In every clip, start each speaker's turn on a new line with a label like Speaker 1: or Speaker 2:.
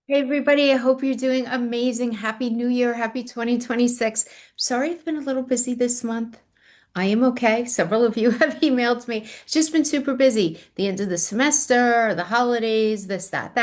Speaker 1: Hey everybody, I hope you're doing amazing. Happy New Year, happy 2026. Sorry I've been a little busy this month. I am okay. Several of you have emailed me. It's just been super busy. The end of the semester, the holidays, this, that,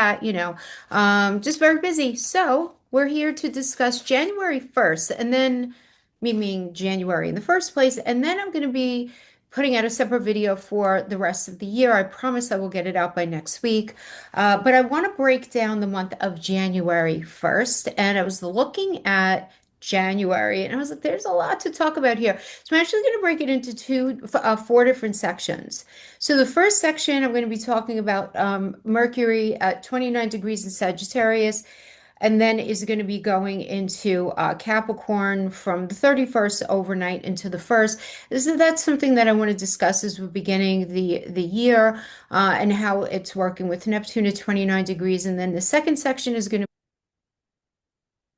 Speaker 1: just very busy. So we're here to discuss January 1st, and then meaning January in the first place, and then I'm going to be putting out a separate video for the rest of the year. I promise I will get it out by next week. But I want to break down the month of January first. And I was looking at January and I was like, there's a lot to talk about here. So I'm actually going to break it into four different sections. So the first section, I'm going to be talking about Mercury at 29 degrees in Sagittarius, and then is going to be going into Capricorn from the 31st overnight into the 1st. So that's something that I want to discuss as we're beginning the year, and how it's working with Neptune at 29 degrees. And then the second section is going to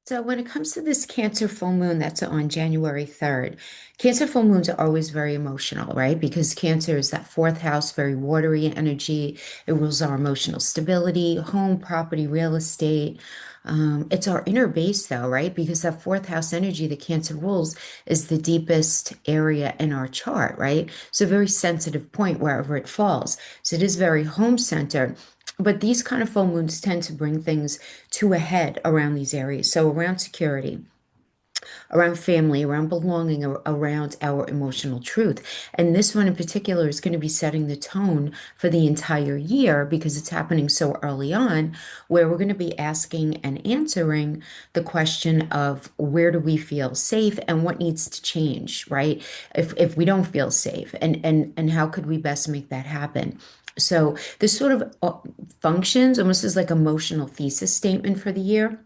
Speaker 1: so when it comes to this Cancer full moon that's on January 3rd, Cancer full moons are always very emotional, right? Because Cancer is that fourth house, very watery energy. It rules our emotional stability, home, property, real estate. It's our inner base though, right? Because that fourth house energy that Cancer rules is the deepest area in our chart, right? So a very sensitive point wherever it falls. So it is very home centered. But these kind of full moons tend to bring things to a head around these areas. So around security, around family, around belonging, around our emotional truth. And this one in particular is going to be setting the tone for the entire year because it's happening so early on, where we're going to be asking and answering the question of where do we feel safe and what needs to change, right? If we don't feel safe, and how could we best make that happen? So this sort of functions almost as like emotional thesis statement for the year,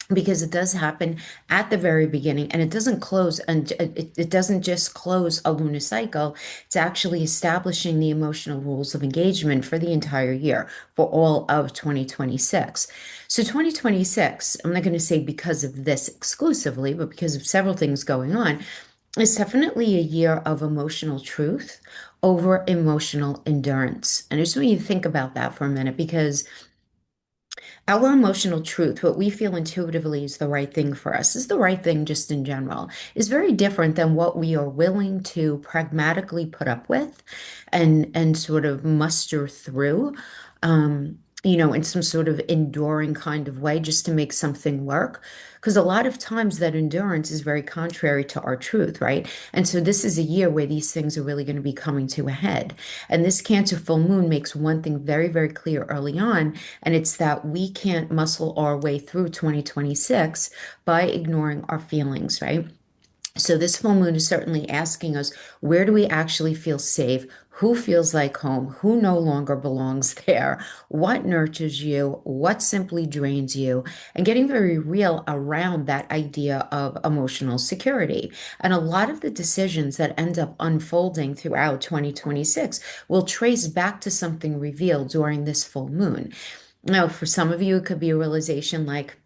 Speaker 1: because it does happen at the very beginning and it doesn't close, and it doesn't just close a lunar cycle. It's actually establishing the emotional rules of engagement for the entire year, for all of 2026. So 2026, I'm not going to say because of this exclusively, but because of several things going on, it's definitely a year of emotional truth over emotional endurance. And I just want you to think about that for a minute, because our emotional truth, what we feel intuitively is the right thing for us, is the right thing just in general, is very different than what we are willing to pragmatically put up with and sort of muster through. In some sort of enduring kind of way just to make something work. Because a lot of times that endurance is very contrary to our truth, right? And so this is a year where these things are really going to be coming to a head. And this Cancer full moon makes one thing very, very clear early on, and it's that we can't muscle our way through 2026 by ignoring our feelings, right? So this full moon is certainly asking us, where do we actually feel safe? Who feels like home? Who no longer belongs there? What nurtures you? What simply drains you? And getting very real around that idea of emotional security. And a lot of the decisions that end up unfolding throughout 2026 will trace back to something revealed during this full moon. Now, for some of you, it could be a realization like,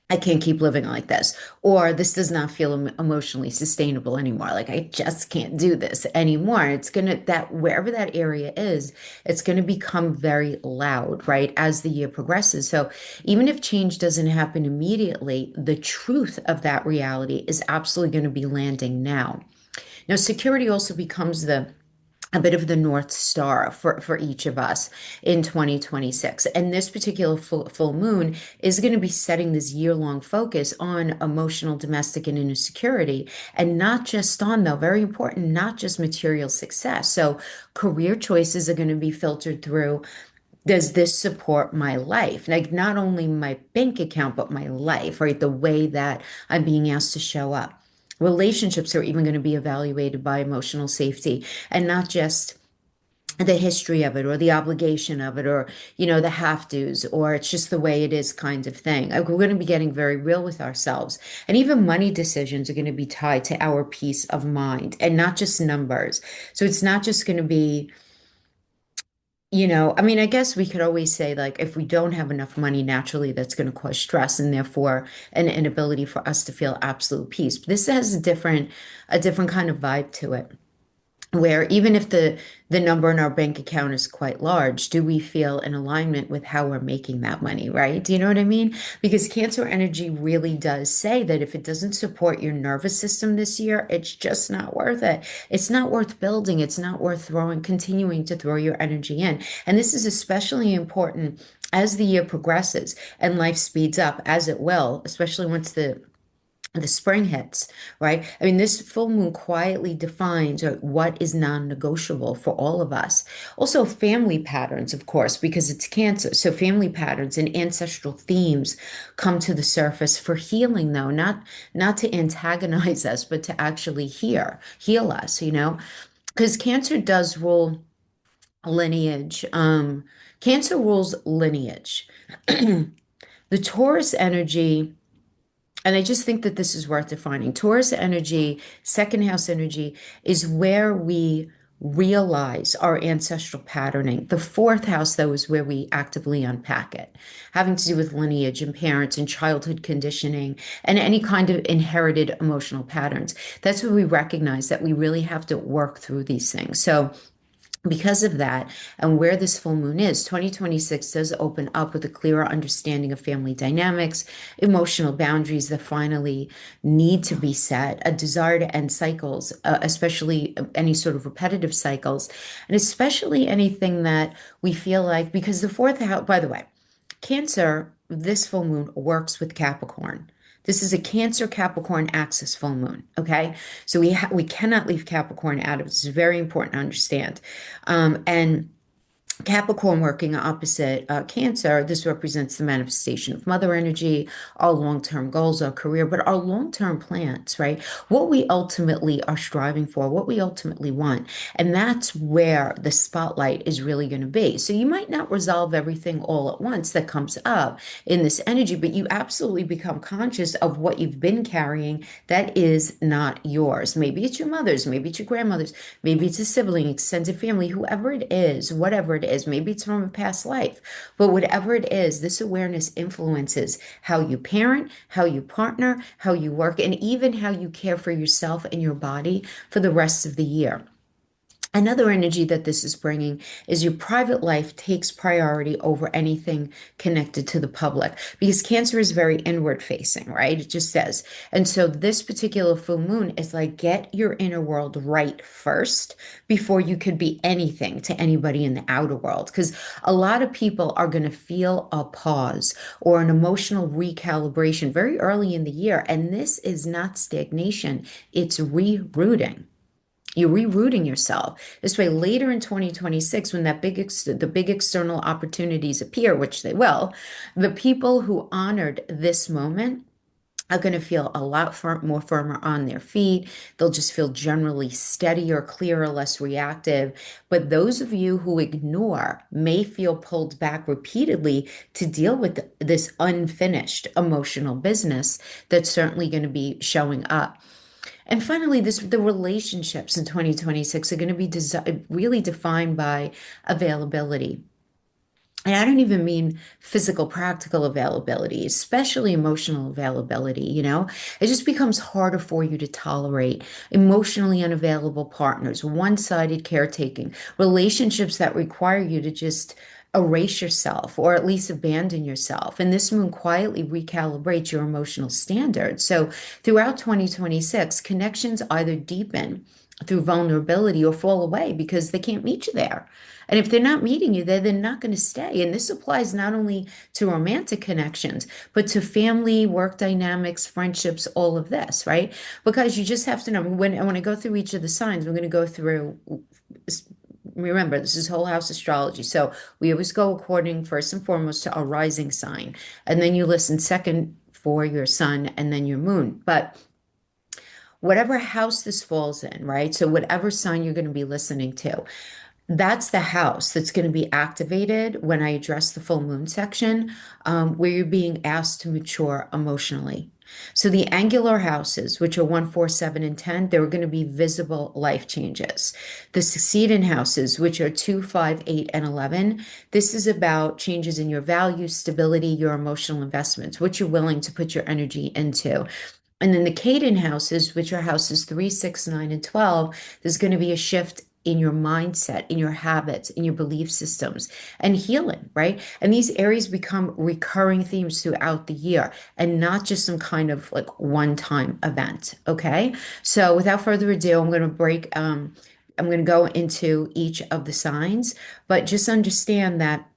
Speaker 1: I can't keep living like this, or this does not feel emotionally sustainable anymore. Like I just can't do this anymore. It's gonna, that wherever that area is, it's gonna become very loud, right, as the year progresses. So even if change doesn't happen immediately, the truth of that reality is absolutely going to be landing now. Now, security also becomes the a bit of the North Star for each of us in 2026. And this particular full moon is going to be setting this year-long focus on emotional, domestic, and inner security, and not just on, though, very important, not just material success. So career choices are going to be filtered through, does this support my life? Like not only my bank account, but my life, right? The way that I'm being asked to show up. Relationships are even going to be evaluated by emotional safety, and not just the history of it or the obligation of it, or the have to's, or it's just the way it is kind of thing. Like, we're going to be getting very real with ourselves, and even money decisions are going to be tied to our peace of mind and not just numbers. So it's not just going to be, I mean, I guess we could always say, like, if we don't have enough money, naturally that's going to cause stress and therefore an inability for us to feel absolute peace. But this has a different kind of vibe to it. where even if the number in our bank account is quite large, do we feel in alignment with how we're making that money, right? Do you know what I mean? Because Cancer energy really does say that if it doesn't support your nervous system this year, it's just not worth it. It's not worth building. It's not worth continuing to throw your energy in. And this is especially important as the year progresses and life speeds up, as it will, especially once the spring hits, right? I mean, this full moon quietly defines what is non-negotiable for all of us. Also, family patterns, of course, because it's Cancer. So family patterns and ancestral themes come to the surface for healing, though, not to antagonize us, but to actually heal us, because Cancer does rule lineage. Cancer rules lineage. The Taurus energy, and I just think that this is worth defining. Taurus energy, second house energy, is where we realize our ancestral patterning. The fourth house, though, is where we actively unpack it, having to do with lineage and parents and childhood conditioning and any kind of inherited emotional patterns. That's where we recognize that we really have to work through these things. So, because of that, and where this full moon is, 2026 does open up with a clearer understanding of family dynamics, emotional boundaries that finally need to be set, a desire to end cycles, especially any sort of repetitive cycles, and especially anything that we feel like, because the fourth house, by the way, Cancer, this full moon works with Capricorn. This is a Cancer-Capricorn axis full moon, okay? So we cannot leave Capricorn out of it. It's very important to understand. And Capricorn working opposite Cancer, this represents the manifestation of mother energy, our long-term goals, our career, but our long-term plans, right? What we ultimately are striving for, what we ultimately want. And that's where the spotlight is really going to be. So you might not resolve everything all at once that comes up in this energy, but you absolutely become conscious of what you've been carrying that is not yours. Maybe it's your mother's, maybe it's your grandmother's, maybe it's a sibling, extended family, whoever it is, whatever it is. Maybe it's from a past life, but whatever it is, this awareness influences how you parent, how you partner, how you work, and even how you care for yourself and your body for the rest of the year. Another energy that this is bringing is your private life takes priority over anything connected to the public, because Cancer is very inward facing, right? It just says. And so this particular full moon is like, get your inner world right first before you could be anything to anybody in the outer world. Because a lot of people are going to feel a pause or an emotional recalibration very early in the year. And this is not stagnation, it's rerouting. You're rerouting yourself. This way, later in 2026, when the big external opportunities appear, which they will, the people who honored this moment are going to feel a lot more firmer on their feet. They'll just feel generally steadier, clearer, less reactive. But those of you who ignore may feel pulled back repeatedly to deal with this unfinished emotional business that's certainly going to be showing up. And finally, the relationships in 2026 are going to be really defined by availability. And I don't even mean physical, practical availability, especially emotional availability, It just becomes harder for you to tolerate emotionally unavailable partners, one-sided caretaking, relationships that require you to just erase yourself or at least abandon yourself. And this moon quietly recalibrates your emotional standards. So throughout 2026, connections either deepen through vulnerability or fall away because they can't meet you there. And if they're not meeting you there, they're not going to stay. And this applies not only to romantic connections, but to family, work dynamics, friendships, all of this, right? Because you just have to know when I go through each of the signs, we're going to go through. Remember, this is whole house astrology. So we always go according, first and foremost, to our rising sign. And then you listen second for your sun and then your moon. But whatever house this falls in, right? So whatever sign you're going to be listening to, that's the house that's going to be activated when I address the full moon section, where you're being asked to mature emotionally. So the angular houses, which are 1, 4, 7, and 10, there are going to be visible life changes. The succeeding houses, which are 2, 5, 8, and 11, this is about changes in your values, stability, your emotional investments, what you're willing to put your energy into. And then the Caden houses, which are houses 3, 6, 9, and 12, there's going to be a shift in your mindset, in your habits, in your belief systems, and healing, right? And these areas become recurring themes throughout the year and not just some kind of like one-time event. Okay. So without further ado, I'm going to go into each of the signs, but just understand that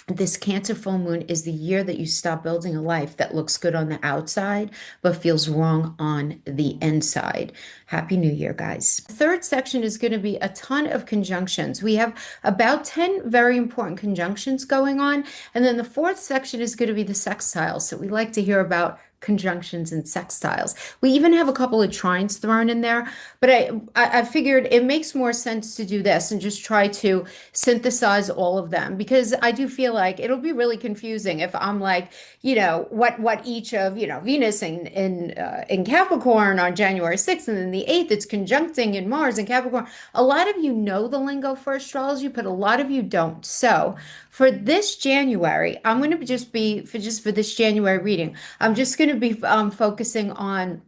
Speaker 1: this Cancer full moon is the year that you stop building a life that looks good on the outside, but feels wrong on the inside. Happy New Year, guys. The third section is going to be a ton of conjunctions. We have about 10 very important conjunctions going on. And then the fourth section is going to be the sextiles. So we like to hear about conjunctions and sextiles. We even have a couple of trines thrown in there, but I figured it makes more sense to do this and just try to synthesize all of them because I do feel like it'll be really confusing if I'm like, what each of, Venus in Capricorn on January 6th and then the 8th it's conjuncting in Mars in Capricorn. A lot of you know the lingo for astrology, but a lot of you don't. So for this January, I'm going to just be for this January reading, I'm just going to be focusing on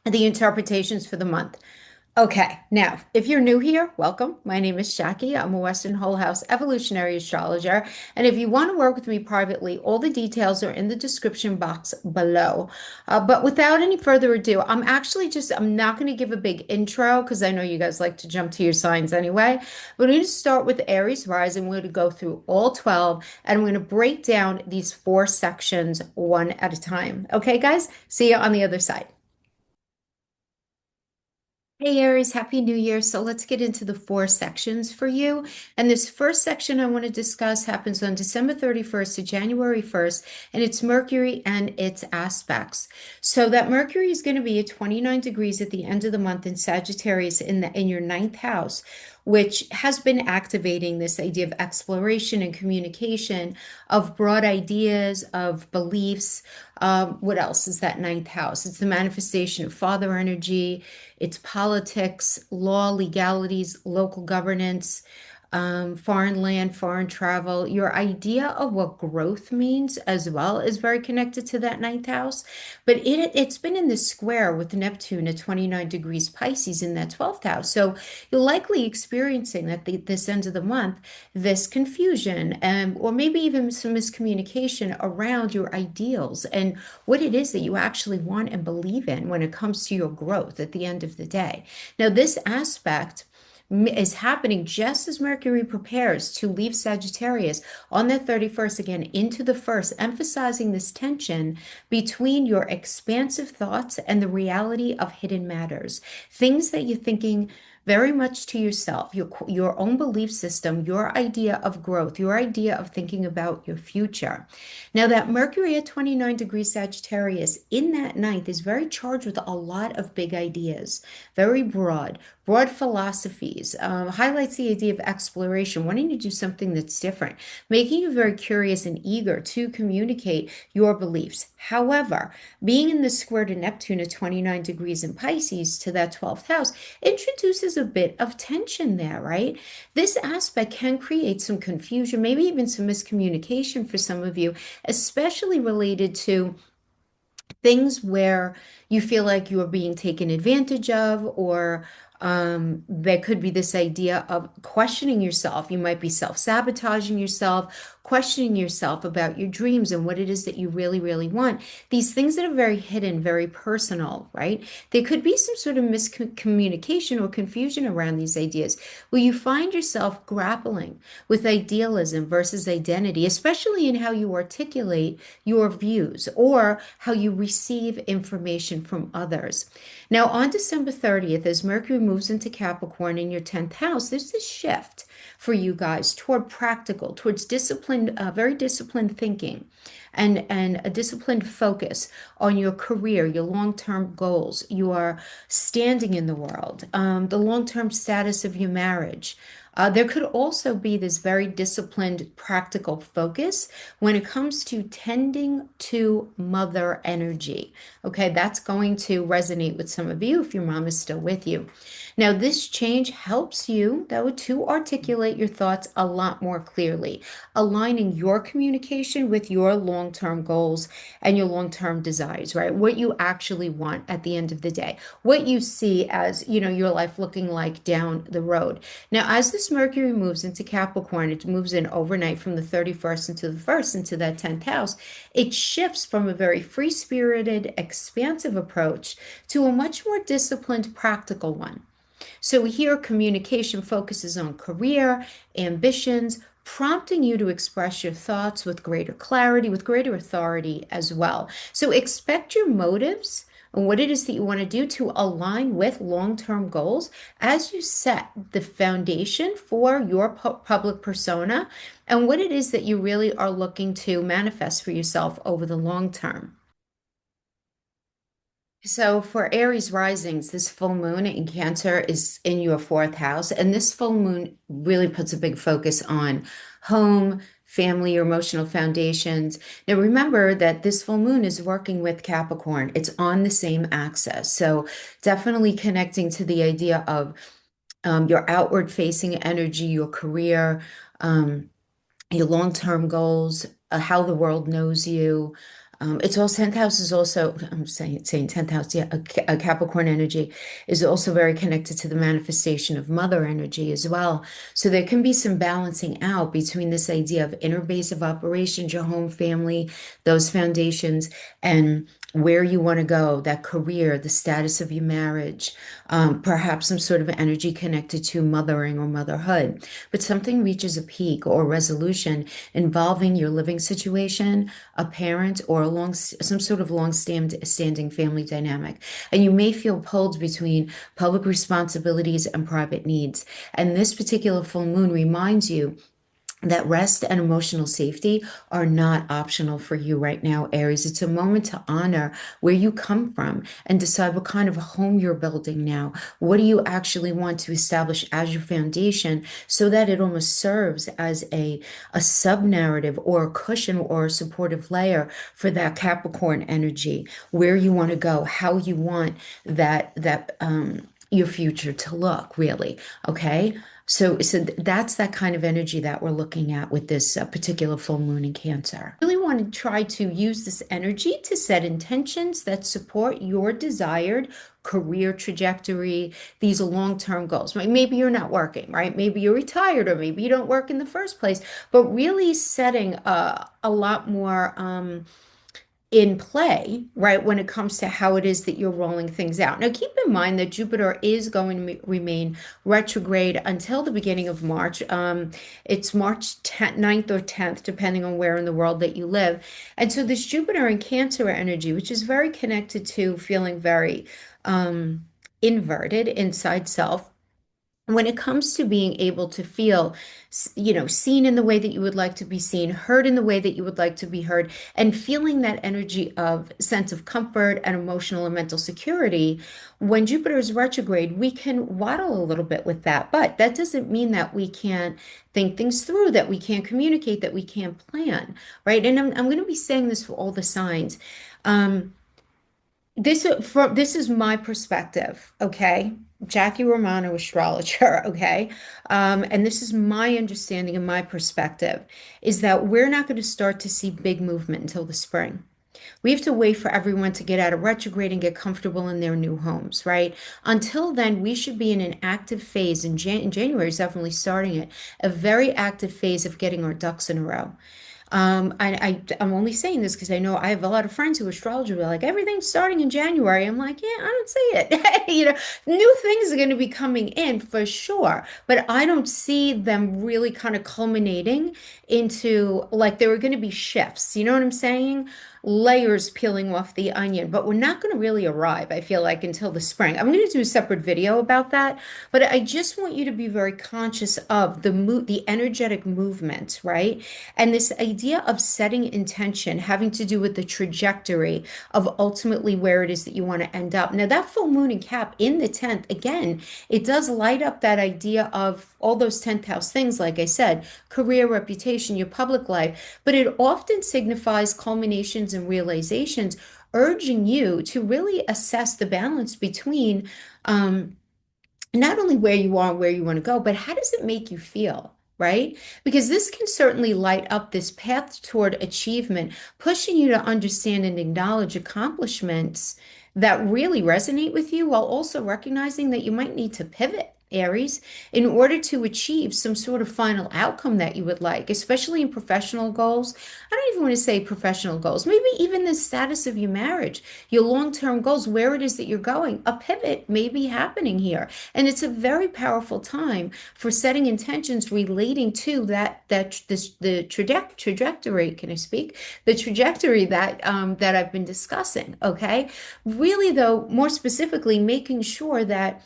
Speaker 1: the interpretations for the month. Okay, now, if you're new here, welcome. My name is Jackie. I'm a Western Whole House evolutionary astrologer. And if you want to work with me privately, all the details are in the description box below. But without any further ado, I'm not going to give a big intro because I know you guys like to jump to your signs anyway. We're going to start with Aries rising. We're going to go through all 12 and I'm going to break down these 4 sections one at a time. Okay, guys? See you on the other side. Hey Aries, Happy New Year. So let's get into the 4 sections for you. And this first section I want to discuss happens on December 31st to January 1st, and it's Mercury and its aspects. So that Mercury is going to be at 29 degrees at the end of the month in Sagittarius in your ninth house, which has been activating this idea of exploration and communication of broad ideas, of beliefs. What else is that ninth house? It's the manifestation of father energy. It's politics, law, legalities, local governance, foreign land, foreign travel. Your idea of what growth means as well is very connected to that ninth house. But it's been in the square with Neptune at 29 degrees Pisces in that 12th house. So you're likely experiencing that this end of the month, this confusion, or maybe even some miscommunication around your ideals and what it is that you actually want and believe in when it comes to your growth at the end of the day. Now, this aspect is happening just as Mercury prepares to leave Sagittarius on the 31st again into the first, emphasizing this tension between your expansive thoughts and the reality of hidden matters, things that you're thinking very much to yourself, your own belief system, your idea of growth, your idea of thinking about your future. Now, that Mercury at 29 degrees Sagittarius in that ninth is very charged with a lot of big ideas, very broad philosophies, highlights the idea of exploration, wanting to do something that's different, making you very curious and eager to communicate your beliefs. However, being in the square to Neptune at 29 degrees in Pisces to that 12th house introduces a bit of tension there, right? This aspect can create some confusion, maybe even some miscommunication for some of you, especially related to things where you feel like you are being taken advantage of, or there could be this idea of questioning yourself. You might be self-sabotaging yourself, questioning yourself about your dreams and what it is that you really, really want. These things that are very hidden, very personal, right? There could be some sort of miscommunication or confusion around these ideas where you find yourself grappling with idealism versus identity, especially in how you articulate your views or how you receive information from others. Now, on December 30th, as Mercury moves into Capricorn in your 10th house, there's this shift for you guys toward practical, towards disciplined, very disciplined thinking and a disciplined focus on your career, your long-term goals, your standing in the world, the long-term status of your marriage, There could also be this very disciplined, practical focus when it comes to tending to mother energy. Okay, that's going to resonate with some of you if your mom is still with you. Now, this change helps you, though, to articulate your thoughts a lot more clearly, aligning your communication with your long-term goals and your long-term desires, right? What you actually want at the end of the day, what you see as, your life looking like down the road. Now, as this Mercury moves into Capricorn, it moves in overnight from the 31st into the 1st into that 10th house. It shifts from a very free-spirited, expansive approach to a much more disciplined, practical one. So here, communication focuses on career, ambitions, prompting you to express your thoughts with greater clarity, with greater authority as well. So expect your motives and what it is that you want to do to align with long-term goals as you set the foundation for your public persona and what it is that you really are looking to manifest for yourself over the long term. So for Aries risings, this full moon in Cancer is in your fourth house, and this full moon really puts a big focus on home, family, your emotional foundations. Now remember that this full moon is working with Capricorn. It's on the same axis. So definitely connecting to the idea of your outward facing energy, your career, your long-term goals, how the world knows you. It's also 10th house is also, I'm saying 10th house, yeah, a Capricorn energy is also very connected to the manifestation of mother energy as well. So there can be some balancing out between this idea of inner base of operations, your home, family, those foundations, and where you want to go, that career, the status of your marriage, perhaps some sort of energy connected to mothering or motherhood. But something reaches a peak or resolution involving your living situation, a parent, or some sort of long-standing family dynamic. And you may feel pulled between public responsibilities and private needs. And this particular full moon reminds you that rest and emotional safety are not optional for you right now, Aries. It's a moment to honor where you come from and decide what kind of a home you're building now. What do you actually want to establish as your foundation so that it almost serves as a sub-narrative or a cushion or a supportive layer for that Capricorn energy, where you want to go, how you want that your future to look, really. Okay. So that's that kind of energy that we're looking at with this particular full moon in Cancer. Really want to try to use this energy to set intentions that support your desired career trajectory, these long-term goals. Right? Maybe you're not working, right? Maybe you're retired, or maybe you don't work in the first place, but really setting a lot more in play, right, when it comes to how it is that you're rolling things out. Now, keep in mind that Jupiter is going to remain retrograde until the beginning of March. It's March 10th, 9th or 10th, depending on where in the world that you live. And so this Jupiter in Cancer energy, which is very connected to feeling very inverted inside self, when it comes to being able to feel, seen in the way that you would like to be seen, heard in the way that you would like to be heard, and feeling that energy of sense of comfort and emotional and mental security, when Jupiter is retrograde, we can waddle a little bit with that. But that doesn't mean that we can't think things through, that we can't communicate, that we can't plan, right? And I'm going to be saying this for all the signs. This is my perspective, okay? Jackie Romano, astrologer, okay? And this is my understanding and my perspective is that we're not going to start to see big movement until the spring. We have to wait for everyone to get out of retrograde and get comfortable in their new homes, right? Until then, we should be in an active phase, and January is definitely starting it, a very active phase of getting our ducks in a row. I'm only saying this because I know I have a lot of friends who are astrology. They're like, everything's starting in January. I'm like, yeah, I don't see it. New things are going to be coming in for sure, but I don't see them really kind of culminating into like there are going to be shifts. You know what I'm saying? Layers peeling off the onion, but we're not going to really arrive, I feel like, until the spring. I'm going to do a separate video about that, but I just want you to be very conscious of the energetic movement, right? And this idea idea of setting intention having to do with the trajectory of ultimately where it is that you want to end up. Now, that full moon in Cap in the 10th, again, it does light up that idea of all those 10th house things, like I said, career, reputation, your public life, but it often signifies culminations and realizations, urging you to really assess the balance between not only where you are and where you want to go, but how does it make you feel? Right? Because this can certainly light up this path toward achievement, pushing you to understand and acknowledge accomplishments that really resonate with you while also recognizing that you might need to pivot, Aries, in order to achieve some sort of final outcome that you would like, especially in professional goals. I don't even want to say professional goals, maybe even the status of your marriage, your long-term goals, where it is that you're going. A pivot may be happening here. And it's a very powerful time for setting intentions relating to the trajectory, can I speak? The trajectory that I've been discussing, okay? Really, though, more specifically, making sure that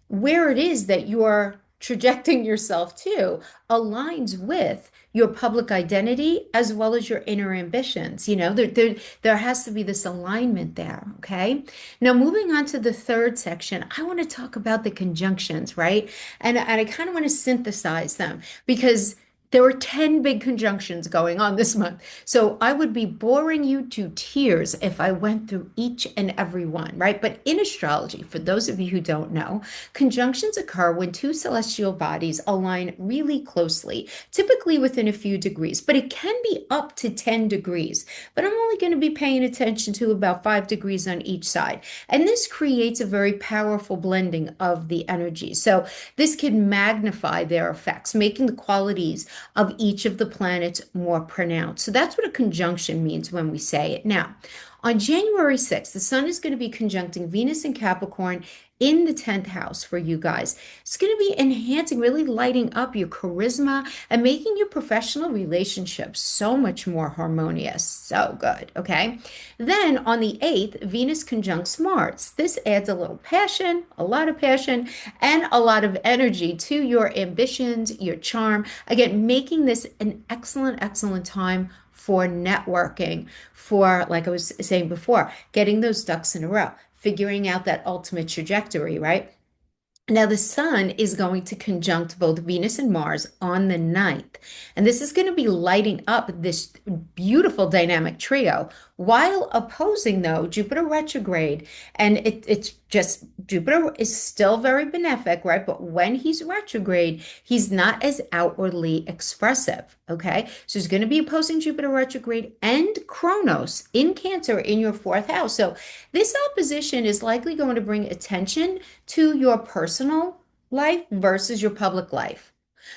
Speaker 1: where it is that you're trajecting yourself to aligns with your public identity as well as your inner ambitions. There has to be this alignment there. Okay. Now, moving on to the third section, I want to talk about the conjunctions, right? And I kind of want to synthesize them because there were 10 big conjunctions going on this month. So I would be boring you to tears if I went through each and every one, right? But in astrology, for those of you who don't know, conjunctions occur when two celestial bodies align really closely, typically within a few degrees, but it can be up to 10 degrees. But I'm only going to be paying attention to about 5 degrees on each side. And this creates a very powerful blending of the energy. So this can magnify their effects, making the qualities of each of the planets more pronounced. So that's what a conjunction means when we say it. Now, on January 6th, the sun is going to be conjuncting Venus and Capricorn in the 10th house for you guys. It's going to be enhancing, really lighting up your charisma and making your professional relationships so much more harmonious. So good, okay? Then on the 8th, Venus conjuncts Mars. This adds a little passion, a lot of passion, and a lot of energy to your ambitions, your charm. Again, making this an excellent, excellent time for networking, for, like I was saying before, getting those ducks in a row, figuring out that ultimate trajectory, right? Now, the sun is going to conjunct both Venus and Mars on the 9th. And this is going to be lighting up this beautiful dynamic trio while opposing, though, Jupiter retrograde. And it's just Jupiter is still very benefic, right? But when he's retrograde, he's not as outwardly expressive, okay? So he's going to be opposing Jupiter retrograde and Kronos in Cancer in your 4th house. So this opposition is likely going to bring attention to your personal life versus your public life,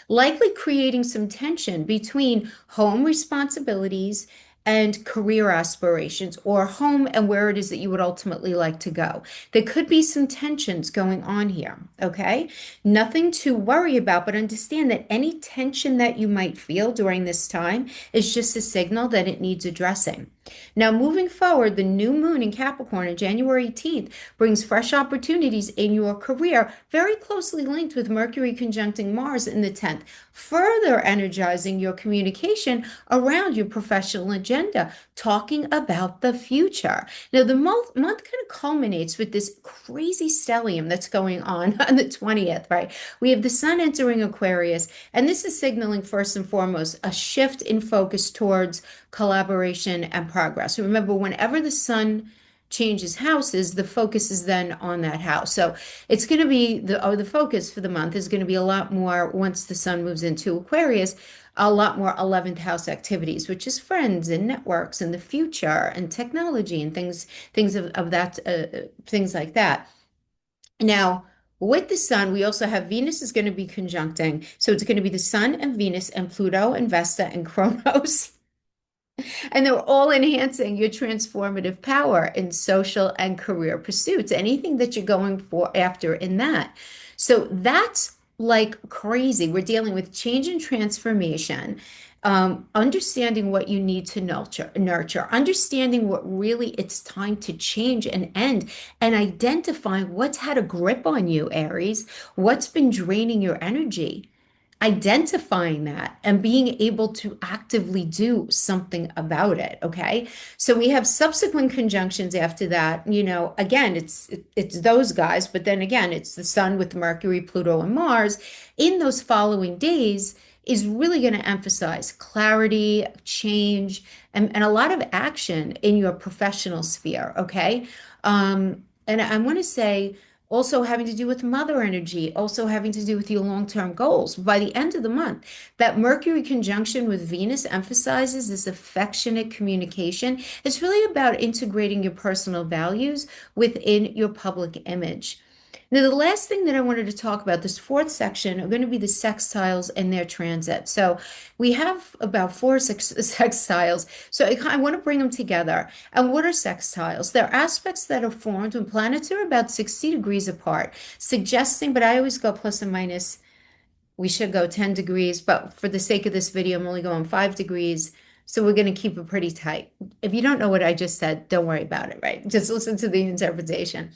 Speaker 1: likely creating some tension between home responsibilities and career aspirations, or home and where it is that you would ultimately like to go. There could be some tensions going on here, okay? Nothing to worry about, but understand that any tension that you might feel during this time is just a signal that it needs addressing. Now, moving forward, the new moon in Capricorn on January 18th brings fresh opportunities in your career, very closely linked with Mercury conjuncting Mars in the 10th, further energizing your communication around your professional agenda, talking about the future. Now, the month kind of culminates with this crazy stellium that's going on the 20th, right? We have the sun entering Aquarius, and this is signaling first and foremost a shift in focus towards collaboration and progress. Remember, whenever the sun changes houses, the focus is then on that house. So it's going to be the focus for the month is going to be a lot more once the sun moves into Aquarius, a lot more 11th house activities, which is friends and networks and the future and technology and things of that things like that. Now, with the sun, we also have Venus is going to be conjuncting. So it's going to be the sun and Venus and Pluto and Vesta and Kronos. And they're all enhancing your transformative power in social and career pursuits, anything that you're going for after in that. So that's like crazy. We're dealing with change and transformation, understanding what you need to nurture, understanding what really it's time to change and end, and identifying what's had a grip on you, Aries, what's been draining your energy. identifying that and being able to actively do something about it. Okay. So we have subsequent conjunctions after that. Again, it's those guys, but then again, it's the sun with Mercury, Pluto, and Mars in those following days is really going to emphasize clarity, change, and a lot of action in your professional sphere. Okay. And I want to say, also having to do with mother energy, also having to do with your long-term goals. By the end of the month, that Mercury conjunction with Venus emphasizes this affectionate communication. It's really about integrating your personal values within your public image. Now, the last thing that I wanted to talk about, this fourth section, are going to be the sextiles and their transit. So we have about four sextiles. So I want to bring them together. And what are sextiles? They're aspects that are formed when planets are about 60 degrees apart, suggesting, but I always go plus and minus. We should go 10 degrees, but for the sake of this video, I'm only going 5 degrees. So we're going to keep it pretty tight. If you don't know what I just said, don't worry about it, right? Just listen to the interpretation.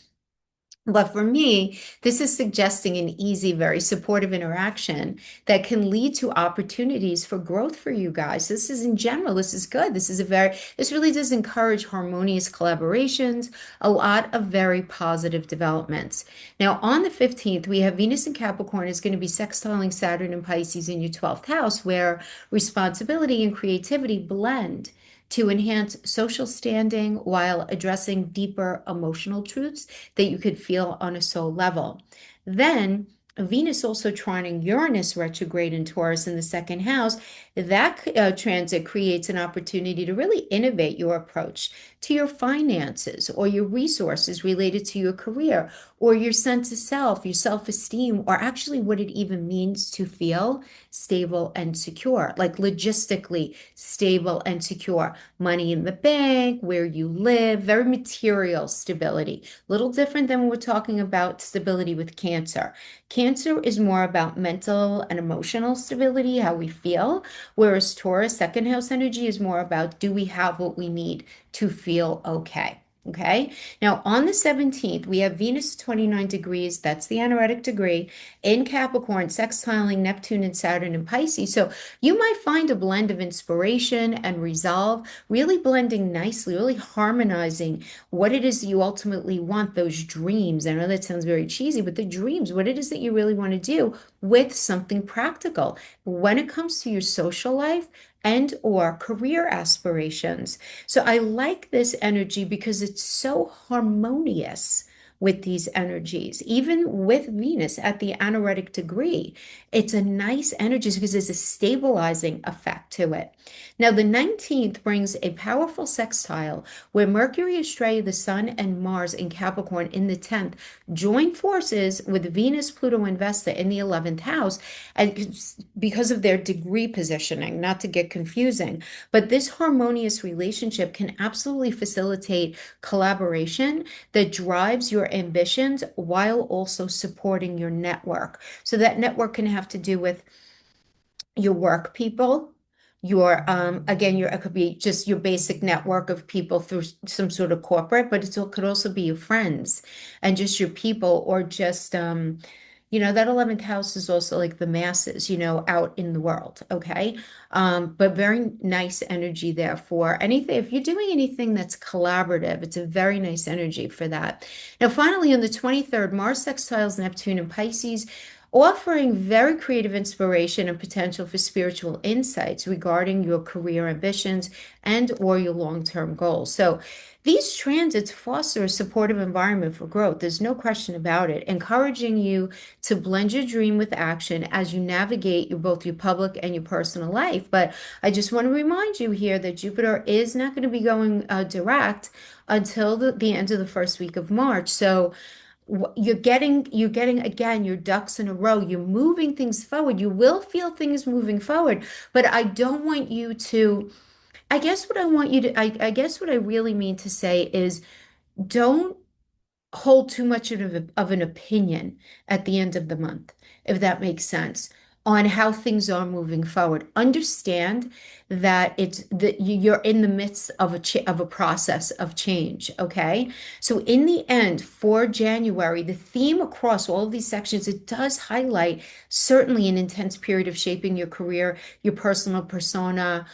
Speaker 1: But for me, this is suggesting an easy, very supportive interaction that can lead to opportunities for growth for you guys. This is in general, this is good. This really does encourage harmonious collaborations, a lot of very positive developments. Now, on the 15th, we have Venus in Capricorn is going to be sextiling Saturn and Pisces in your 12th house, where responsibility and creativity blend to enhance social standing while addressing deeper emotional truths that you could feel on a soul level. Then Venus also trining Uranus retrograde in Taurus in the second house. That transit creates an opportunity to really innovate your approach to your finances or your resources related to your career or your sense of self, your self-esteem, or actually what it even means to feel stable and secure, like logistically stable and secure. Money in the bank, where you live, very material stability. A little different than when we're talking about stability with Cancer. Cancer is more about mental and emotional stability, how we feel, whereas Taurus, second house energy, is more about do we have what we need to feel okay. Okay. Now on the 17th, we have Venus 29 degrees. That's the anaretic degree in Capricorn, sextiling Neptune and Saturn in Pisces. So you might find a blend of inspiration and resolve, really blending nicely, really harmonizing what it is that you ultimately want, those dreams. I know that sounds very cheesy, but the dreams, what it is that you really want to do with something practical. When it comes to your social life, and or career aspirations. So I like this energy because it's so harmonious with these energies, even with Venus at the anaretic degree. It's a nice energy because there's a stabilizing effect to it. Now, the 19th brings a powerful sextile where Mercury, Australia, the Sun, and Mars in Capricorn in the 10th join forces with Venus, Pluto, and Vesta in the 11th house, and because of their degree positioning, not to get confusing. But this harmonious relationship can absolutely facilitate collaboration that drives your ambitions while also supporting your network. So that network can have to do with your work people, your again, it could be just your basic network of people through some sort of corporate, but it could also be your friends and just your people, or just that 11th house is also like the masses, out in the world. Okay. But very nice energy there for anything. If you're doing anything that's collaborative, it's a very nice energy for that. Now, finally, on the 23rd, Mars sextiles Neptune and Pisces, offering very creative inspiration and potential for spiritual insights regarding your career ambitions and or your long-term goals. So these transits foster a supportive environment for growth. There's no question about it, encouraging you to blend your dream with action as you navigate both your public and your personal life. But I just want to remind you here that Jupiter is not going to be going direct until the end of the first week of March. So you're getting again your ducks in a row. You're moving things forward. You will feel things moving forward, but I don't want you to, I guess what I want you to, I guess what I really mean to say is don't hold too much of an opinion at the end of the month, if that makes sense. on how things are moving forward. Understand that it's that you're in the midst of a process of change, okay? So in the end, for January, the theme across all of these sections, it does highlight certainly an intense period of shaping your career, your personal persona,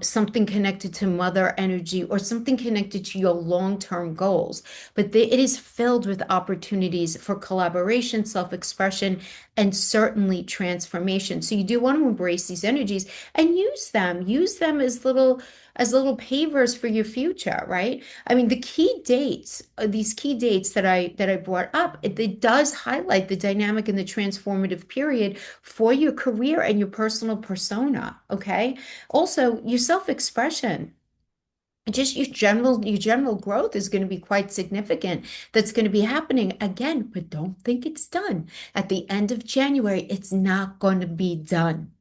Speaker 1: something connected to mother energy or something connected to your long-term goals. But it is filled with opportunities for collaboration, self-expression, and certainly transformation. So you do want to embrace these energies and use them as little pavers for your future, right? I mean, the key dates, these key dates that I brought up, it does highlight the dynamic and the transformative period for your career and your personal persona, okay? Also, your self-expression, just your general growth is going to be quite significant. That's going to be happening again, but don't think it's done. At the end of January, it's not going to be done.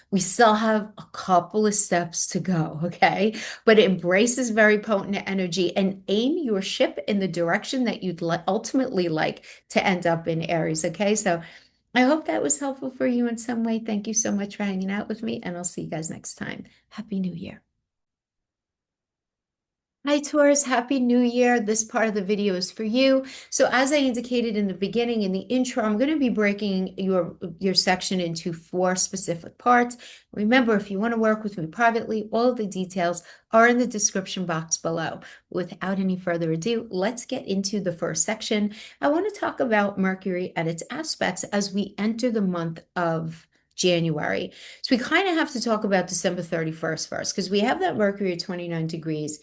Speaker 1: We still have a couple of steps to go, okay? But embrace this very potent energy and aim your ship in the direction that you'd ultimately like to end up in, Aries, okay? So I hope that was helpful for you in some way. Thank you so much for hanging out with me, and I'll see you guys next time. Happy New Year. Hi, Taurus. Happy New Year. This part of the video is for you. So as I indicated in the beginning, in the intro, I'm going to be breaking your section into 4 specific parts. Remember, if you want to work with me privately, all of the details are in the description box below. Without any further ado, let's get into the first section. I want to talk about Mercury and its aspects as we enter the month of January. So we kind of have to talk about December 31st first, because we have that Mercury at 29 degrees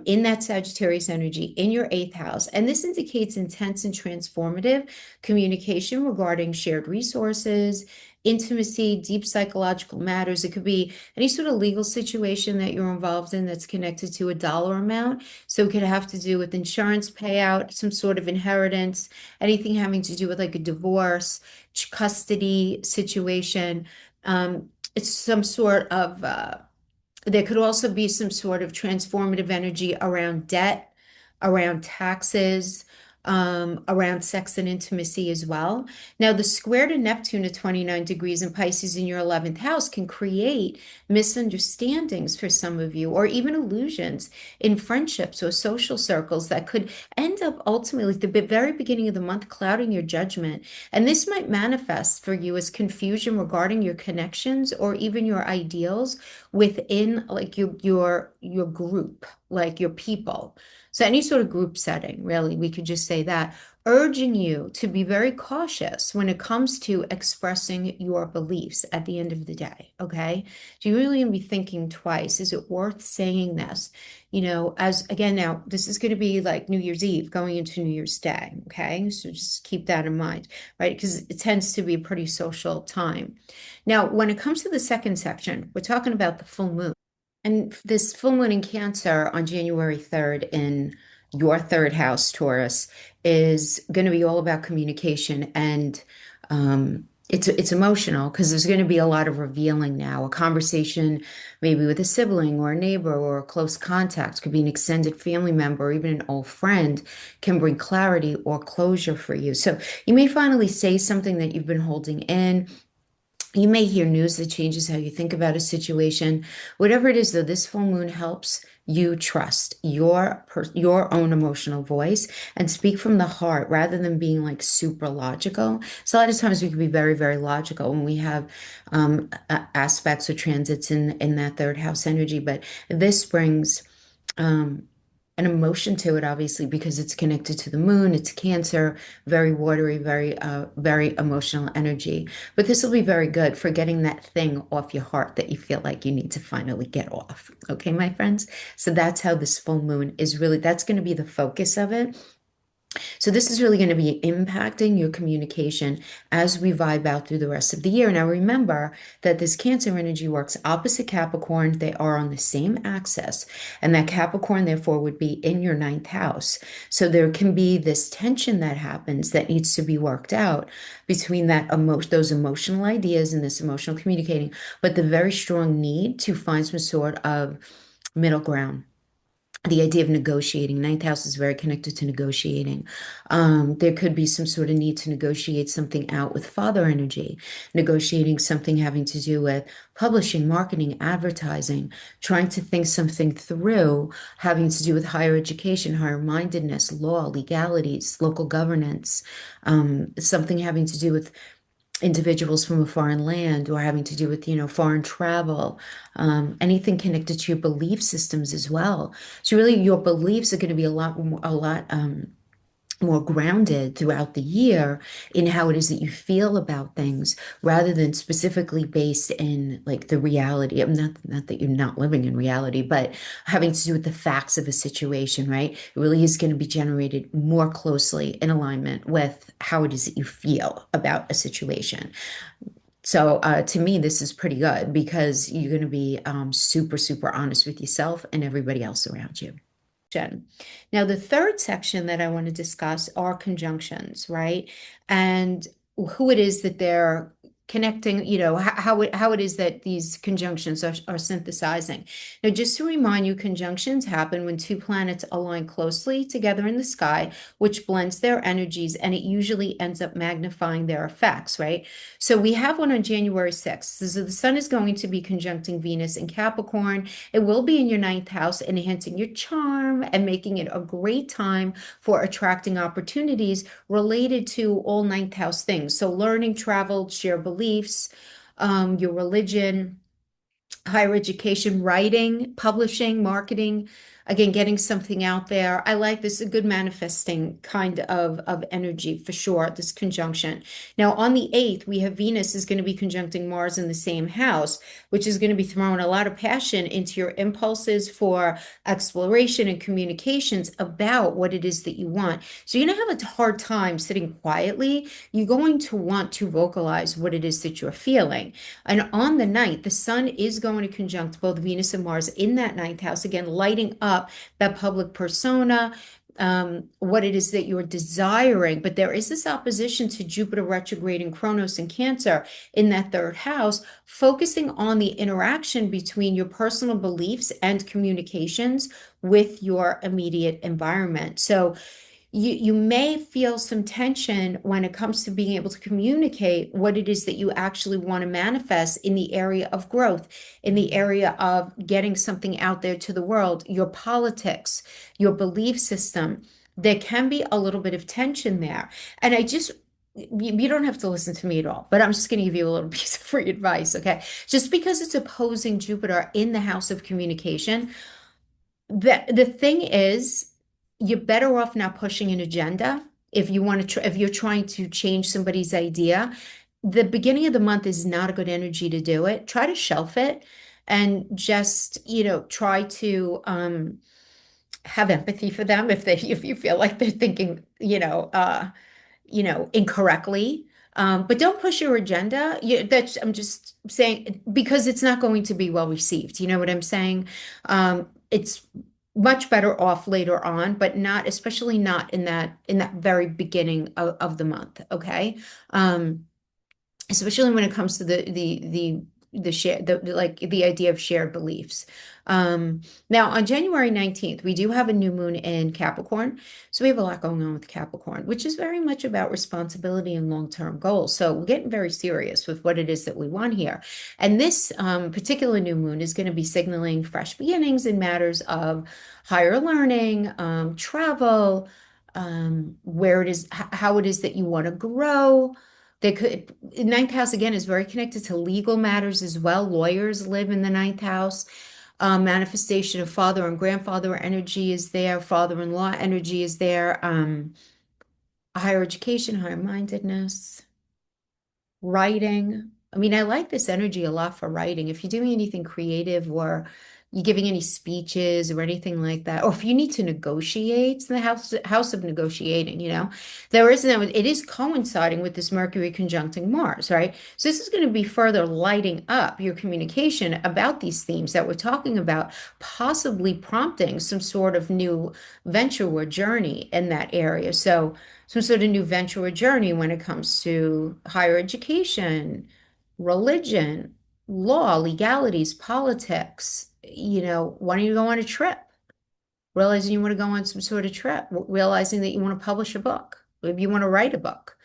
Speaker 1: in that Sagittarius energy in your 8th house. And this indicates intense and transformative communication regarding shared resources, intimacy, deep psychological matters. It could be any sort of legal situation that you're involved in that's connected to a dollar amount. So it could have to do with insurance payout, some sort of inheritance, anything having to do with like a divorce, custody situation. It's some sort of there could also be some sort of transformative energy around debt, around taxes, around sex and intimacy as well. Now, the square to Neptune at 29 degrees in Pisces in your 11th house can create misunderstandings for some of you, or even illusions in friendships or social circles that could end up ultimately at the very beginning of the month clouding your judgment. And this might manifest for you as confusion regarding your connections or even your ideals within like your group, like your people. So any sort of group setting, really, we could just say that, urging you to be very cautious when it comes to expressing your beliefs at the end of the day, okay? Do you really be thinking twice? Is it worth saying this? You know, as again, now this is going to be like New Year's Eve going into New Year's Day, okay? So just keep that in mind, right? Because it tends to be a pretty social time. Now, when it comes to the second section, we're talking about the full moon. And this full moon in Cancer on January 3rd in your 3rd house, Taurus, is going to be all about communication. And it's emotional because there's going to be a lot of revealing now. A conversation maybe with a sibling or a neighbor or a close contact, could be an extended family member or even an old friend, can bring clarity or closure for you. So you may finally say something that you've been holding in. You may hear news that changes how you think about a situation. Whatever it is, though, this full moon helps you trust your own emotional voice and speak from the heart rather than being like super logical. So a lot of times we can be very, very logical when we have aspects or transits in that 3rd house energy. But this brings an emotion to it, obviously, because it's connected to the moon. It's Cancer, very watery, very emotional energy. But this will be very good for getting that thing off your heart that you feel like you need to finally get off. Okay, my friends? So that's how this full moon is really, that's going to be the focus of it. So this is really going to be impacting your communication as we vibe out through the rest of the year. Now remember that this Cancer energy works opposite Capricorn. They are on the same axis, and that Capricorn therefore would be in your 9th house. So there can be this tension that happens that needs to be worked out between those emotional ideas and this emotional communicating, but the very strong need to find some sort of middle ground. the idea of negotiating. Ninth house is very connected to negotiating. There could be some sort of need to negotiate something out with father energy, negotiating something having to do with publishing, marketing, advertising, trying to think something through, having to do with higher education, higher mindedness, law, legalities, local governance, something having to do with individuals from a foreign land or having to do with, foreign travel, anything connected to your belief systems as well. So really your beliefs are going to be a lot more grounded throughout the year in how it is that you feel about things rather than specifically based in like the reality. I'm not that you're not living in reality, but having to do with the facts of a situation, right? It really is going to be generated more closely in alignment with how it is that you feel about a situation. So to me, this is pretty good because you're going to be super, super honest with yourself and everybody else around you. Now, the third section that I want to discuss are conjunctions, right? And who it is that they're connecting, how it is that these conjunctions are synthesizing. Now, just to remind you, conjunctions happen when two planets align closely together in the sky, which blends their energies, and it usually ends up magnifying their effects, right? So we have one on January 6th. So the sun is going to be conjuncting Venus in Capricorn. It will be in your ninth house, enhancing your charm and making it a great time for attracting opportunities related to all ninth house things. So learning, travel, share beliefs, your religion, higher education, writing, publishing, marketing, again, getting something out there. I like this, a good manifesting kind of energy for sure, this conjunction. Now, on the 8th, we have Venus is going to be conjuncting Mars in the same house, which is going to be throwing a lot of passion into your impulses for exploration and communications about what it is that you want. So you're going to have a hard time sitting quietly. You're going to want to vocalize what it is that you're feeling. And on the ninth, the sun is going to conjunct both Venus and Mars in that ninth house, again, lighting up that public persona, what it is that you're desiring. But there is this opposition to Jupiter retrograde and Kronos in Cancer in that third house, focusing on the interaction between your personal beliefs and communications with your immediate environment. So you may feel some tension when it comes to being able to communicate what it is that you actually want to manifest in the area of growth, in the area of getting something out there to the world, your politics, your belief system. There can be a little bit of tension there. And you don't have to listen to me at all, but I'm just going to give you a little piece of free advice, okay? Just because it's opposing Jupiter in the house of communication, the thing is, you're better off not pushing an agenda if you want to if you're trying to change somebody's idea. The beginning of the month is not a good energy to do it. Try to shelf it and just, try to have empathy for them if you feel like they're thinking, incorrectly. But don't push your agenda. I'm just saying because it's not going to be well received. You know what I'm saying? It's much better off later on, but not, especially not in that very beginning of the month. Okay. Especially when it comes to the share like the idea of shared beliefs. Now on January 19th, we do have a new moon in Capricorn. So we have a lot going on with Capricorn, which is very much about responsibility and long-term goals. So we're getting very serious with what it is that we want here. And this particular new moon is going to be signaling fresh beginnings in matters of higher learning, travel, where it is, how it is that you want to grow. Ninth house again is very connected to legal matters as well. Lawyers live in the ninth house. Manifestation of father and grandfather energy is there. Father-in-law energy is there. Higher education, higher mindedness, writing. I mean, I like this energy a lot for writing. If you're doing anything creative or you're giving any speeches or anything like that, or if you need to negotiate, it's the house of negotiating, there is no, it is coinciding with this Mercury conjuncting Mars, right? So this is going to be further lighting up your communication about these themes that we're talking about, possibly prompting some sort of new venture or journey in that area. So some sort of new venture or journey when it comes to higher education, religion, law, legalities, politics, wanting to go on a trip. realizing you want to go on some sort of trip, realizing that you want to publish a book, maybe you want to write a book,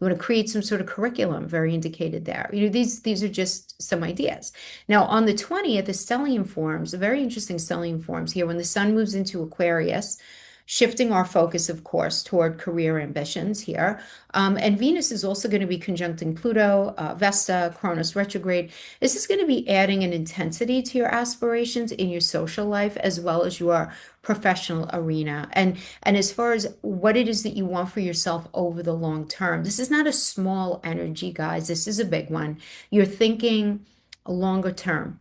Speaker 1: you want to create some sort of curriculum, very indicated there. These are just some ideas. Now, on the 20th, the stellium forms, a very interesting stellium forms here when the sun moves into Aquarius, shifting our focus, of course, toward career ambitions here. And Venus is also going to be conjuncting Pluto, Vesta, Cronus retrograde. This is going to be adding an intensity to your aspirations in your social life as well as your professional arena. And as far as what it is that you want for yourself over the long term, this is not a small energy, guys. This is a big one. You're thinking longer term.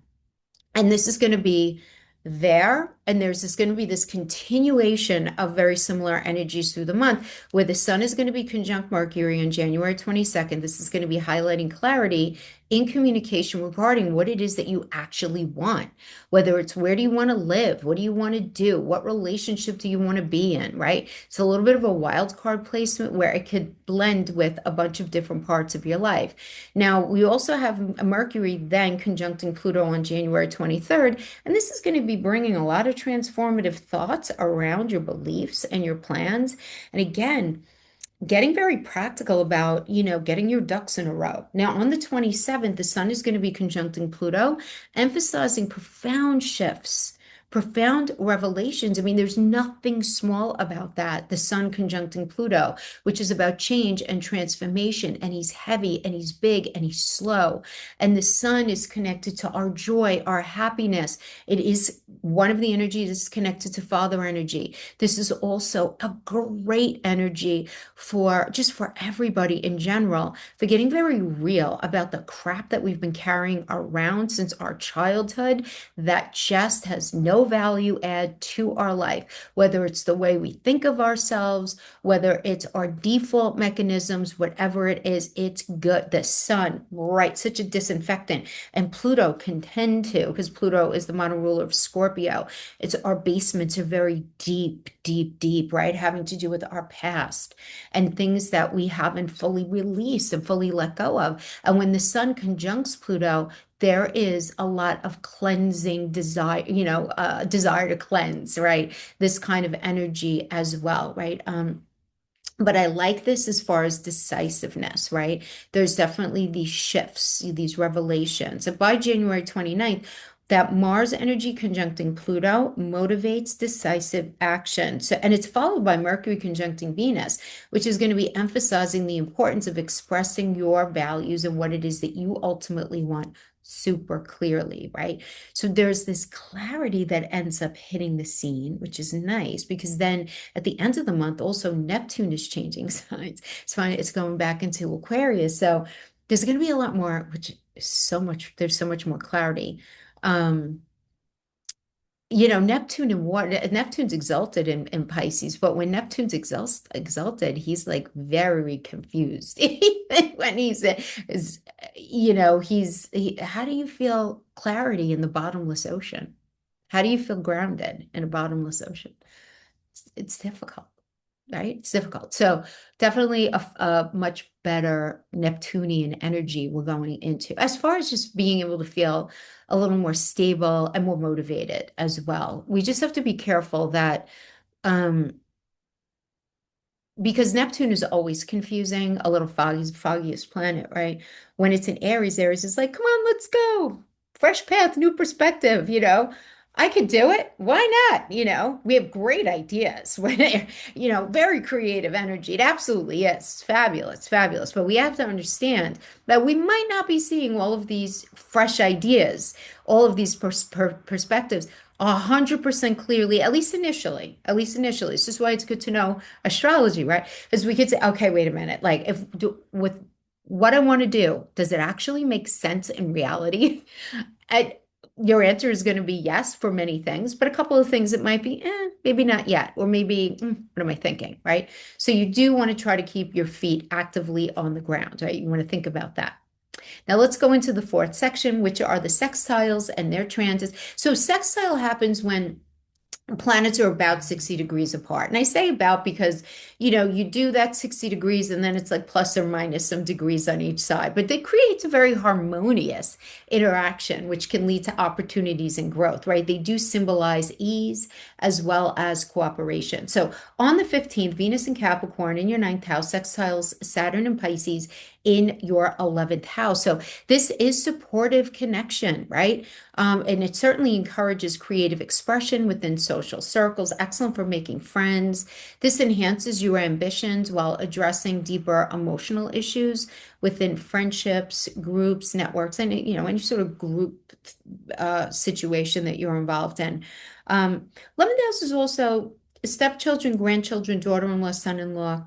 Speaker 1: And this is going to be there, and there's just going to be this continuation of very similar energies through the month, where the sun is going to be conjunct Mercury on January 22nd. This is going to be highlighting clarity in communication regarding what it is that you actually want, whether it's where do you want to live, what do you want to do, what relationship do you want to be in, right? It's a little bit of a wild card placement where it could blend with a bunch of different parts of your life. Now, we also have Mercury then conjuncting Pluto on January 23rd, and this is going to be bringing a lot of transformative thoughts around your beliefs and your plans. And again, getting very practical about, getting your ducks in a row. Now, on the 27th, the sun is going to be conjuncting Pluto, emphasizing profound shifts, profound revelations. I mean, there's nothing small about that. The sun conjuncting Pluto, which is about change and transformation. And he's heavy and he's big and he's slow. And the sun is connected to our joy, our happiness. It is one of the energies is connected to father energy. This is also a great energy for everybody in general, for getting very real about the crap that we've been carrying around since our childhood that just has no value add to our life, whether it's the way we think of ourselves, whether it's our default mechanisms, whatever it is, it's good. The sun, right, such a disinfectant. And Pluto can tend to, because Pluto is the modern ruler of Scorpio. Our basements are very deep, deep, deep, right? Having to do with our past and things that we haven't fully released and fully let go of. And when the sun conjuncts Pluto, there is a lot of cleansing desire, desire to cleanse, right? This kind of energy as well, right? But I like this as far as decisiveness, right? There's definitely these shifts, these revelations. And by January 29th, that Mars energy conjuncting Pluto motivates decisive action. So, and it's followed by Mercury conjuncting Venus, which is going to be emphasizing the importance of expressing your values and what it is that you ultimately want super clearly, right? So there's this clarity that ends up hitting the scene, which is nice because then at the end of the month, also Neptune is changing signs. It's fine. It's going back into Aquarius. So there's going to be a lot more, there's so much more clarity. Um, Neptune and what Neptune's exalted in Pisces, but when Neptune's exalted, he's like very confused. Even when how do you feel clarity in the bottomless ocean? How do you feel grounded in a bottomless ocean? It's difficult, right? It's difficult. So definitely a much better Neptunian energy we're going into, as far as just being able to feel a little more stable and more motivated as well. We just have to be careful that because Neptune is always confusing, a little foggiest planet, right? When it's in Aries, Aries is like, come on, let's go. Fresh path, new perspective. I could do it. Why not? We have great ideas. Very creative energy. It absolutely is. It's fabulous, fabulous. But we have to understand that we might not be seeing all of these fresh ideas, all of these perspectives 100% clearly, at least initially. This is why it's good to know astrology, right? Because we could say, okay, wait a minute. Like with what I want to do, does it actually make sense in reality? And your answer is going to be yes for many things, but a couple of things it might be, maybe not yet, or maybe, what am I thinking, right? So you do want to try to keep your feet actively on the ground, right? You want to think about that. Now let's go into the fourth section, which are the sextiles and their transits. So sextile happens when planets are about 60 degrees apart. And I say about because, you do that 60 degrees and then it's like plus or minus some degrees on each side. But it creates a very harmonious interaction, which can lead to opportunities and growth, right? They do symbolize ease as well as cooperation. So on the 15th, Venus in Capricorn in your ninth house sextiles Saturn and Pisces in your 11th house. So this is supportive connection, right? And it certainly encourages creative expression within social circles, excellent for making friends. This enhances your ambitions while addressing deeper emotional issues within friendships, groups, networks, and any sort of group situation that you're involved in. 11th house is also stepchildren, grandchildren, daughter-in-law, son-in-law.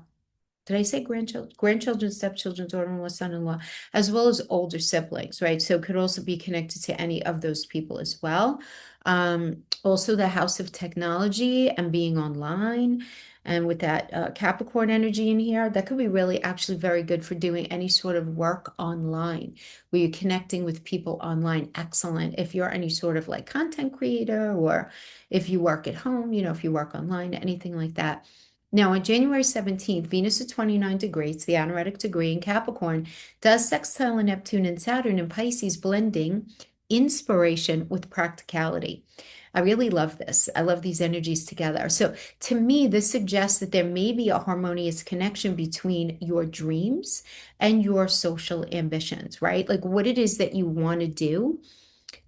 Speaker 1: Did I say grandchildren, stepchildren, daughter-in-law, son-in-law, as well as older siblings, right? So it could also be connected to any of those people as well. Also the house of technology and being online. And with that Capricorn energy in here, that could be really actually very good for doing any sort of work online, where you're connecting with people online. Excellent. If you're any sort of like content creator, or if you work at home, if you work online, anything like that. Now, on January 17th, Venus at 29 degrees, the anaretic degree in Capricorn, does sextile Neptune and Saturn in Pisces, blending inspiration with practicality. I really love this. I love these energies together. So, to me, this suggests that there may be a harmonious connection between your dreams and your social ambitions, right? Like what it is that you want to do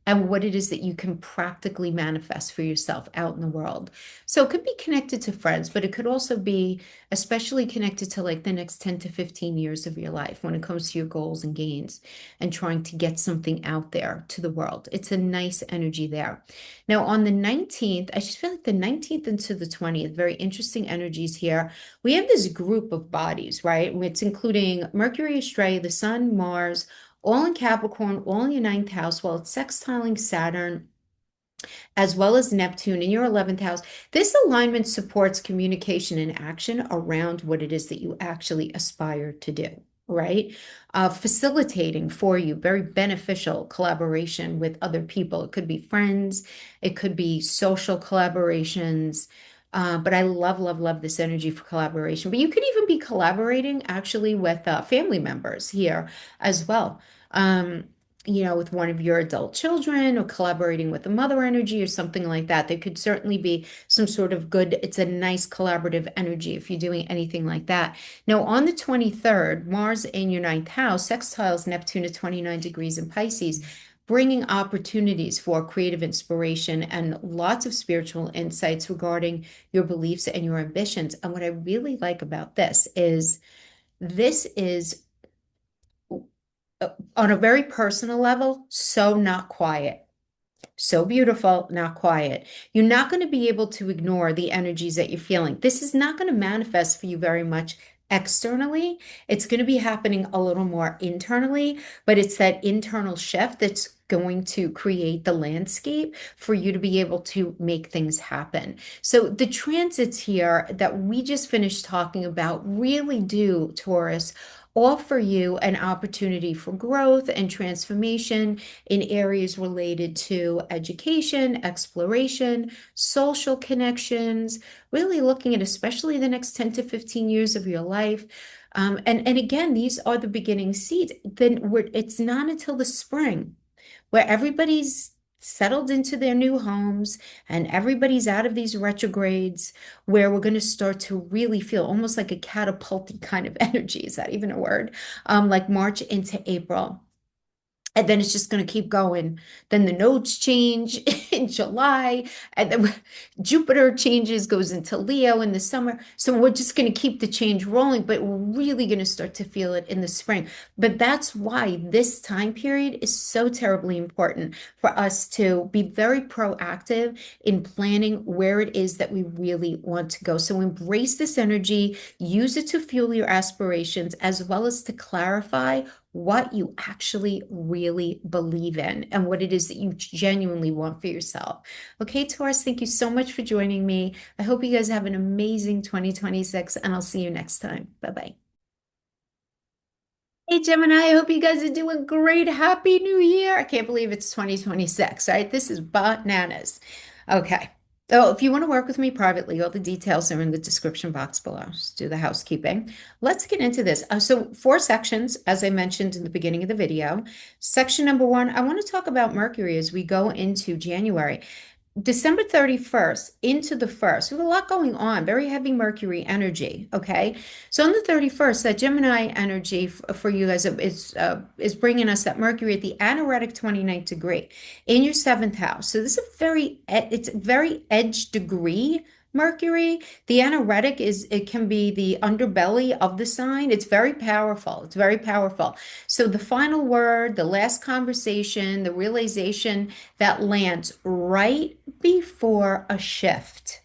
Speaker 1: and what it is that you can practically manifest for yourself out in the world. So it could be connected to friends, but it could also be especially connected to like the next 10 to 15 years of your life when it comes to your goals and gains and trying to get something out there to the world. It's a nice energy there. Now, on the 19th, I just feel like the 19th into the 20th, very interesting energies here. We have this group of bodies, right? It's including Mercury, Australia, the Sun, Mars, all in Capricorn, all in your ninth house, while it's sextiling Saturn as well as Neptune in your 11th house. This alignment supports communication and action around what it is that you actually aspire to do, right? Facilitating for you very beneficial collaboration with other people. It could be friends, it could be social collaborations. But I love, love, love this energy for collaboration. But you could even be collaborating actually with family members here as well. Um, with one of your adult children or collaborating with a mother energy or something like that. There could certainly be some sort of good, it's a nice collaborative energy if you're doing anything like that. Now, on the 23rd, Mars in your ninth house sextiles Neptune at 29 degrees in Pisces, bringing opportunities for creative inspiration and lots of spiritual insights regarding your beliefs and your ambitions. And what I really like about this is on a very personal level, so not quiet. So beautiful, not quiet. You're not going to be able to ignore the energies that you're feeling. This is not going to manifest for you very much externally. It's going to be happening a little more internally, but it's that internal shift that's going to create the landscape for you to be able to make things happen. So the transits here that we just finished talking about really do, Taurus, offer you an opportunity for growth and transformation in areas related to education, exploration, social connections, really looking at especially the next 10 to 15 years of your life. And again, these are the beginning seeds. It's not until the spring where everybody's settled into their new homes and everybody's out of these retrogrades, where we're going to start to really feel almost like a catapulty kind of energy. Is that even a word? Like March into April. And then it's just going to keep going. Then the nodes change in July, and then Jupiter changes, goes into Leo in the summer. So we're just going to keep the change rolling, but we're really going to start to feel it in the spring. But that's why this time period is so terribly important for us to be very proactive in planning where it is that we really want to go. So embrace this energy, use it to fuel your aspirations, as well as to clarify what you actually really believe in and what it is that you genuinely want for yourself. Okay, Taurus, thank you so much for joining me. I hope you guys have an amazing 2026, and I'll see you next time. Bye-bye. Hey, Gemini, I hope you guys are doing great. Happy New Year. I can't believe it's 2026, right? This is bananas. Okay. Oh, if you want to work with me privately, all the details are in the description box below. Just do the housekeeping. Let's get into this. So, four sections, as I mentioned in the beginning of the video. Section number one, I want to talk about Mercury as we go into January. December 31st into the 1st, we have a lot going on, very heavy Mercury energy. Okay. So on the 31st, that Gemini energy for you guys is bringing us that Mercury at the anaretic 29th degree in your seventh house. So this is it's a very edge degree. Mercury, the anaretic it can be the underbelly of the sign. It's very powerful. It's very powerful. So the final word, the last conversation, the realization that lands right before a shift.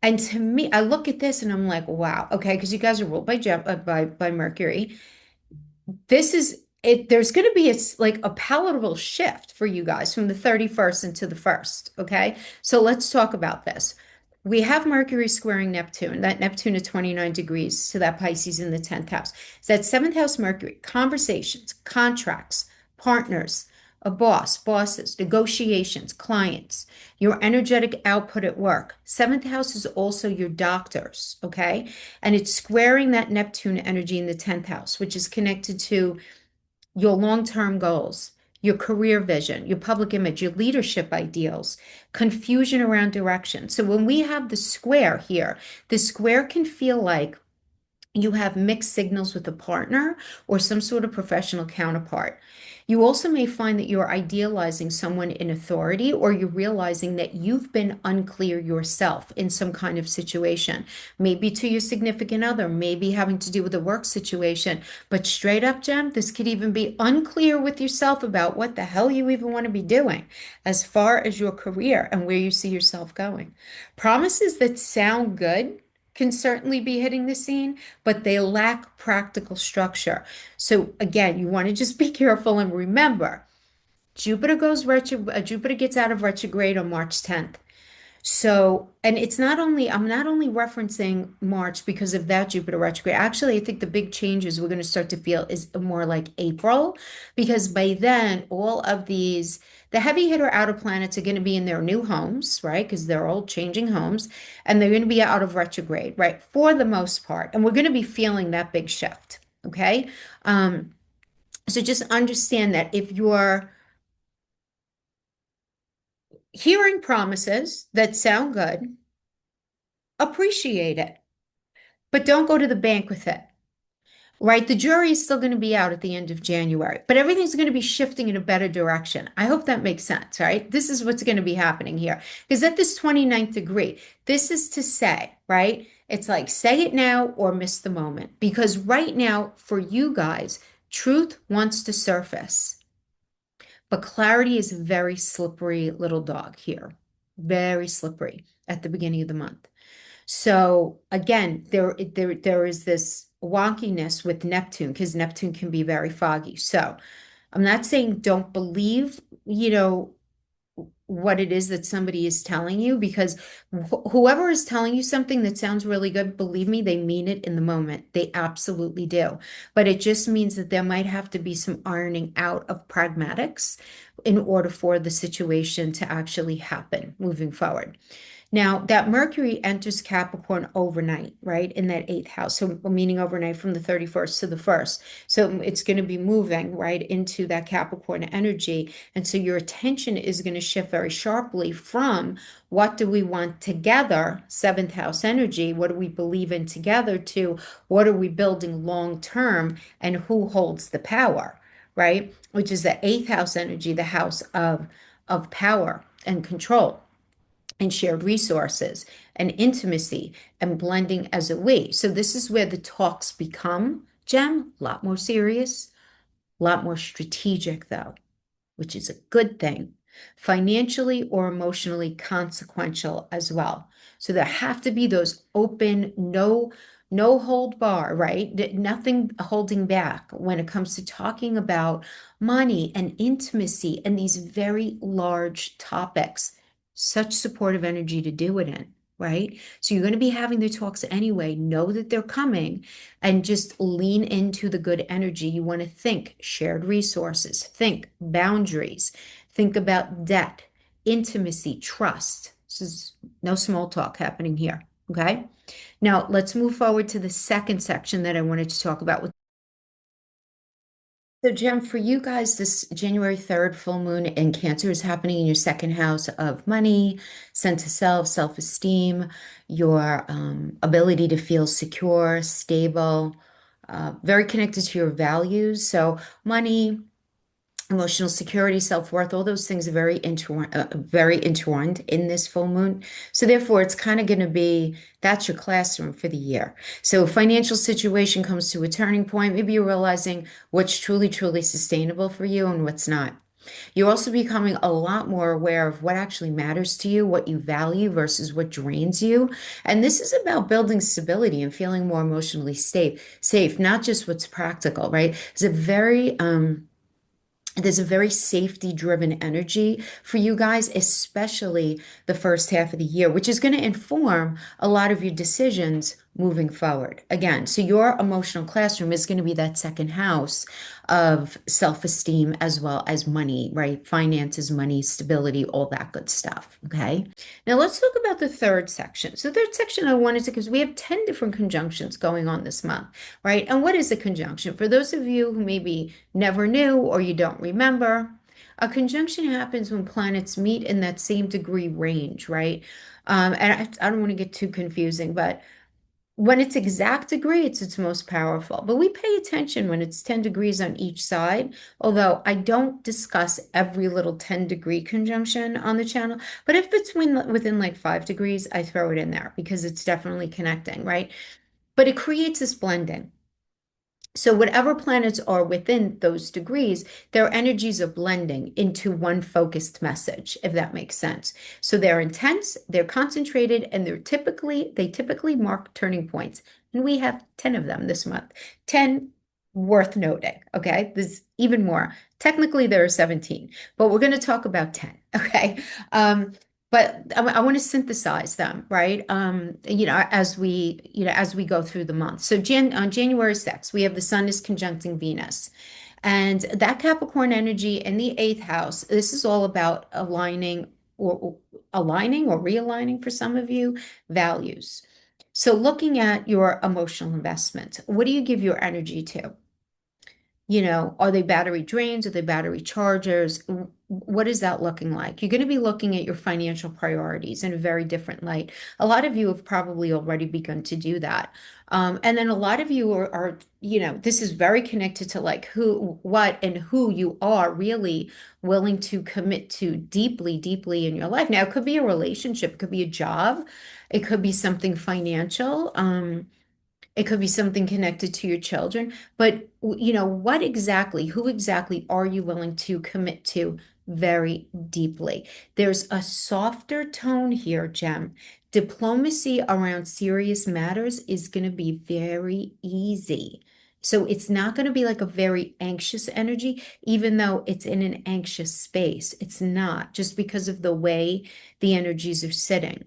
Speaker 1: And to me, I look at this and I'm like, wow, okay, because you guys are ruled by Mercury. This is it. There's going to be like a palatable shift for you guys from the 31st into the 1st. Okay, so let's talk about this. We have Mercury squaring Neptune, that Neptune at 29 degrees to that Pisces in the 10th house. So that seventh house Mercury, conversations, contracts, partners, a boss, bosses, negotiations, clients, your energetic output at work. Seventh house is also your doctors, okay? And it's squaring that Neptune energy in the 10th house, which is connected to your long-term goals, your career vision, your public image, your leadership ideals, confusion around direction. So when we have the square here, the square can feel like you have mixed signals with a partner or some sort of professional counterpart. You also may find that you're idealizing someone in authority, or you're realizing that you've been unclear yourself in some kind of situation, maybe to your significant other, maybe having to do with a work situation. But straight up, Jem, this could even be unclear with yourself about what the hell you even want to be doing as far as your career and where you see yourself going. Promises that sound good can certainly be hitting the scene, but they lack practical structure. So again, you want to just be careful and remember, Jupiter gets out of retrograde on March 10th. So, and I'm not only referencing March because of that Jupiter retrograde. Actually, I think the big changes we're going to start to feel is more like April, because by then, the heavy hitter outer planets are going to be in their new homes, right? Because they're all changing homes, and they're going to be out of retrograde, right? For the most part. And we're going to be feeling that big shift, okay? Um, so just understand that if you're hearing promises that sound good, appreciate it, but don't go to the bank with it, right? The jury is still going to be out at the end of January, but everything's going to be shifting in a better direction. I hope that makes sense, right? This is what's going to be happening here. Because at this 29th degree, this is to say, right? It's like say it now or miss the moment. Because right now, for you guys, truth wants to surface. But clarity is a very slippery little dog here. Very slippery at the beginning of the month. So again, there is this wonkiness with Neptune because Neptune can be very foggy. So I'm not saying don't believe, what it is that somebody is telling you, because whoever is telling you something that sounds really good, believe me, they mean it in the moment. They absolutely do. But it just means that there might have to be some ironing out of pragmatics in order for the situation to actually happen moving forward. Now, that Mercury enters Capricorn overnight, right, in that eighth house. So, meaning overnight from the 31st to the 1st. So, it's going to be moving right into that Capricorn energy. And so, your attention is going to shift very sharply from what do we want together, seventh house energy, what do we believe in together, to what are we building long term and who holds the power, right? Which is the eighth house energy, the house of power and control and shared resources and intimacy and blending as a we. So this is where the talks become, Jem, a lot more serious, a lot more strategic though, which is a good thing. Financially or emotionally consequential as well. So there have to be those open, no hold bar, right? Nothing holding back when it comes to talking about money and intimacy and these very large topics. Such supportive energy to do it in, right? So you're going to be having the talks anyway. Know that they're coming and just lean into the good energy. You want to think shared resources, think boundaries, think about debt, intimacy, trust. This is no small talk happening here. Okay. Now let's move forward to the second section that I wanted to talk about with. So, Jem, for you guys, this January 3rd full moon in Cancer is happening in your second house of money, sense of self, self-esteem, your ability to feel secure, stable, very connected to your values. So, money, emotional security, self-worth, all those things are very intertwined in this full moon. So therefore, it's kind of going to be that's your classroom for the year. So financial situation comes to a turning point. Maybe you're realizing what's truly, truly sustainable for you and what's not. You're also becoming a lot more aware of what actually matters to you, what you value versus what drains you. And this is about building stability and feeling more emotionally safe, not just what's practical, right? It's a very there's a very safety driven energy for you guys, especially the first half of the year, which is going to inform a lot of your decisions moving forward. Again, so your emotional classroom is going to be that second house of self-esteem as well as money, right? Finances, money, stability, all that good stuff. Okay. Now let's talk about the third section. So, third section I wanted to, because we have 10 different conjunctions going on this month, right? And what is a conjunction? For those of you who maybe never knew or you don't remember, a conjunction happens when planets meet in that same degree range, right? And I don't want to get too confusing, but when it's exact degree, it's its most powerful. But we pay attention when it's 10 degrees on each side, although I don't discuss every little 10-degree conjunction on the channel. But if it's within like 5 degrees, I throw it in there because it's definitely connecting, right? But it creates this blending. So whatever planets are within those degrees, their energies are blending into one focused message, if that makes sense. So they're intense, they're concentrated, and they typically mark turning points. And we have 10 of them this month. 10 worth noting, okay? There's even more. Technically, there are 17, but we're going to talk about 10, okay? But I want to synthesize them, right? As we go through the month. So on January 6th, we have the sun is conjuncting Venus. And that Capricorn energy in the eighth house, this is all about aligning or realigning for some of you, values. So looking at your emotional investment, what do you give your energy to? Are they battery drains? Are they battery chargers? What is that looking like? You're going to be looking at your financial priorities in a very different light. A lot of you have probably already begun to do that. And then a lot of you are, this is very connected to like who, what, and who you are really willing to commit to deeply, deeply in your life. Now, it could be a relationship, it could be a job, it could be something financial. It could be something connected to your children, but who exactly are you willing to commit to very deeply? There's a softer tone here, Jem. Diplomacy around serious matters is going to be very easy. So it's not going to be like a very anxious energy, even though it's in an anxious space. It's not just because of the way the energies are sitting.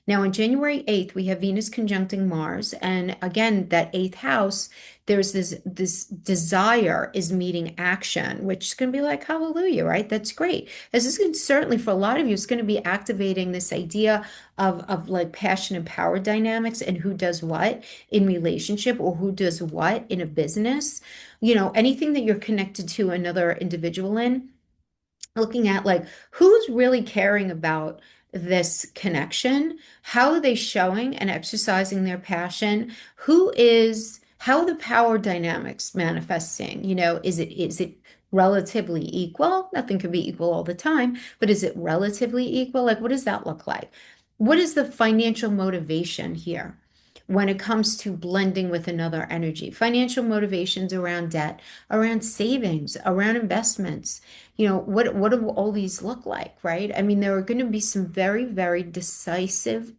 Speaker 1: Now, on January 8th, we have Venus conjuncting Mars. And again, that eighth house, there's this desire is meeting action, which is going to be like, hallelujah, right? That's great. This is going to, certainly for a lot of you, it's going to be activating this idea of like passion and power dynamics and who does what in relationship or who does what in a business. Anything that you're connected to another individual in, looking at like who's really caring about this connection, how are they showing and exercising their passion, how are the power dynamics manifesting, is it relatively equal? Nothing can be equal all the time, but is it relatively equal? Like, what does that look like? What is the financial motivation here when it comes to blending with another energy? Financial motivations around debt, around savings, around investments. What do all these look like, right? I mean, there are going to be some very, very decisive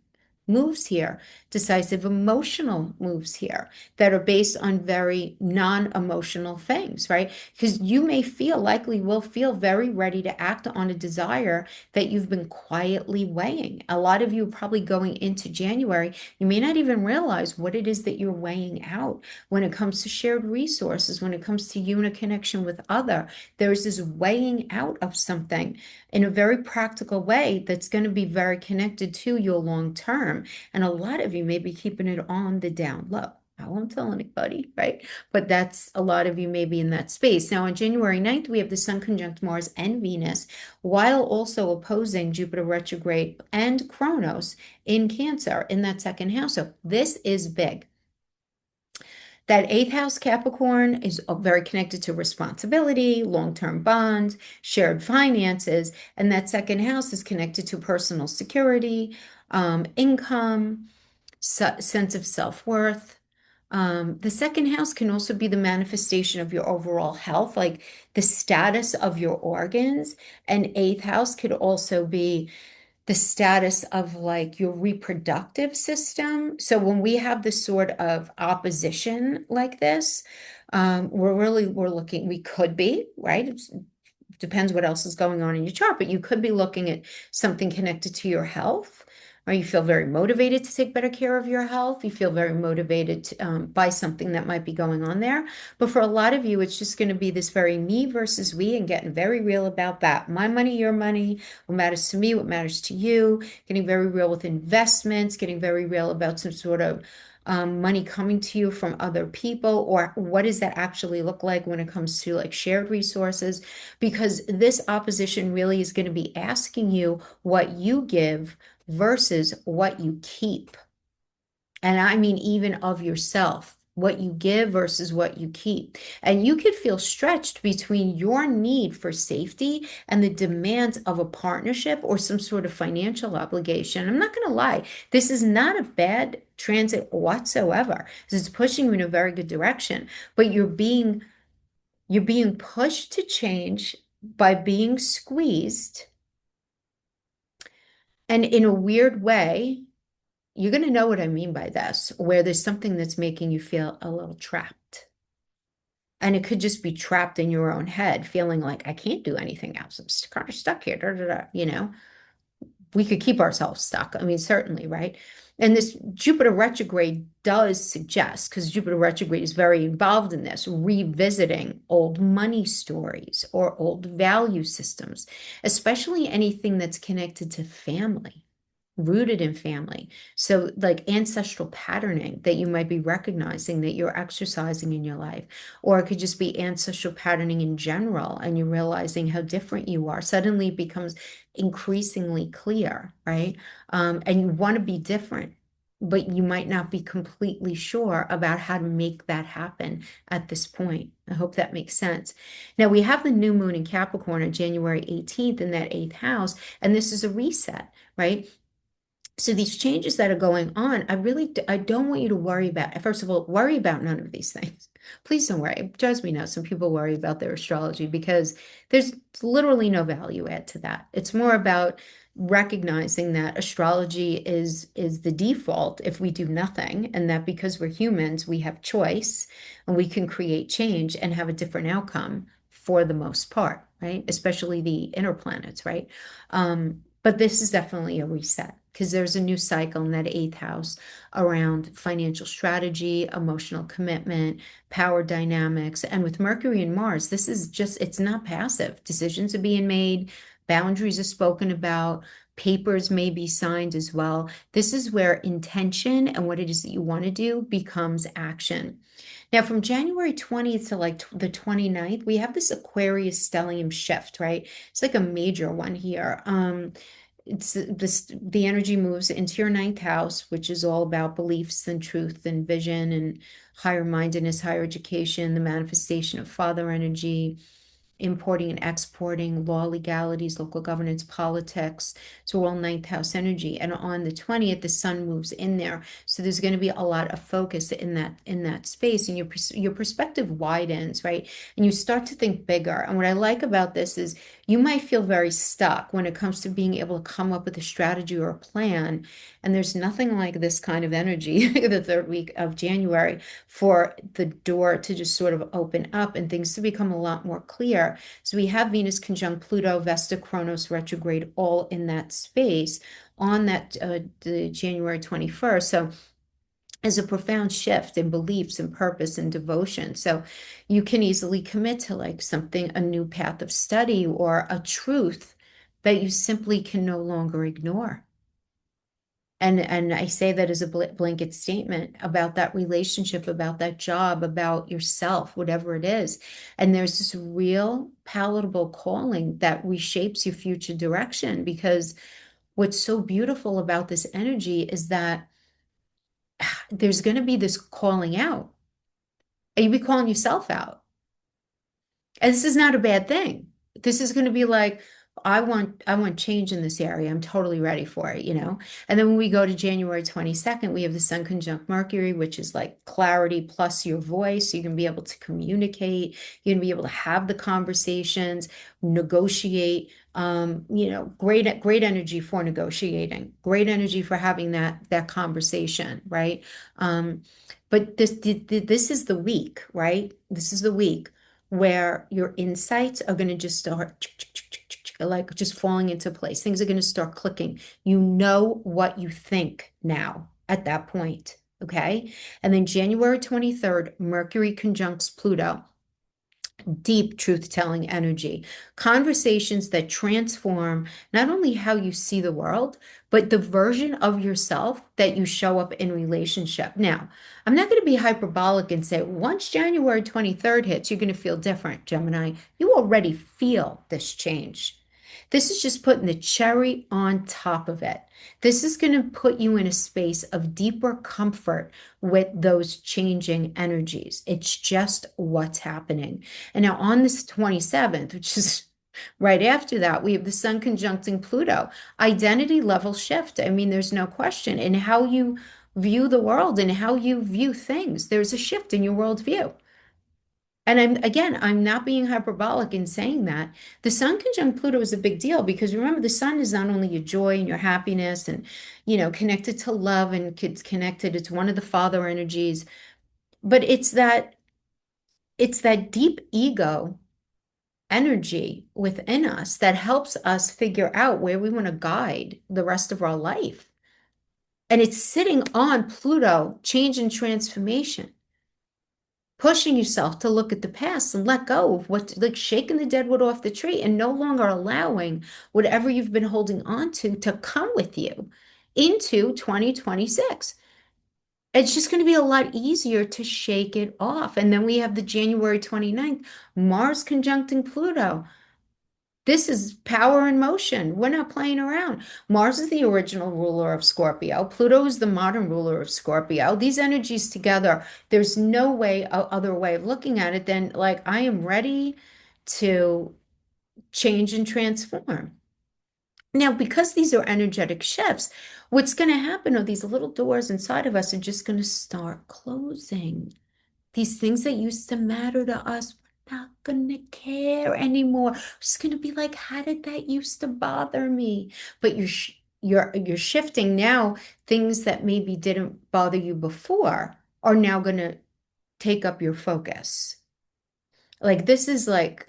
Speaker 1: moves here, decisive emotional moves here that are based on very non-emotional things, right? Because you may likely will feel very ready to act on a desire that you've been quietly weighing. A lot of you probably going into January, you may not even realize what it is that you're weighing out when it comes to shared resources, when it comes to you in a connection with other. There's this weighing out of something in a very practical way that's going to be very connected to your long term. And a lot of you may be keeping it on the down low. I won't tell anybody, right? But that's a lot of you may be in that space. Now, on January 9th, we have the Sun conjunct Mars and Venus, while also opposing Jupiter retrograde and Kronos in Cancer in that second house. So this is big. That eighth house Capricorn is very connected to responsibility, long-term bonds, shared finances, and that second house is connected to personal security, income, sense of self-worth. The second house can also be the manifestation of your overall health, like the status of your organs. And eighth house could also be the status of like your reproductive system. So when we have this sort of opposition like this, we're looking, we could be, right? It depends what else is going on in your chart, but you could be looking at something connected to your health, or you feel very motivated to take better care of your health. You feel very motivated to, by something that might be going on there. But for a lot of you, it's just going to be this very me versus we, and getting very real about that. My money, your money, what matters to me, what matters to you, getting very real with investments, getting very real about some sort of money coming to you from other people, or what does that actually look like when it comes to like shared resources? Because this opposition really is going to be asking you what you give versus what you keep. And I mean, even of yourself, what you give versus what you keep. And you could feel stretched between your need for safety and the demands of a partnership or some sort of financial obligation. I'm not going to lie, this is not a bad transit whatsoever. This is pushing you in a very good direction, but you're being pushed to change by being squeezed. And in a weird way, you're going to know what I mean by this, where there's something that's making you feel a little trapped. And it could just be trapped in your own head, feeling like I can't do anything else. I'm kind of stuck here. Da, da, da, you know, we could keep ourselves stuck. I mean, certainly, right? And this Jupiter retrograde does suggest, because Jupiter retrograde is very involved in this, revisiting old money stories or old value systems, especially anything that's connected to family, rooted in family. So like ancestral patterning that you might be recognizing that you're exercising in your life, or it could just be ancestral patterning in general, and you're realizing how different you are. Suddenly it becomes increasingly clear, right? And you want to be different, but you might not be completely sure about how to make that happen at this point. I hope that makes sense. Now we have the new moon in Capricorn on January 18th in that eighth house, and this is a reset, right? So these changes that are going on, I don't want you to worry about. First of all, worry about none of these things. Please don't worry. It drives me nuts. Some people worry about their astrology because there's literally no value add to that. It's more about recognizing that astrology is the default if we do nothing, and that because we're humans, we have choice and we can create change and have a different outcome for the most part, right? Especially the inner planets, right? But this is definitely a reset, because there's a new cycle in that eighth house around financial strategy, emotional commitment, power dynamics. And with Mercury and Mars, this is just, it's not passive. Decisions are being made, boundaries are spoken about, papers may be signed as well. This is where intention and what it is that you want to do becomes action. Now, from January 20th to like the 29th, we have this Aquarius stellium shift, right? It's like a major one here. It's the energy moves into your ninth house, which is all about beliefs and truth and vision and higher mindedness, higher education, the manifestation of father energy, importing and exporting, law, legalities, local governance, politics. So all ninth house energy. And on the 20th, the sun moves in there. So there's going to be a lot of focus in that space, and your perspective widens, right? And you start to think bigger. And what I like about this is you might feel very stuck when it comes to being able to come up with a strategy or a plan. And there's nothing like this kind of energy, the third week of January, for the door to just sort of open up and things to become a lot more clear. So we have Venus conjunct Pluto, Vesta, Chronos retrograde, all in that space on that the January 21st. So is a profound shift in beliefs and purpose and devotion. So you can easily commit to like something, a new path of study or a truth that you simply can no longer ignore. And I say that as a blanket statement about that relationship, about that job, about yourself, whatever it is. And there's this real palatable calling that reshapes your future direction, because what's so beautiful about this energy is that there's going to be this calling out, and you be calling yourself out. And this is not a bad thing. This is going to be like, I want change in this area. I'm totally ready for it, you know? And then when we go to January 22nd, we have the Sun conjunct Mercury, which is like clarity plus your voice. You can be able to communicate, you can be able to have the conversations, negotiate, great energy for negotiating, great energy for having that conversation, right? But this is the week, right? This is the week where your insights are going to just start like just falling into place. Things are going to start clicking. You know what you think now at that point. Okay. And then January 23rd, Mercury conjuncts Pluto. Deep truth-telling energy, conversations that transform not only how you see the world, but the version of yourself that you show up in relationship. Now, I'm not going to be hyperbolic and say once January 23rd hits, you're going to feel different, Gemini. You already feel this change. This is just putting the cherry on top of it. This is going to put you in a space of deeper comfort with those changing energies. It's just what's happening. And now on this 27th, which is right after that, we have the Sun conjuncting Pluto. Identity level shift. I mean, there's no question in how you view the world and how you view things. There's a shift in your worldview. And I'm not being hyperbolic in saying that. The Sun conjunct Pluto is a big deal because remember, the Sun is not only your joy and your happiness and, connected to love and kids connected. It's one of the father energies, but it's that deep ego energy within us that helps us figure out where we want to guide the rest of our life. And it's sitting on Pluto, change and transformation, pushing yourself to look at the past and let go of what, like shaking the dead wood off the tree and no longer allowing whatever you've been holding on to come with you into 2026. It's just going to be a lot easier to shake it off. And then we have the January 29th, Mars conjuncting Pluto. This is power in motion. We're not playing around. Mars is the original ruler of Scorpio. Pluto is the modern ruler of Scorpio. These energies together, there's no other way of looking at it than like, I am ready to change and transform. Now, because these are energetic shifts, what's going to happen are these little doors inside of us are just going to start closing. These things that used to matter to us, we're not gonna care anymore. We're just gonna be like, how did that used to bother me? But you're shifting now. Things that maybe didn't bother you before are now gonna take up your focus. Like this is like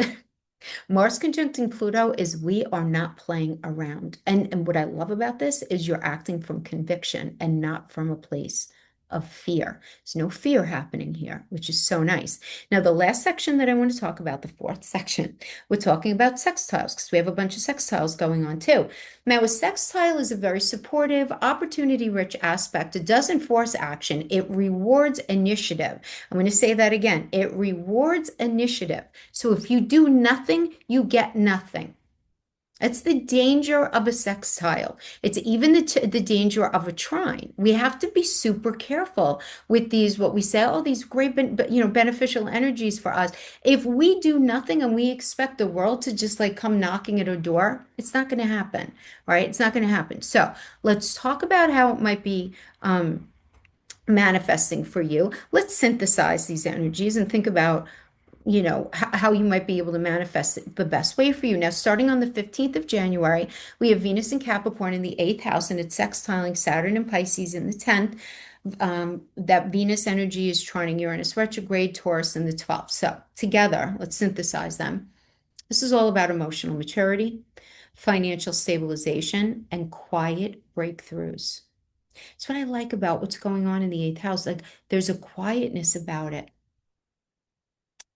Speaker 1: Mars conjuncting Pluto is we are not playing around. And what I love about this is you're acting from conviction and not from a place of fear. There's no fear happening here, which is so nice. Now, the last section that I want to talk about, the fourth section, we're talking about sextiles because we have a bunch of sextiles going on too. Now, a sextile is a very supportive, opportunity-rich aspect. It doesn't force action. It rewards initiative. I'm going to say that again. It rewards initiative. So if you do nothing, you get nothing. It's the danger of a sextile. It's even the danger of a trine. We have to be super careful with these, what we say, oh, these great, beneficial energies for us. If we do nothing and we expect the world to just like come knocking at our door, it's not going to happen, right? It's not going to happen. So let's talk about how it might be manifesting for you. Let's synthesize these energies and think about you know, how you might be able to manifest it the best way for you. Now, starting on the 15th of January, we have Venus in Capricorn in the eighth house, and it's sextiling Saturn and Pisces in the 10th. That Venus energy is trining Uranus retrograde, Taurus in the 12th. So together, let's synthesize them. This is all about emotional maturity, financial stabilization, and quiet breakthroughs. It's what I like about what's going on in the eighth house. Like there's a quietness about it.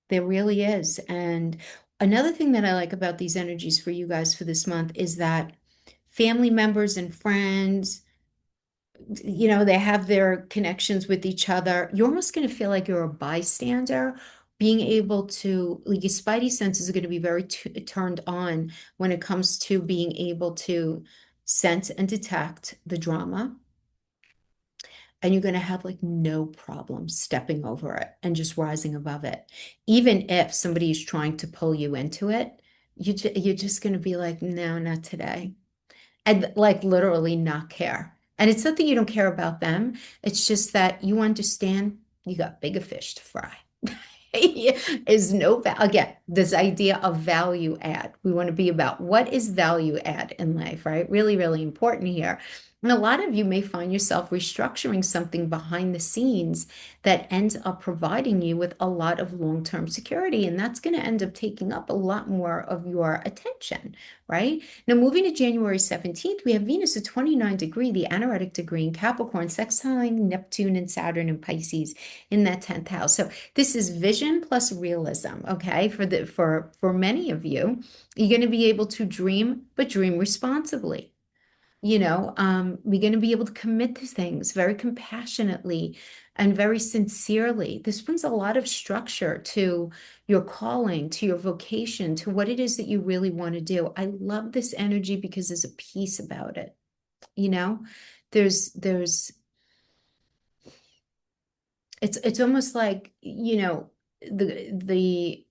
Speaker 1: There really is. And another thing that I like about these energies for you guys for this month is that family members and friends, you know, they have their connections with each other. You're almost going to feel like you're a bystander, being able to, like, your spidey senses are going to be very turned on when it comes to being able to sense and detect the drama. And you're going to have like no problem stepping over it and just rising above it. Even if somebody is trying to pull you into it, you're just going to be like, no, not today. And like literally not care. And it's not that you don't care about them. It's just that you understand you got bigger fish to fry. Is no again, this idea of value add. We want to be about what is value add in life, right? Really, really important here. And a lot of you may find yourself restructuring something behind the scenes that ends up providing you with a lot of long-term security. And that's going to end up taking up a lot more of your attention, right? Now, moving to January 17th, we have Venus at 29 degree, the anaretic degree in Capricorn, sextiling Neptune and Saturn and Pisces in that 10th house. So this is vision plus realism, okay? For many of you, you're going to be able to dream, but dream responsibly. You know, we're going to be able to commit to things very compassionately and very sincerely. This brings a lot of structure to your calling, to your vocation, to what it is that you really want to do. I love this energy because there's a peace about it. You know, there's it's almost like, you know, the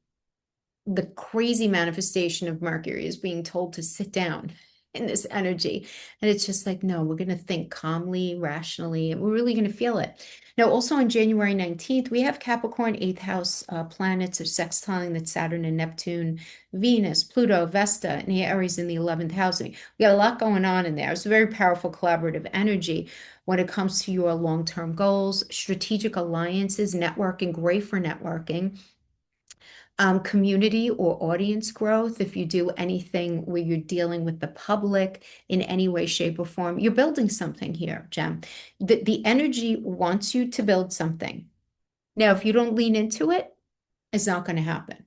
Speaker 1: crazy manifestation of Mercury is being told to sit down in this energy. And it's just like, no, we're going to think calmly, rationally, and we're really going to feel it. Now, also on January 19th, we have Capricorn, eighth house planets are sextiling that Saturn and Neptune, Venus, Pluto, Vesta, and the Aries in the 11th house. We got a lot going on in there. It's a very powerful collaborative energy when it comes to your long-term goals, strategic alliances, networking, great for networking, community or audience growth. If you do anything where you're dealing with the public in any way, shape, or form, you're building something here, Jem. The energy wants you to build something. Now, if you don't lean into it, it's not going to happen.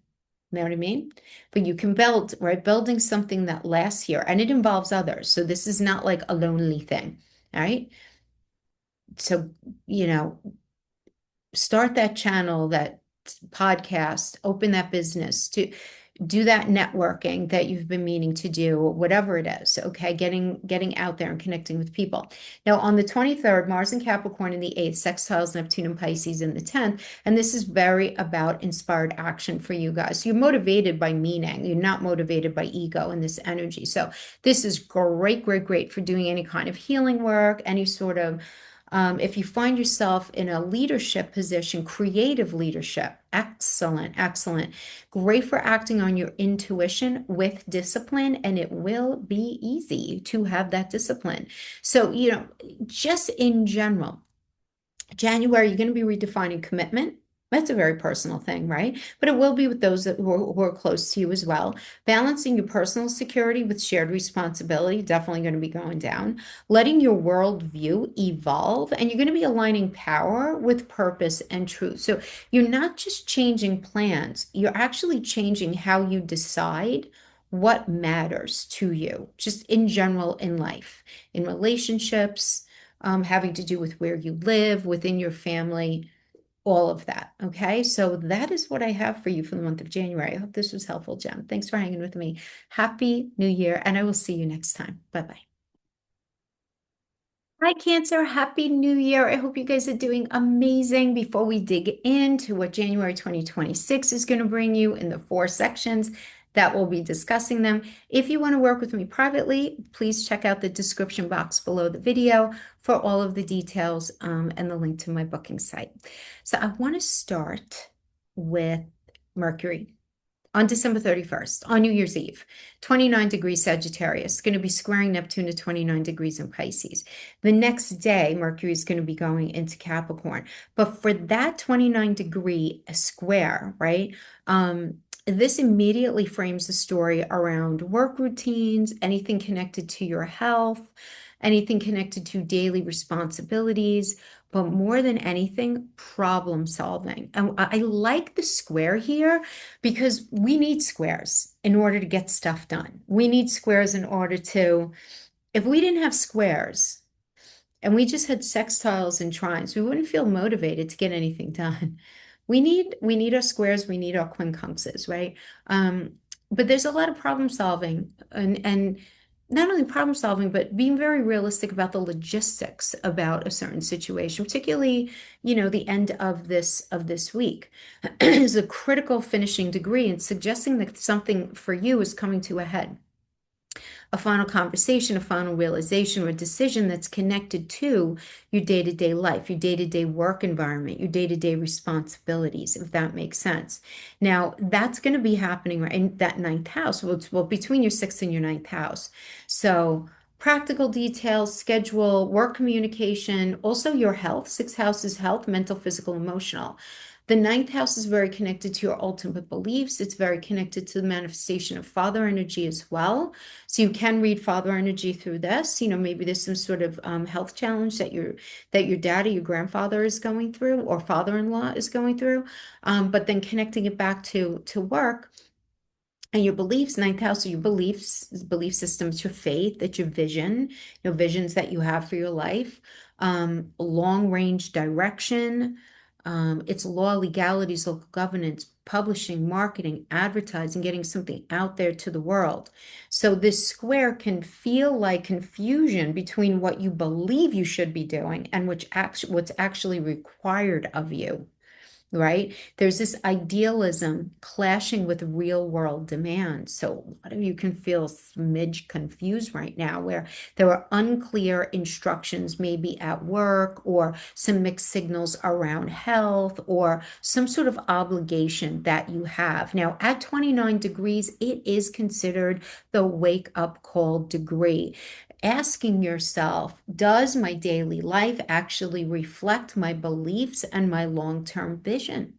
Speaker 1: You know what I mean? But you can build, right? Building something that lasts here, and it involves others. So this is not like a lonely thing, all right? So, you know, start that channel, that podcast, open that business, to do that networking that you've been meaning to do, whatever it is. Okay, getting out there and connecting with people. Now, on the 23rd, Mars and Capricorn in the 8th, sextiles Neptune and Pisces in the 10th, and this is very about inspired action for you guys. So you're motivated by meaning. You're not motivated by ego in this energy. So this is great, great, great for doing any kind of healing work, any sort of if you find yourself in a leadership position, creative leadership, excellent, excellent. Great for acting on your intuition with discipline, and it will be easy to have that discipline. So, you know, just in general, January, you're going to be redefining commitment. That's a very personal thing, right? But it will be with those who are close to you as well. Balancing your personal security with shared responsibility, definitely going to be going down. Letting your worldview evolve, and you're going to be aligning power with purpose and truth. So you're not just changing plans, you're actually changing how you decide what matters to you, just in general in life, in relationships, having to do with where you live, within your family, all of that. Okay, so that is what I have for you for the month of January. I hope this was helpful, Jem. Thanks for hanging with me. Happy New Year, and I will see you next time. Bye-bye. Hi, Cancer. Happy New Year. I hope you guys are doing amazing. Before we dig into what January 2026 is going to bring you in the 4 sections that we'll be discussing them. If you want to work with me privately, please check out the description box below the video for all of the details and the link to my booking site. So I want to start with Mercury on December 31st, on New Year's Eve, 29 degrees Sagittarius, going to be squaring Neptune at 29 degrees in Pisces. The next day, Mercury is going to be going into Capricorn. But for that 29-degree square, right? This immediately frames the story around work routines, anything connected to your health, anything connected to daily responsibilities, but more than anything, problem solving. And I like the square here because we need squares in order to get stuff done. We need squares in order to, if we didn't have squares and we just had sextiles and trines, we wouldn't feel motivated to get anything done. We need our squares, we need our quincunxes, right? But there's a lot of problem solving and not only problem solving, but being very realistic about the logistics about a certain situation, particularly, the end of this week is a critical finishing degree and suggesting that something for you is coming to a head. A final conversation, a final realization, or a decision that's connected to your day-to-day life, your day-to-day work environment, your day-to-day responsibilities, if that makes sense. Now, that's going to be happening right in that ninth house, well, between your sixth and your ninth house. So practical details, schedule, work communication, also your health. Sixth house is health, mental, physical, emotional. The ninth house is very connected to your ultimate beliefs. It's very connected to the manifestation of father energy as well. So you can read father energy through this. Maybe there's some sort of health challenge that your dad or your grandfather is going through, or father-in-law is going through. But then connecting it back to work and your beliefs. Ninth house are your beliefs, belief systems, your faith, that's your vision, visions that you have for your life, long range direction. It's law, legalities, local governance, publishing, marketing, advertising, getting something out there to the world. So this square can feel like confusion between what you believe you should be doing and what's actually required of you. Right? There's this idealism clashing with real world demands. So a lot of you can feel smidge confused right now, where there are unclear instructions, maybe at work, or some mixed signals around health, or some sort of obligation that you have. Now, at 29 degrees, it is considered the wake up call degree. Asking yourself, does my daily life actually reflect my beliefs and my long-term vision?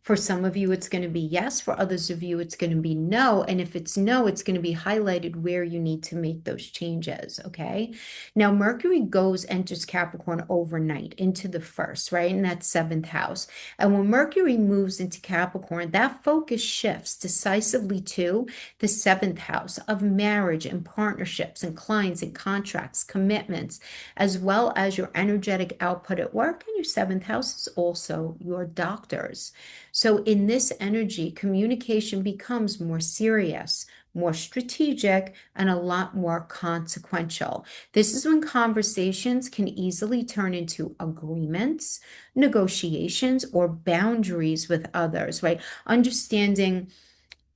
Speaker 1: For some of you, it's going to be yes. For others of you, it's going to be no. And if it's no, it's going to be highlighted where you need to make those changes. Okay. Now, Mercury enters Capricorn overnight into the first, right? And that's seventh house. And when Mercury moves into Capricorn, that focus shifts decisively to the seventh house of marriage and partnerships and clients and contracts, commitments, as well as your energetic output at work. And your seventh house is also your doctors. So in this energy, communication becomes more serious, more strategic, and a lot more consequential. This is when conversations can easily turn into agreements, negotiations, or boundaries with others, right? Understanding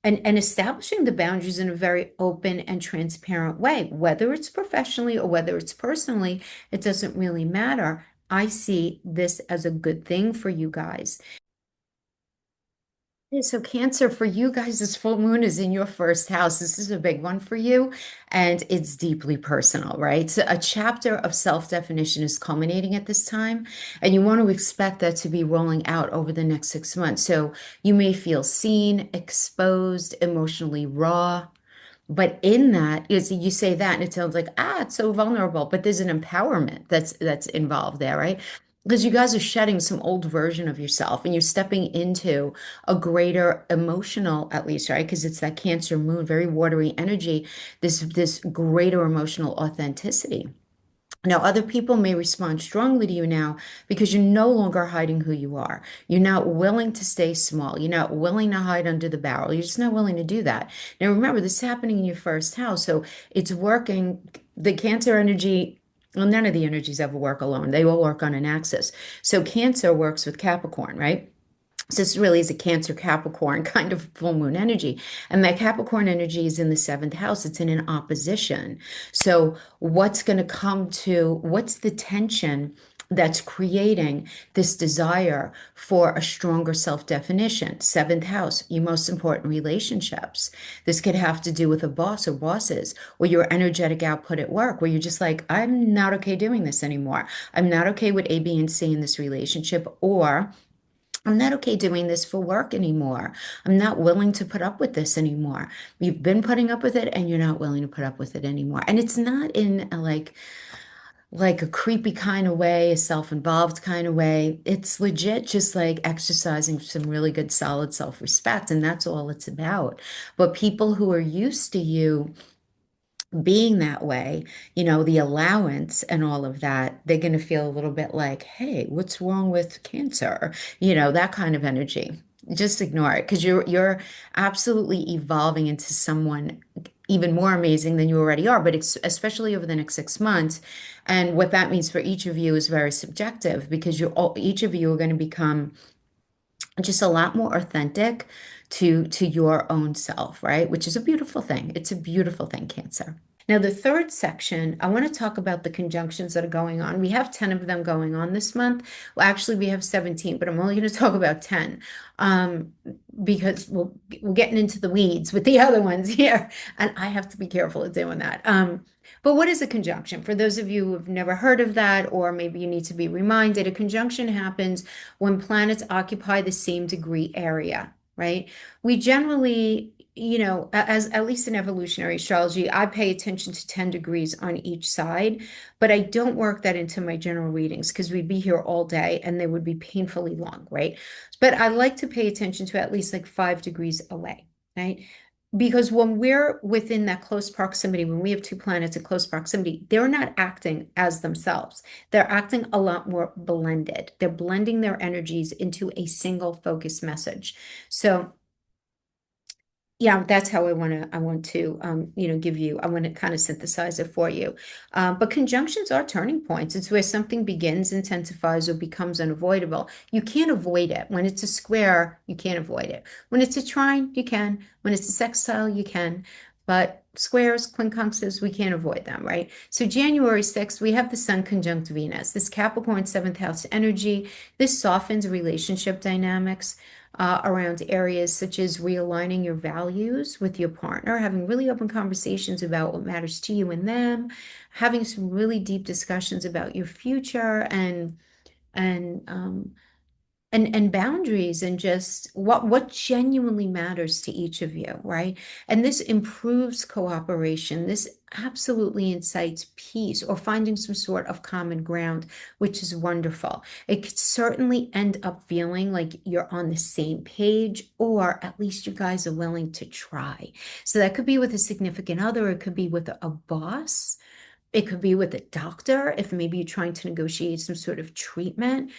Speaker 1: and establishing the boundaries in a very open and transparent way, whether it's professionally or whether it's personally, it doesn't really matter. I see this as a good thing for you guys. Yeah, so Cancer, for you guys, this full moon is in your first house. This is a big one for you, and it's deeply personal, right? So a chapter of self-definition is culminating at this time, and you want to expect that to be rolling out over the next 6 months. So you may feel seen, exposed, emotionally raw. But in that is, you say that and it sounds like, it's so vulnerable, but there's an empowerment that's involved there, right? Because you guys are shedding some old version of yourself and you're stepping into a greater emotional, at least, right? Because it's that Cancer moon, very watery energy, this greater emotional authenticity. Now, other people may respond strongly to you now because you're no longer hiding who you are. You're not willing to stay small. You're not willing to hide under the barrel. You're just not willing to do that. Now, remember, this is happening in your first house. So it's working. The Cancer energy, well, none of the energies ever work alone. They all work on an axis. So Cancer works with Capricorn, right? So this really is a Cancer-Capricorn kind of full moon energy. And that Capricorn energy is in the seventh house. It's in an opposition. So what's going to come to, what's the tension that's creating this desire for a stronger self-definition. Seventh house, your most important relationships. This could have to do with a boss or bosses, or your energetic output at work, where you're just like, I'm not okay doing this anymore. I'm not okay with A, B, and C in this relationship, or I'm not okay doing this for work anymore. I'm not willing to put up with this anymore. You've been putting up with it and you're not willing to put up with it anymore. And it's not in a, like a creepy kind of way, a self-involved kind of way. It's legit just like exercising some really good, solid self-respect, and that's all it's about. But people who are used to you being that way, the allowance and all of that, they're going to feel a little bit like, hey, what's wrong with Cancer? That kind of energy. Just ignore it because you're absolutely evolving into someone even more amazing than you already are, but especially over the next 6 months. And what that means for each of you is very subjective because each of you are going to become just a lot more authentic to your own self, right? Which is a beautiful thing. It's a beautiful thing, Cancer. Now, the third section, I want to talk about the conjunctions that are going on. We have 10 of them going on this month. Well, actually, we have 17, but I'm only going to talk about 10 um, because we're getting into the weeds with the other ones here, and I have to be careful of doing that. But what is a conjunction? For those of you who have never heard of that, or maybe you need to be reminded, a conjunction happens when planets occupy the same degree area, right? We generally, as at least in evolutionary astrology, I pay attention to 10 degrees on each side, but I don't work that into my general readings because we'd be here all day and they would be painfully long, right? But I like to pay attention to at least like 5 degrees away, right? Because when we're within that close proximity, when we have two planets in close proximity, they're not acting as themselves. They're acting a lot more blended. They're blending their energies into a single focus message. So yeah, that's how I want to, give you, I want to kind of synthesize it for you. But conjunctions are turning points. It's where something begins, intensifies, or becomes unavoidable. You can't avoid it. When it's a square, you can't avoid it. When it's a trine, you can. When it's a sextile, you can. But squares, quincunxes, we can't avoid them, right? So January 6th, we have the Sun conjunct Venus. This Capricorn seventh house energy, this softens relationship dynamics around areas such as realigning your values with your partner, having really open conversations about what matters to you and them, having some really deep discussions about your future and and boundaries and just what genuinely matters to each of you, right? And this improves cooperation. This absolutely incites peace or finding some sort of common ground, which is wonderful. It could certainly end up feeling like you're on the same page, or at least you guys are willing to try. So that could be with a significant other, it could be with a boss. It could be with a doctor if maybe you're trying to negotiate some sort of treatment.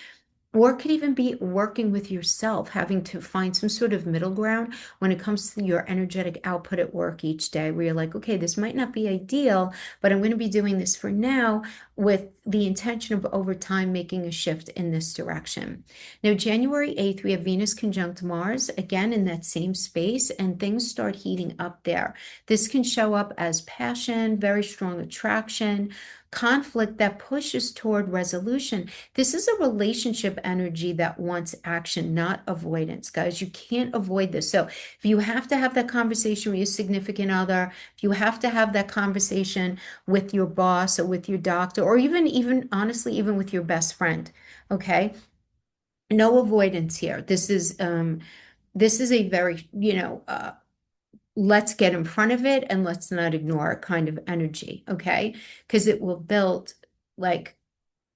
Speaker 1: Or it could even be working with yourself, having to find some sort of middle ground when it comes to your energetic output at work each day, where you're like, okay, this might not be ideal, but I'm going to be doing this for now with the intention of over time making a shift in this direction. Now, January 8th, we have Venus conjunct Mars, again in that same space, and things start heating up there. This can show up as passion, very strong attraction, conflict that pushes toward resolution. This is a relationship energy that wants action, not avoidance, guys. You can't avoid this. So if you have to have that conversation with your significant other, if you have to have that conversation with your boss or with your doctor, or even honestly, even with your best friend, okay? No avoidance here. This is a very, let's get in front of it and let's not ignore it kind of energy, okay? Because it will build like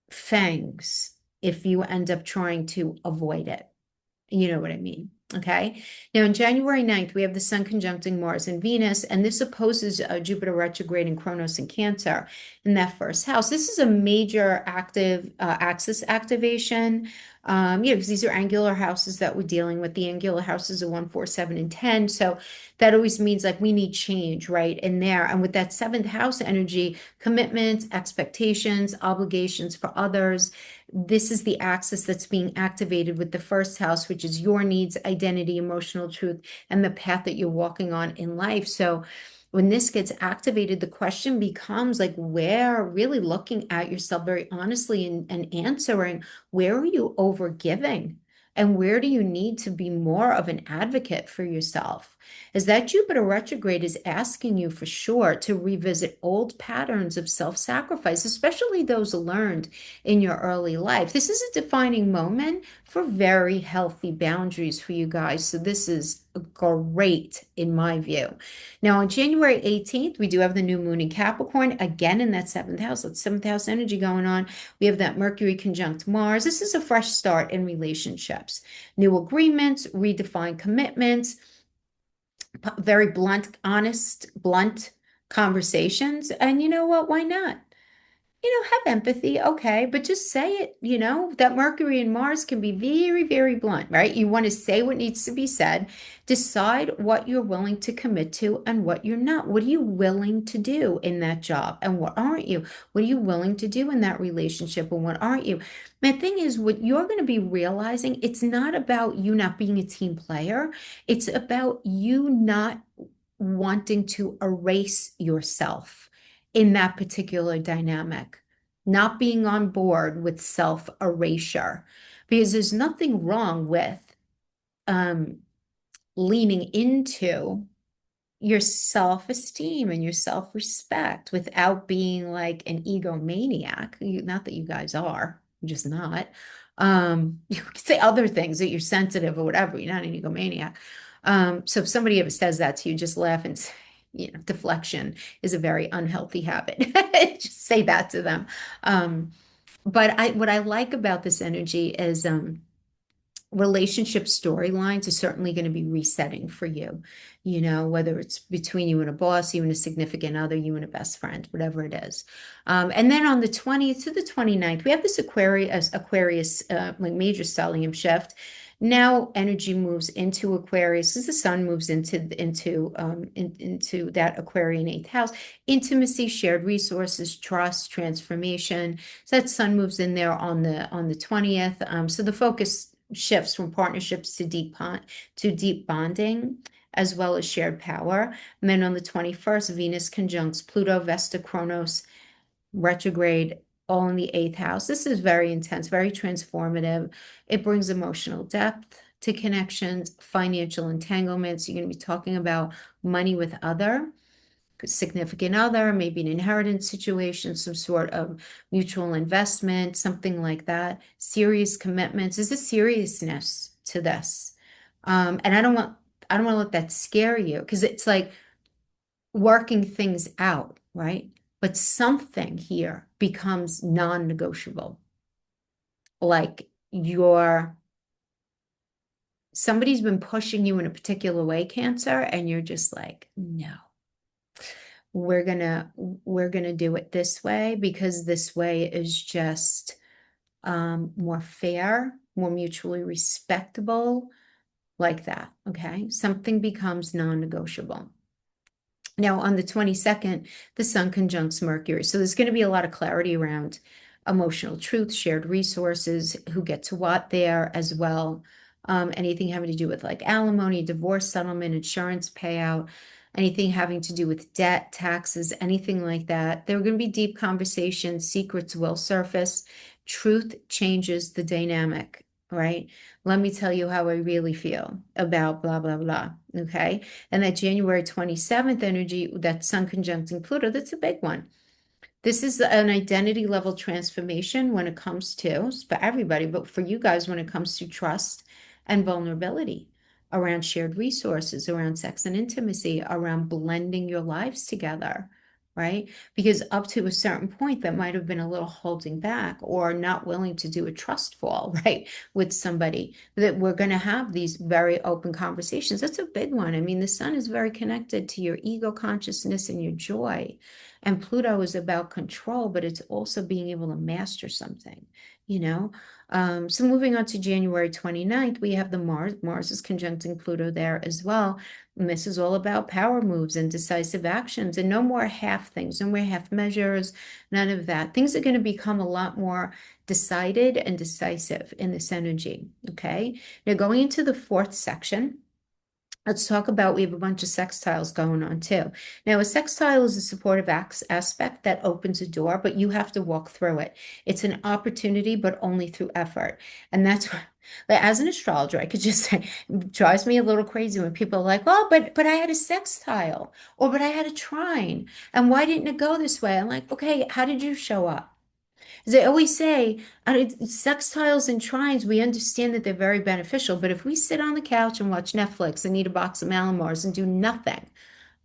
Speaker 1: fangs if you end up trying to avoid it. You know what I mean? Okay. Now, in January 9th, we have the Sun conjuncting Mars and Venus, and this opposes Jupiter retrograde in Kronos and Cancer in that first house. This is a major active axis activation. Because these are angular houses that we're dealing with. The angular houses are 1, 4, 7, and 10. So that always means like we need change right in there. And with that seventh house energy, commitments, expectations, obligations for others. This is the axis that's being activated with the first house, which is your needs, identity, emotional truth, and the path that you're walking on in life. So When this gets activated, the question becomes like, where, really looking at yourself very honestly and answering, where are you overgiving? And where do you need to be more of an advocate for yourself? Is that Jupiter retrograde is asking you for sure to revisit old patterns of self-sacrifice, especially those learned in your early life. This is a defining moment for very healthy boundaries for you guys. So this is great in my view. Now, on January 18th, we do have the new moon in Capricorn, again in that seventh house. That's seventh house energy going on. We have that Mercury conjunct Mars. This is a fresh start in relationships, new agreements, redefined commitments, very blunt, honest, blunt conversations. And you know what? Why not? Have empathy, okay, but just say it, that Mercury and Mars can be very, very blunt, right? You want to say what needs to be said, decide what you're willing to commit to and what you're not. What are you willing to do in that job and what aren't you? What are you willing to do in that relationship and what aren't you? My thing is, what you're going to be realizing, it's not about you not being a team player. It's about you not wanting to erase yourself in that particular dynamic, not being on board with self-erasure, because there's nothing wrong with leaning into your self-esteem and your self-respect without being like an egomaniac. Not that you guys are, you're just not. You could say other things that you're sensitive or whatever. You're not an egomaniac. So if somebody ever says that to you, just laugh and say, deflection is a very unhealthy habit. Just say that to them. But what I like about this energy is relationship storylines are certainly going to be resetting for you, whether it's between you and a boss, you and a significant other, you and a best friend, whatever it is. And then on the 20th to the 29th, we have this Aquarius like major stellium shift. Now energy moves into Aquarius as the sun moves into that Aquarian eighth house. Intimacy, shared resources, trust, transformation. So that sun moves in there on the 20th. So the focus shifts from partnerships to deep bonding, as well as shared power. And then on the 21st, Venus conjuncts Pluto, Vesta, Kronos, retrograde, all in the eighth house. This is very intense, very transformative. It brings emotional depth to connections, financial entanglements. You're going to be talking about money with other significant other, maybe an inheritance situation, some sort of mutual investment, something like that. Serious commitments. There's a seriousness to this. And I don't want to let that scare you, because it's like working things out, right? But something here becomes non-negotiable. Like somebody's been pushing you in a particular way, Cancer, and you're just like, no. We're gonna do it this way, because this way is just more fair, more mutually respectable, like that. Okay, something becomes non-negotiable. Now on the 22nd, the sun conjuncts Mercury, so there's going to be a lot of clarity around emotional truth, shared resources, who get to what there as well. Anything having to do with like alimony, divorce settlement, insurance payout, anything having to do with debt, taxes, anything like that. There are going to be deep conversations, secrets will surface. Truth changes the dynamic, right? Let me tell you how I really feel about blah, blah, blah, okay? And that January 27th energy, that sun conjuncting Pluto, that's a big one. This is an identity level transformation when it comes to, it's for everybody, but for you guys, when it comes to trust and vulnerability around shared resources, around sex and intimacy, around blending your lives together, right? Because up to a certain point, that might have been a little holding back or not willing to do a trust fall, right, with somebody, that we're going to have these very open conversations. That's a big one. I mean, the sun is very connected to your ego consciousness and your joy. And Pluto is about control, but it's also being able to master something, So moving on to January 29th, we have the Mars is conjuncting Pluto there as well. And this is all about power moves and decisive actions, and no more half things, no more half measures, none of that. Things are going to become a lot more decided and decisive in this energy, okay? Now going into the fourth section Let's talk about, we have a bunch of sextiles going on too. Now, a sextile is a supportive aspect that opens a door, but you have to walk through it. It's an opportunity, but only through effort. And that's why, like, as an astrologer, I could just say, it drives me a little crazy when people are like, well, but I had a sextile, or but I had a trine, and why didn't it go this way? I'm like, okay, how did you show up? As I always say, sextiles and trines, we understand that they're very beneficial, but if we sit on the couch and watch Netflix and eat a box of Malamars and do nothing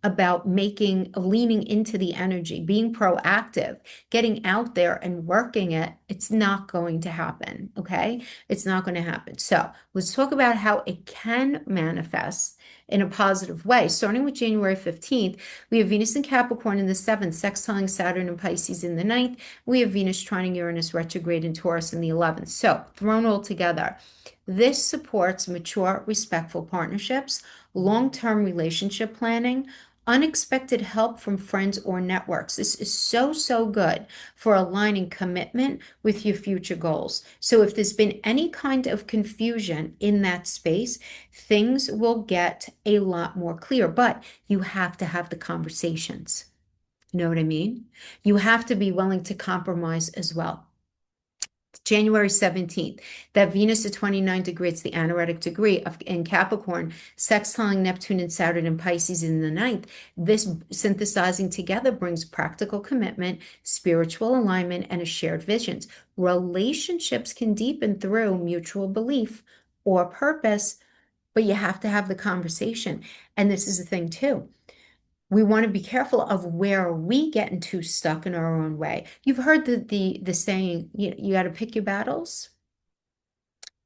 Speaker 1: about leaning into the energy, being proactive, getting out there and working it, it's not going to happen. Okay. It's not going to happen. So let's talk about how it can manifest in a positive way. Starting with January 15th, we have Venus in Capricorn in the 7th, sextiling Saturn and Pisces in the 9th. We have Venus trining Uranus retrograde in Taurus in the 11th. So thrown all together, this supports mature, respectful partnerships, long-term relationship planning, unexpected help from friends or networks. This is so, so good for aligning commitment with your future goals. So if there's been any kind of confusion in that space, things will get a lot more clear, but you have to have the conversations. You know what I mean? You have to be willing to compromise as well. January 17th, that Venus at 29 degrees, it's the anaretic degree in Capricorn, sextiling Neptune and Saturn and Pisces in the 9th. This synthesizing together brings practical commitment, spiritual alignment, and a shared visions. Relationships can deepen through mutual belief or purpose, but you have to have the conversation. And this is the thing too. We want to be careful of where we getting too stuck in our own way. You've heard the saying, you got to pick your battles.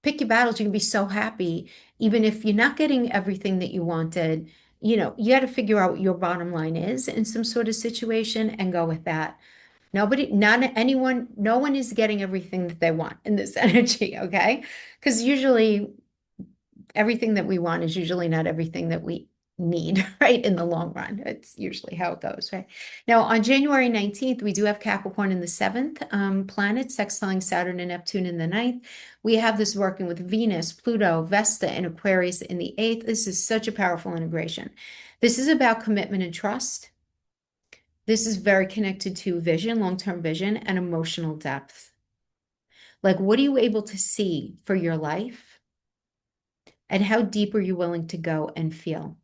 Speaker 1: Pick your battles. You can be so happy, even if you're not getting everything that you wanted. You got to figure out what your bottom line is in some sort of situation and go with that. No one is getting everything that they want in this energy, okay? Because usually everything that we want is usually not everything that we need, right? In the long run, it's usually how it goes, right? Now, on January 19th, we do have Capricorn in the 7th planet, sextiling Saturn and Neptune in the 9th. We have this working with Venus, Pluto, Vesta, and Aquarius in the 8th. This is such a powerful integration. This is about commitment and trust. This is very connected to vision, long-term vision, and emotional depth. Like, what are you able to see for your life? And how deep are you willing to go and feel?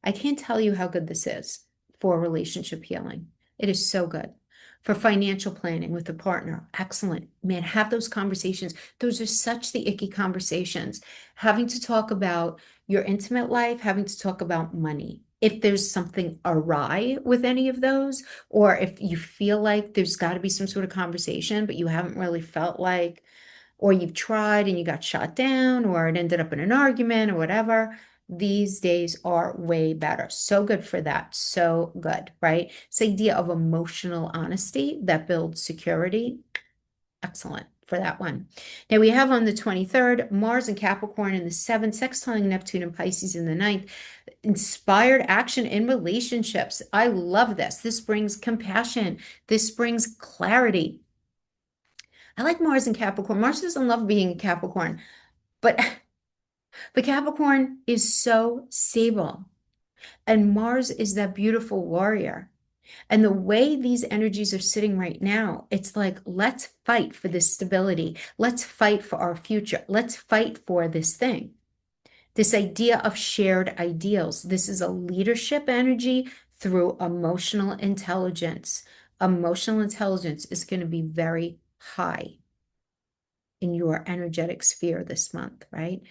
Speaker 1: I can't tell you how good this is for relationship healing. It is so good. For financial planning with a partner, excellent. Man, have those conversations. Those are such the icky conversations. Having to talk about your intimate life, having to talk about money. If there's something awry with any of those, or if you feel like there's got to be some sort of conversation, but you haven't really felt like, or you've tried and you got shot down, or it ended up in an argument or whatever, these days are way better. So good for that. So good, right? This idea of emotional honesty that builds security. Excellent for that one. Now we have on the 23rd, Mars and Capricorn in the 7th, sextiling Neptune and Pisces in the 9th. Inspired action in relationships. I love this. This brings compassion. This brings clarity. I like Mars and Capricorn. Mars doesn't love being a Capricorn, but Capricorn is so stable. And Mars is that beautiful warrior. And the way these energies are sitting right now, it's like, let's fight for this stability. Let's fight for our future. Let's fight for this thing. This idea of shared ideals. This is a leadership energy through emotional intelligence. Emotional intelligence is going to be very high in your energetic sphere this month, right?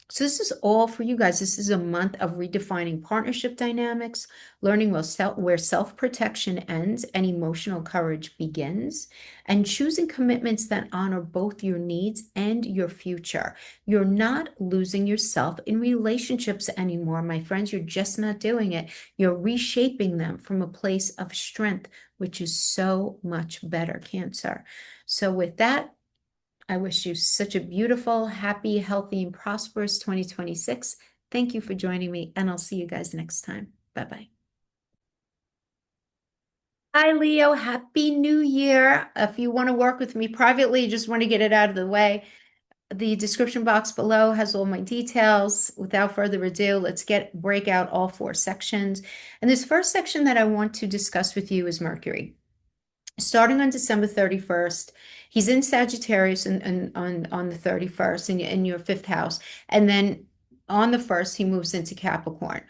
Speaker 1: So this is all for you guys. This is a month of redefining partnership dynamics, learning where self-protection ends and emotional courage begins, and choosing commitments that honor both your needs and your future. You're not losing yourself in relationships anymore, my friends. You're just not doing it. You're reshaping them from a place of strength, which is so much better, Cancer. So with that, I wish you such a beautiful, happy, healthy, and prosperous 2026. Thank you for joining me, and I'll see you guys next time. Bye-bye. Hi, Leo. Happy New Year. If you want to work with me privately, just want to get it out of the way, The description box below has all my details. Without further ado, let's break out all 4 sections. And this first section that I want to discuss with you is Mercury. Starting on December 31st, he's in Sagittarius and on the 31st in your fifth house. And then on the 1st, he moves into Capricorn.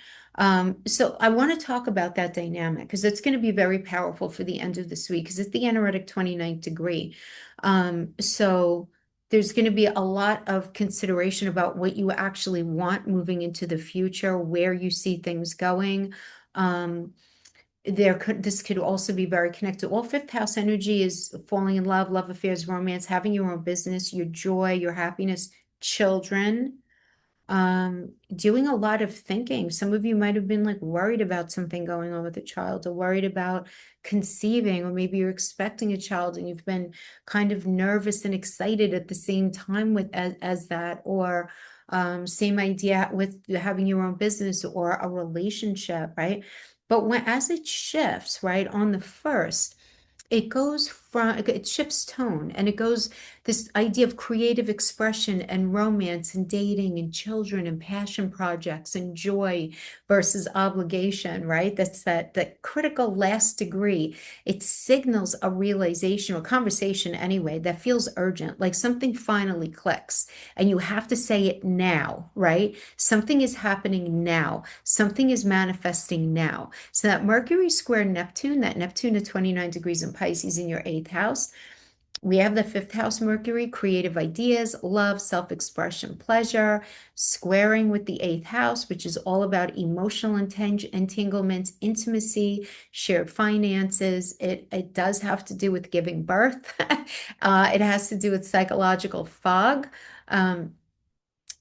Speaker 1: So I want to talk about that dynamic because it's going to be very powerful for the end of this week because it's the anaretic 29th degree. So there's going to be a lot of consideration about what you actually want moving into the future, where you see things going. This could also be very connected. All fifth house energy is falling in love, love affairs, romance, having your own business, your joy, your happiness, children, doing a lot of thinking. Some of you might have been like worried about something going on with a child or worried about conceiving, or maybe you're expecting a child and you've been kind of nervous and excited at the same time with as that, or same idea with having your own business or a relationship, right? But as it shifts, right, on the 1st, it shifts tone, and it goes this idea of creative expression and romance and dating and children and passion projects and joy versus obligation, right? That's that critical last degree. It signals a realization or conversation anyway that feels urgent, like something finally clicks and you have to say it now, right? Something is happening now. Something is manifesting now. So that Mercury square Neptune, that Neptune at 29 degrees in Pisces in your 8th house, we have the 5th house Mercury, creative ideas, love, self-expression, pleasure, squaring with the 8th house, which is all about emotional entanglements, intimacy, shared finances. It does have to do with giving birth. It has to do with psychological fog.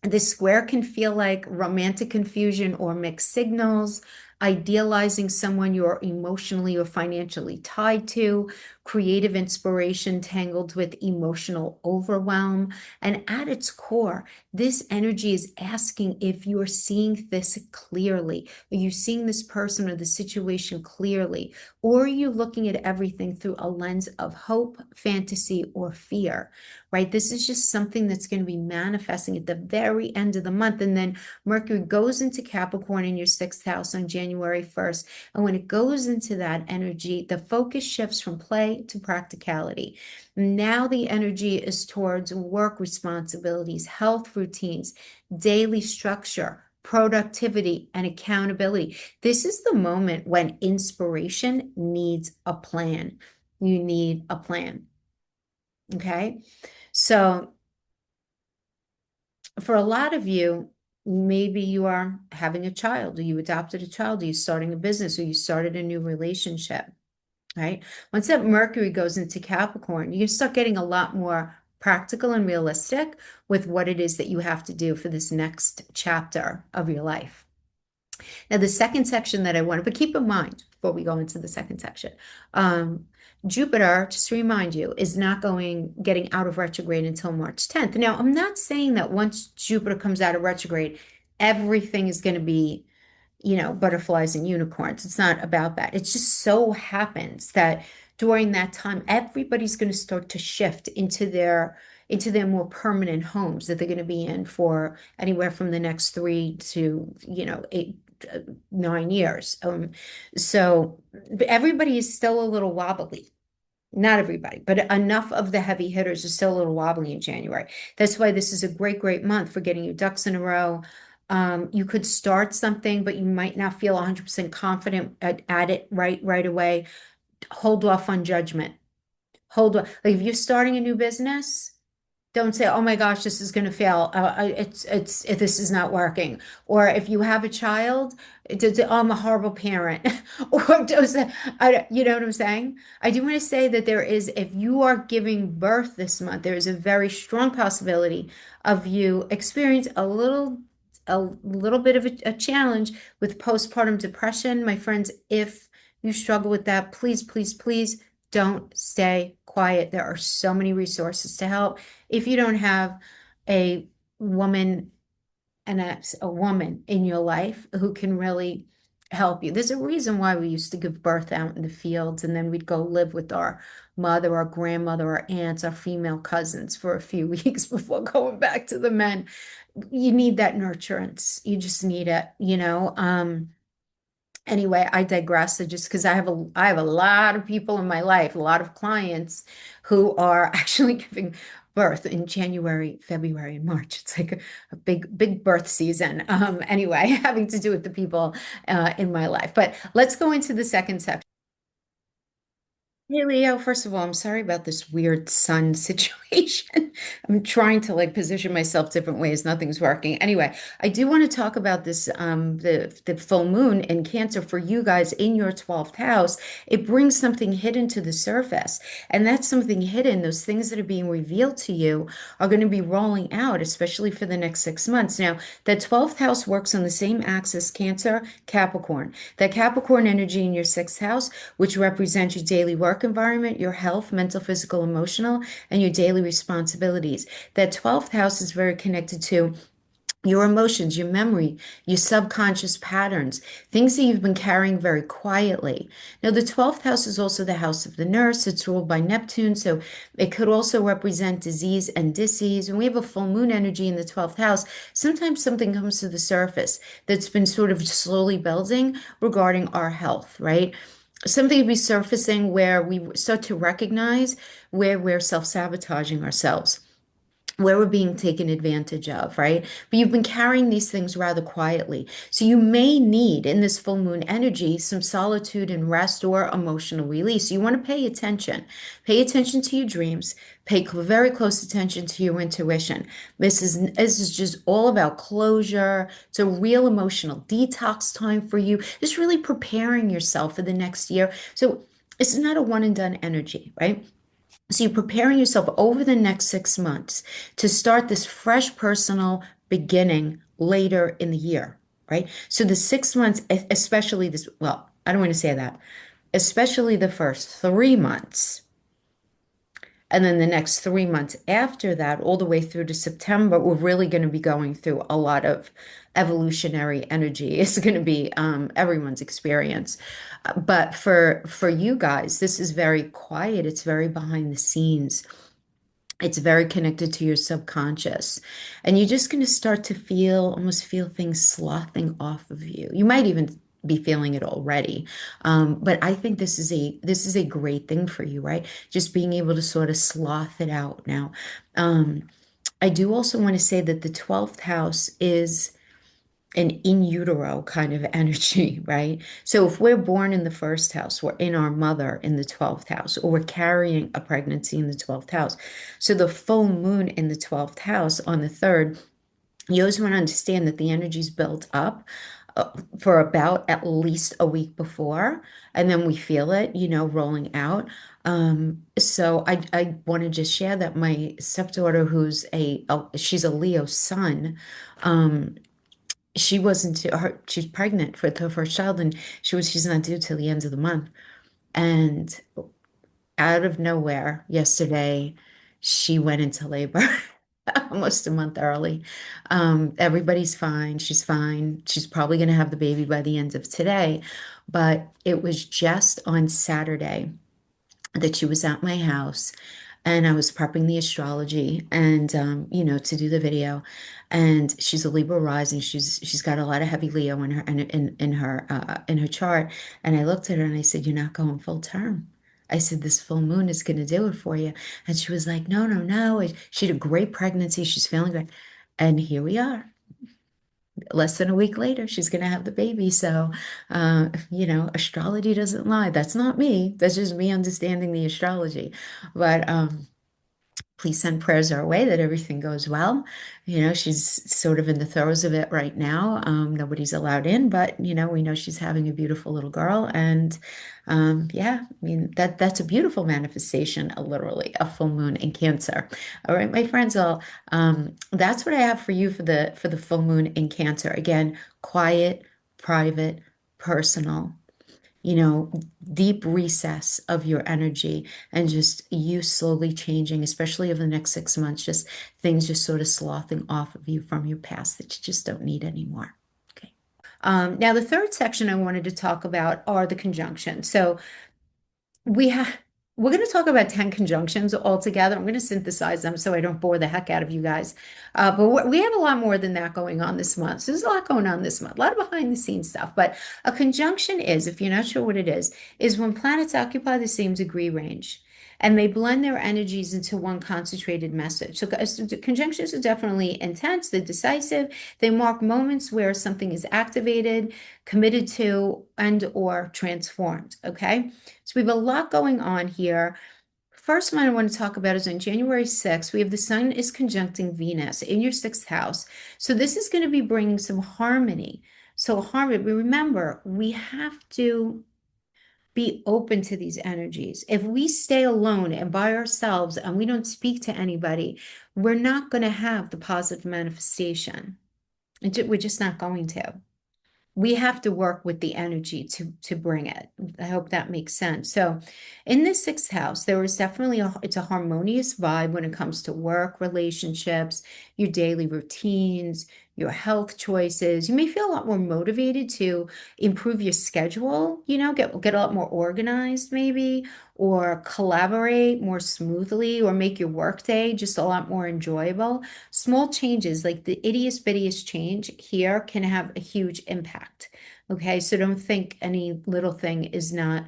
Speaker 1: This square can feel like romantic confusion or mixed signals, idealizing someone you're emotionally or financially tied to, creative inspiration tangled with emotional overwhelm. And at its core, this energy is asking if you're seeing this clearly. Are you seeing this person or the situation clearly? Or are you looking at everything through a lens of hope, fantasy, or fear? Right? This is just something that's going to be manifesting at the very end of the month. And then Mercury goes into Capricorn in your 6th house on January 1st. And when it goes into that energy, the focus shifts from play to practicality. Now the energy is towards work responsibilities, health routines, daily structure, productivity, and accountability. This is the moment when inspiration needs a plan. You need a plan. Okay. So for a lot of you, maybe you are having a child, or you adopted a child, or you're starting a business, or you started a new relationship, right? Once that Mercury goes into Capricorn, you can start getting a lot more practical and realistic with what it is that you have to do for this next chapter of your life. Now, the second section that I wanted, but keep in mind before we go into the second section, Jupiter, just to remind you, is not getting out of retrograde until March 10th. Now, I'm not saying that once Jupiter comes out of retrograde, everything is going to be, butterflies and unicorns. It's not about that. It just so happens that during that time, everybody's going to start to shift into their more permanent homes that they're going to be in for anywhere from the next 3 to 9 years. So everybody is still a little wobbly. Not everybody, but enough of the heavy hitters are still a little wobbly in January. That's why this is a great, great month for getting your ducks in a row. You could start something, but you might not feel 100% confident at it right away. Hold off on judgment. Hold on. Like if you're starting a new business, don't say, "Oh my gosh, this is going to fail. This is not working." Or if you have a child, oh, I'm a horrible parent. Or does you know what I'm saying? I do want to say that if you are giving birth this month, there is a very strong possibility of you experience a little bit of a challenge with postpartum depression. My friends, if you struggle with that, please, please, please don't stay quiet. There are so many resources to help. If you don't have a woman and a woman in your life who can really help you. There's a reason why we used to give birth out in the fields, and then we'd go live with our mother, our grandmother, our aunts, our female cousins for a few weeks before going back to the men. You need that nurturance. You just need it, you know. Anyway, I digress. Just because I have a lot of people in my life, a lot of clients who are actually giving birth in January, February, and March. It's like a big birth season. Anyway, having to do with the people in my life. But let's go into the second section. Hey Leo, first of all, I'm sorry about this weird sun situation. I'm trying to like position myself different ways. Nothing's working. Anyway, I do want to talk about this the full moon in Cancer for you guys in your 12th house. It brings something hidden to the surface. And that's something hidden. Those things that are being revealed to you are going to be rolling out, especially for the next 6 months. Now, that 12th house works on the same axis, Cancer, Capricorn. That Capricorn energy in your 6th house, which represents your daily work environment, your health, mental, physical, emotional, and your daily responsibilities. That 12th house is very connected to your emotions, your memory, your subconscious patterns, things that you've been carrying very quietly. Now, the 12th house is also the house of the nurse. It's ruled by Neptune, so it could also represent disease and disease. When we have a full moon energy in the 12th house, sometimes something comes to the surface that's been sort of slowly building regarding our health, right? Something will be surfacing where we start to recognize where we're self-sabotaging ourselves, where we're being taken advantage of, right? But you've been carrying these things rather quietly. So you may need in this full moon energy some solitude and rest or emotional release. You want to pay attention. Pay attention to your dreams. Pay very close attention to your intuition. This is just all about closure. It's a real emotional detox time for you. Just really preparing yourself for the next year. So it's not a one and done energy, right? So you're preparing yourself over the next 6 months to start this fresh personal beginning later in the year, right? So the 6 months, especially this, well, I don't want to say that, especially the first 3 months. And then the next 3 months after that, all the way through to September, we're really going to be going through a lot of evolutionary energy. It's going to be everyone's experience. But for you guys, this is very quiet. It's very behind the scenes. It's very connected to your subconscious. And you're just going to start to almost feel things sloughing off of you. You might even be feeling it already. But I think this is a great thing for you, right? Just being able to sort of slough it out now. I do also want to say that the 12th house is an in utero kind of energy, right? So if we're born in the first house, we're in our mother in the 12th house, or we're carrying a pregnancy in the 12th house. So the full moon in the 12th house on the third, you always want to understand that the energy's built up for about at least a week before, and then we feel it, rolling out. So I want to just share that my stepdaughter, she's a Leo sun, she wasn't she's pregnant with her first child, and she's not due till the end of the month. And out of nowhere yesterday, she went into labor almost a month early. Everybody's fine. She's fine. She's probably going to have the baby by the end of today. But it was just on Saturday that she was at my house, and I was prepping the astrology and to do the video. And she's a Libra rising. She's got a lot of heavy Leo in her chart. And I looked at her and I said, "You're not going full term." I said, "This full moon is going to do it for you." And she was like, "No, no, no." She had a great pregnancy. She's feeling great. And here we are. Less than a week later, she's going to have the baby. So, astrology doesn't lie. That's not me. That's just me understanding the astrology. But please send prayers our way that everything goes well. She's sort of in the throes of it right now. Nobody's allowed in, but we know she's having a beautiful little girl. And yeah, I mean that's a beautiful manifestation, literally a full moon in Cancer. All right, my friends, all that's what I have for you for the full moon in Cancer. Again, quiet, private, personal, deep recess of your energy, and just you slowly changing, especially over the next 6 months, just things just sort of sloughing off of you from your past that you just don't need anymore. Okay. Now, the third section I wanted to talk about are the conjunctions. So we have we're going to talk about 10 conjunctions altogether. I'm going to synthesize them so I don't bore the heck out of you guys. But we have a lot more than that going on this month. So there's a lot going on this month, a lot of behind the scenes stuff. But a conjunction is, if you're not sure what it is when planets occupy the same degree range and they blend their energies into one concentrated message. So conjunctions are definitely intense, they're decisive, they mark moments where something is activated, committed to, and or transformed. Okay. So we have a lot going on here. First one I want to talk about is on January 6th, we have the Sun is conjuncting Venus in your sixth house. So this is going to be bringing some harmony. So harmony, remember, we have to be open to these energies. If we stay alone and by ourselves and we don't speak to anybody, we're not going to have the positive manifestation. We're just not going to. We have to work with the energy to bring it. I hope that makes sense. So in the sixth house, there is definitely it's a harmonious vibe when it comes to work, relationships, your daily routines, your health choices. You may feel a lot more motivated to improve your schedule, get a lot more organized maybe, or collaborate more smoothly, or make your workday just a lot more enjoyable. Small changes like the ittiest bittiest change here can have a huge impact. Okay, so don't think any little thing is not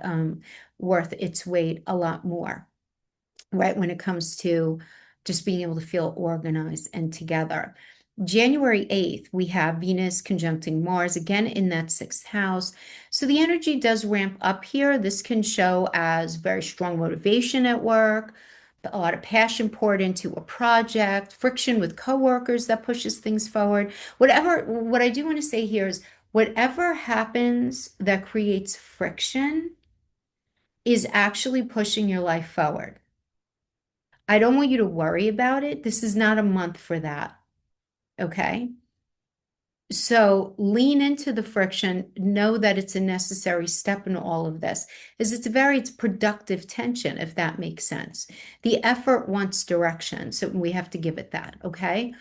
Speaker 1: worth its weight a lot more, right? When it comes to just being able to feel organized and together. January 8th, we have Venus conjuncting Mars again in that sixth house. So the energy does ramp up here. This can show as very strong motivation at work, a lot of passion poured into a project, friction with coworkers that pushes things forward. What I do want to say here is whatever happens that creates friction is actually pushing your life forward. I don't want you to worry about it. This is not a month for that. Okay. So lean into the friction, know that it's a necessary step in all of this, is it's productive tension, if that makes sense. The effort wants direction, so we have to give it that, okay?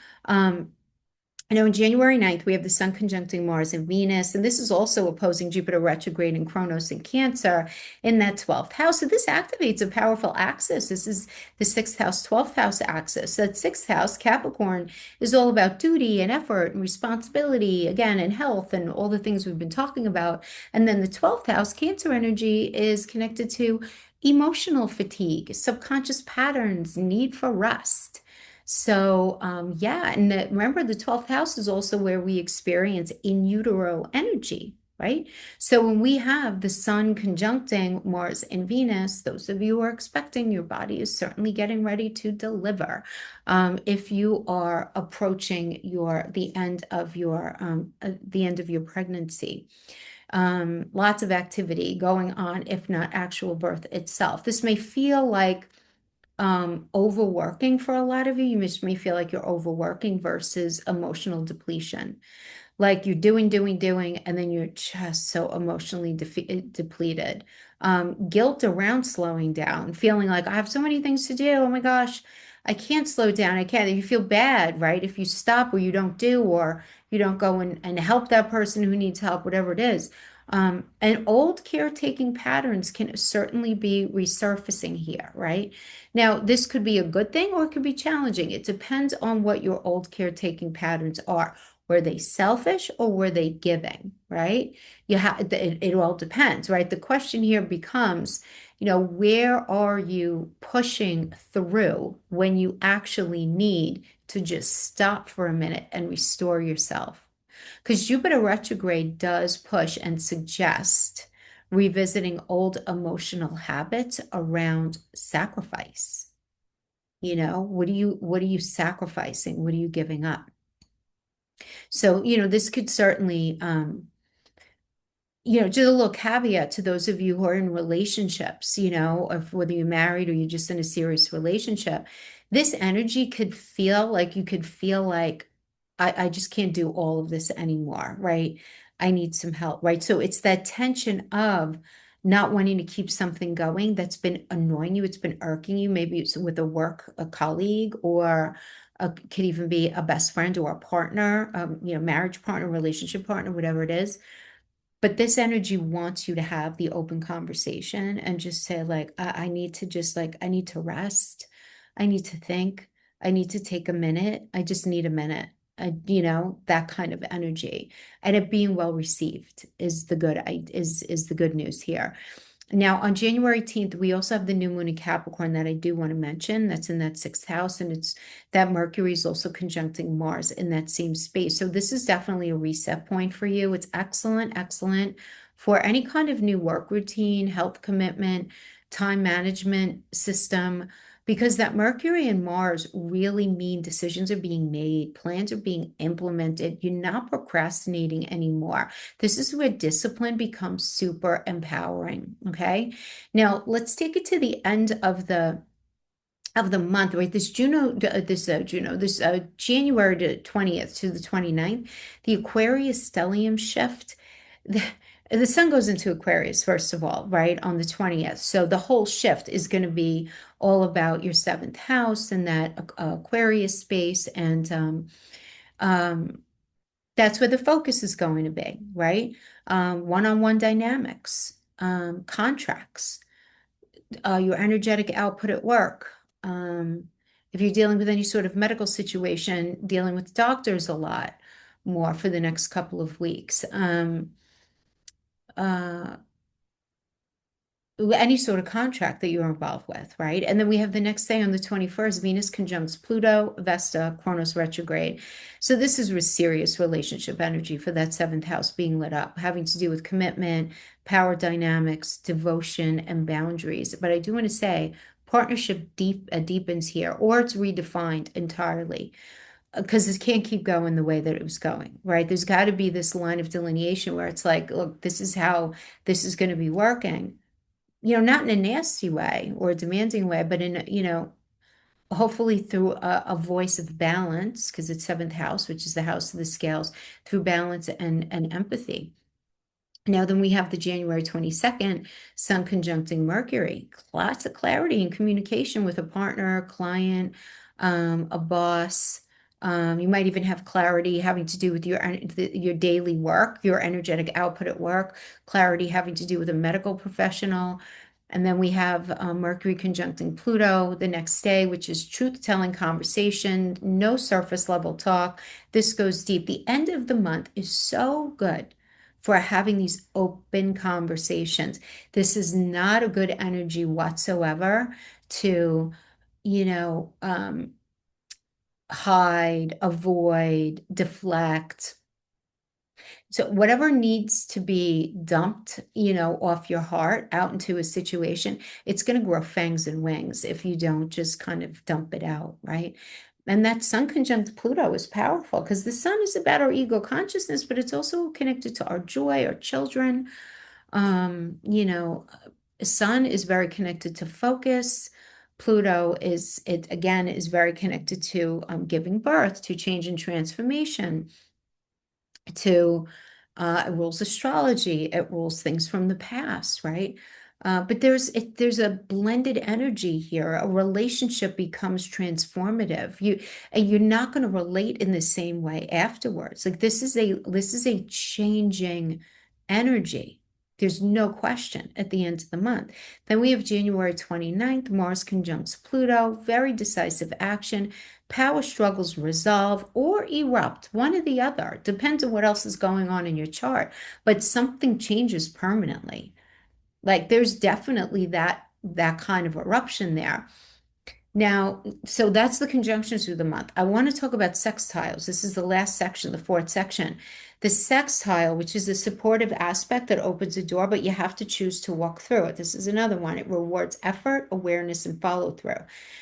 Speaker 1: I know on January 9th, we have the Sun conjuncting Mars and Venus, and this is also opposing Jupiter retrograde and Kronos in Cancer in that 12th house. So this activates a powerful axis. This is the 6th house, 12th house axis. That 6th house, Capricorn, is all about duty and effort and responsibility, again, and health and all the things we've been talking about. And then the 12th house, Cancer energy, is connected to emotional fatigue, subconscious patterns, need for rest. So, yeah, and remember the 12th house is also where we experience in utero energy, right? So when we have the Sun conjuncting Mars and Venus, those of you who are expecting, your body is certainly getting ready to deliver. If you are approaching the end of your pregnancy. Lots of activity going on, if not actual birth itself. This may feel like overworking for a lot of you. You may feel like you're overworking versus emotional depletion. Like you're doing, and then you're just so emotionally depleted. Guilt around slowing down, feeling like I have so many things to do. Oh my gosh, I can't slow down. I can't. You feel bad, right? If you stop or you don't do, or you don't go and help that person who needs help, whatever it is. And old caretaking patterns can certainly be resurfacing here, right? Now, this could be a good thing or it could be challenging. It depends on what your old caretaking patterns are. Were they selfish or were they giving, right? It all depends, right? The question here becomes, where are you pushing through when you actually need to just stop for a minute and restore yourself? Because Jupiter retrograde does push and suggest revisiting old emotional habits around sacrifice. What are you sacrificing? What are you giving up? So, this could certainly, just a little caveat to those of you who are in relationships, of whether you're married or you're just in a serious relationship, this energy could feel like I just can't do all of this anymore, right? I need some help, right? So it's that tension of not wanting to keep something going that's been annoying you, it's been irking you, maybe it's with a colleague or could even be a best friend or a partner, marriage partner, relationship partner, whatever it is. But this energy wants you to have the open conversation and just say, like, I need to just like, I need to rest. I need to think. I need to take a minute. I just need a minute. That kind of energy. And it being well received is the good news here. Now, on January 18th, we also have the new moon in Capricorn that I do want to mention. That's in that sixth house, and it's that Mercury is also conjuncting Mars in that same space. So this is definitely a reset point for you. It's excellent, excellent for any kind of new work routine, health commitment, time management system, because that Mercury and Mars really mean decisions are being made, plans are being implemented. You're not procrastinating anymore. This is where discipline becomes super empowering. Okay. Now let's take it to the end of the month, right? This January to 20th to the 29th, the Aquarius stellium shift. The sun goes into Aquarius, first of all, right, on the 20th. So the whole shift is going to be all about your seventh house and that Aquarius space. And that's where the focus is going to be, right? One-on-one dynamics, contracts, your energetic output at work. If you're dealing with any sort of medical situation, dealing with doctors a lot more for the next couple of weeks. Uh, any sort of contract that you're involved with, right? And then we have the next day on the 21st, Venus conjuncts Pluto, Vesta, Kronos retrograde. So this is with serious relationship energy for that seventh house being lit up, having to do with commitment, power dynamics, devotion, and boundaries. But I do want to say partnership deepens here, or it's redefined entirely because it can't keep going the way that it was going, right? There's got to be this line of delineation where it's like, look, this is how this is going to be working, not in a nasty way or a demanding way, but hopefully through a voice of balance, because it's seventh house, which is the house of the scales, through balance and empathy. Now, then we have the January 22nd, Sun conjuncting Mercury. Lots of clarity and communication with a partner, client, a boss. You might even have clarity having to do with your daily work, your energetic output at work, clarity having to do with a medical professional. And then we have Mercury conjuncting Pluto the next day, which is truth-telling conversation, no surface level talk. This goes deep. The end of the month is so good for having these open conversations. This is not a good energy whatsoever to, hide, avoid, deflect. So whatever needs to be dumped, off your heart out into a situation, it's going to grow fangs and wings if you don't just kind of dump it out, right? And that sun conjunct Pluto is powerful because the sun is about our ego consciousness, but it's also connected to our joy, our children. Um, you know, sun is very connected to focus. Pluto is very connected to giving birth, to change and transformation, to it rules astrology, it rules things from the past, right? But there's a blended energy here. A relationship becomes transformative. You're not going to relate in the same way afterwards. Like this is a changing energy. There's no question at the end of the month. Then we have January 29th, Mars conjuncts Pluto, very decisive action. Power struggles resolve or erupt, one or the other. Depends on what else is going on in your chart, but something changes permanently. Like there's definitely that kind of eruption there. Now, so that's the conjunctions through the month. I want to talk about sextiles. This is the last section, the fourth section. The sextile, which is a supportive aspect that opens a door, but you have to choose to walk through it. This is another one. It rewards effort, awareness, and follow through.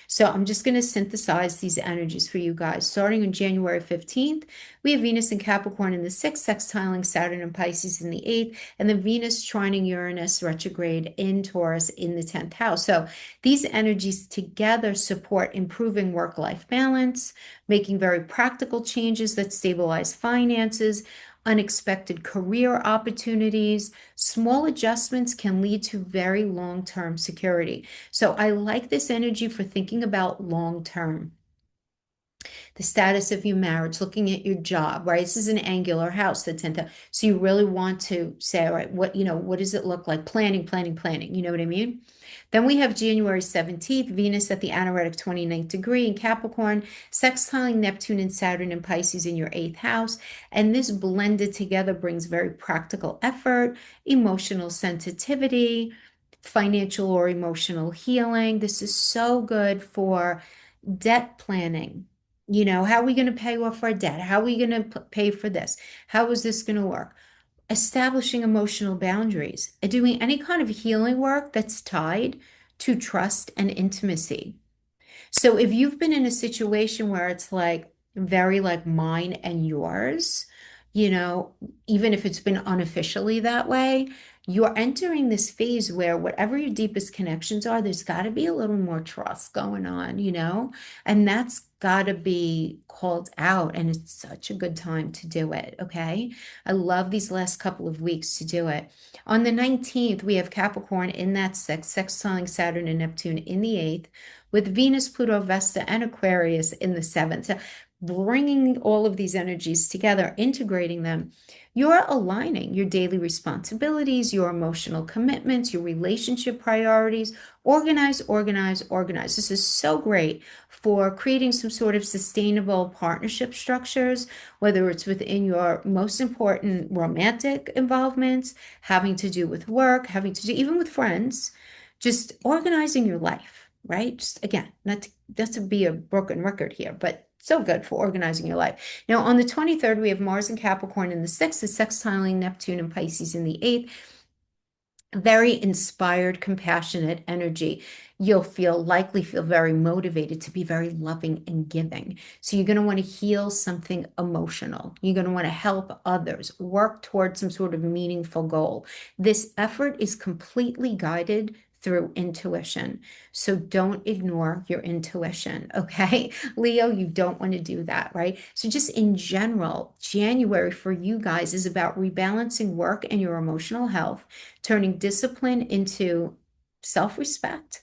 Speaker 1: So I'm just going to synthesize these energies for you guys. Starting on January 15th, we have Venus in Capricorn in the 6th, sextiling Saturn and Pisces in the 8th, and then Venus trining Uranus retrograde in Taurus in the 10th house. So these energies together support improving work-life balance, making very practical changes that stabilize finances, unexpected career opportunities. Small adjustments can lead to very long-term security. So I like this energy for thinking about long-term. the status of your marriage, looking at your job, right? This is an angular house, the 10th house. So you really want to say, all right, what does it look like? Planning, planning, planning. You know what I mean? Then we have January 17th, Venus at the anaretic 29th degree in Capricorn, sextiling Neptune and Saturn and Pisces in your eighth house. And this blended together brings very practical effort, emotional sensitivity, financial or emotional healing. This is so good for debt planning. How are we going to pay off our debt? How are we going to pay for this? How is this going to work? Establishing emotional boundaries and doing any kind of healing work that's tied to trust and intimacy. So if you've been in a situation where it's like very like mine and yours, you know, even if it's been unofficially that way, you're entering this phase where whatever your deepest connections are, there's got to be a little more trust going on, and that's got to be called out. And it's such a good time to do it. Okay. I love these last couple of weeks to do it. On the 19th, we have Capricorn in that sixth, sextiling Saturn and Neptune in the eighth, with Venus, Pluto, Vesta, and Aquarius in the seventh. So bringing all of these energies together, integrating them, you're aligning your daily responsibilities, your emotional commitments, your relationship priorities. Organize, organize, organize. This is so great for creating some sort of sustainable partnership structures, whether it's within your most important romantic involvements, having to do with work, having to do even with friends, just organizing your life, right? Just again, not to be a broken record here, but so good for organizing your life. Now, on the 23rd, we have Mars and Capricorn in the sixth, sextiling Neptune and Pisces in the eighth. Very inspired, compassionate energy. You'll likely feel very motivated to be very loving and giving. So you're going to want to heal something emotional. You're going to want to help others, work towards some sort of meaningful goal. This effort is completely guided through intuition. So don't ignore your intuition, okay? Leo, you don't want to do that, right? So just in general, January for you guys is about rebalancing work and your emotional health, turning discipline into self-respect,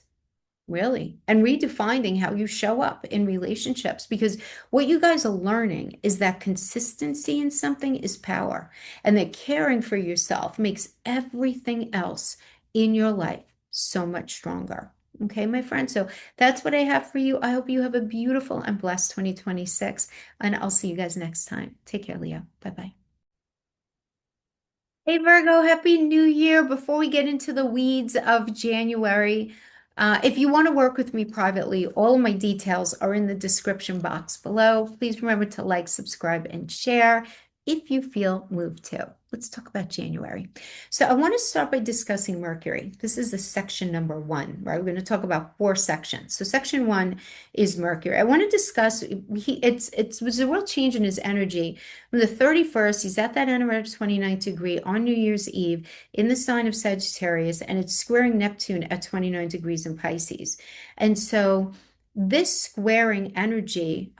Speaker 1: really, and redefining how you show up in relationships. Because what you guys are learning is that consistency in something is power, and that caring for yourself makes everything else in your life so much stronger. Okay, my friend. So that's what I have for you. I hope you have a beautiful and blessed 2026, and I'll see you guys next time. Take care, Leo. Bye-bye. Hey Virgo, Happy New Year. Before we get into the weeds of January, if you want to work with me privately, all of my details are in the description box below. Please remember to like, subscribe, and share if you feel moved to. Let's talk about January. So I want to start by discussing Mercury. This is the section number 1, right? We're going to talk about 4 sections. So section 1 is Mercury. I want to discuss, it was a real change in his energy. On the 31st, he's at that anaretic 29th degree on New Year's Eve in the sign of Sagittarius, and it's squaring Neptune at 29 degrees in Pisces. And so this squaring energy,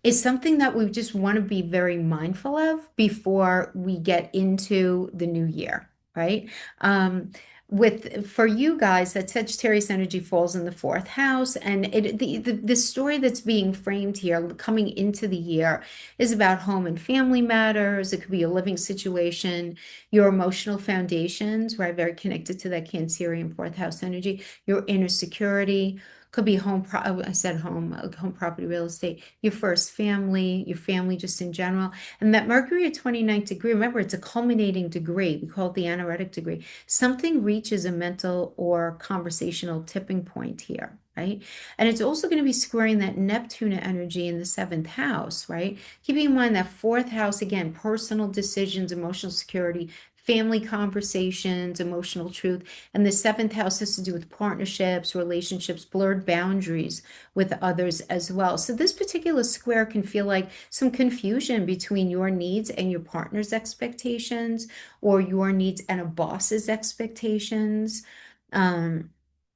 Speaker 1: is something that we just want to be very mindful of before we get into the new year, right? For you guys, that Sagittarius energy falls in the 4th house, and the story that's being framed here coming into the year is about home and family matters. It could be a living situation, your emotional foundations, right? Very connected to that Cancerian 4th house energy, your inner security. Could be I said home property, real estate, your first family, your family just in general. And that Mercury at 29th degree, remember, it's a culminating degree. We call it the anaretic degree. Something reaches a mental or conversational tipping point here, right? And it's also going to be squaring that Neptune energy in the 7th house, right? Keeping in mind that 4th house, again, personal decisions, emotional security, family conversations, emotional truth. And the 7th house has to do with partnerships, relationships, blurred boundaries with others as well. So this particular square can feel like some confusion between your needs and your partner's expectations, or your needs and a boss's expectations. Um,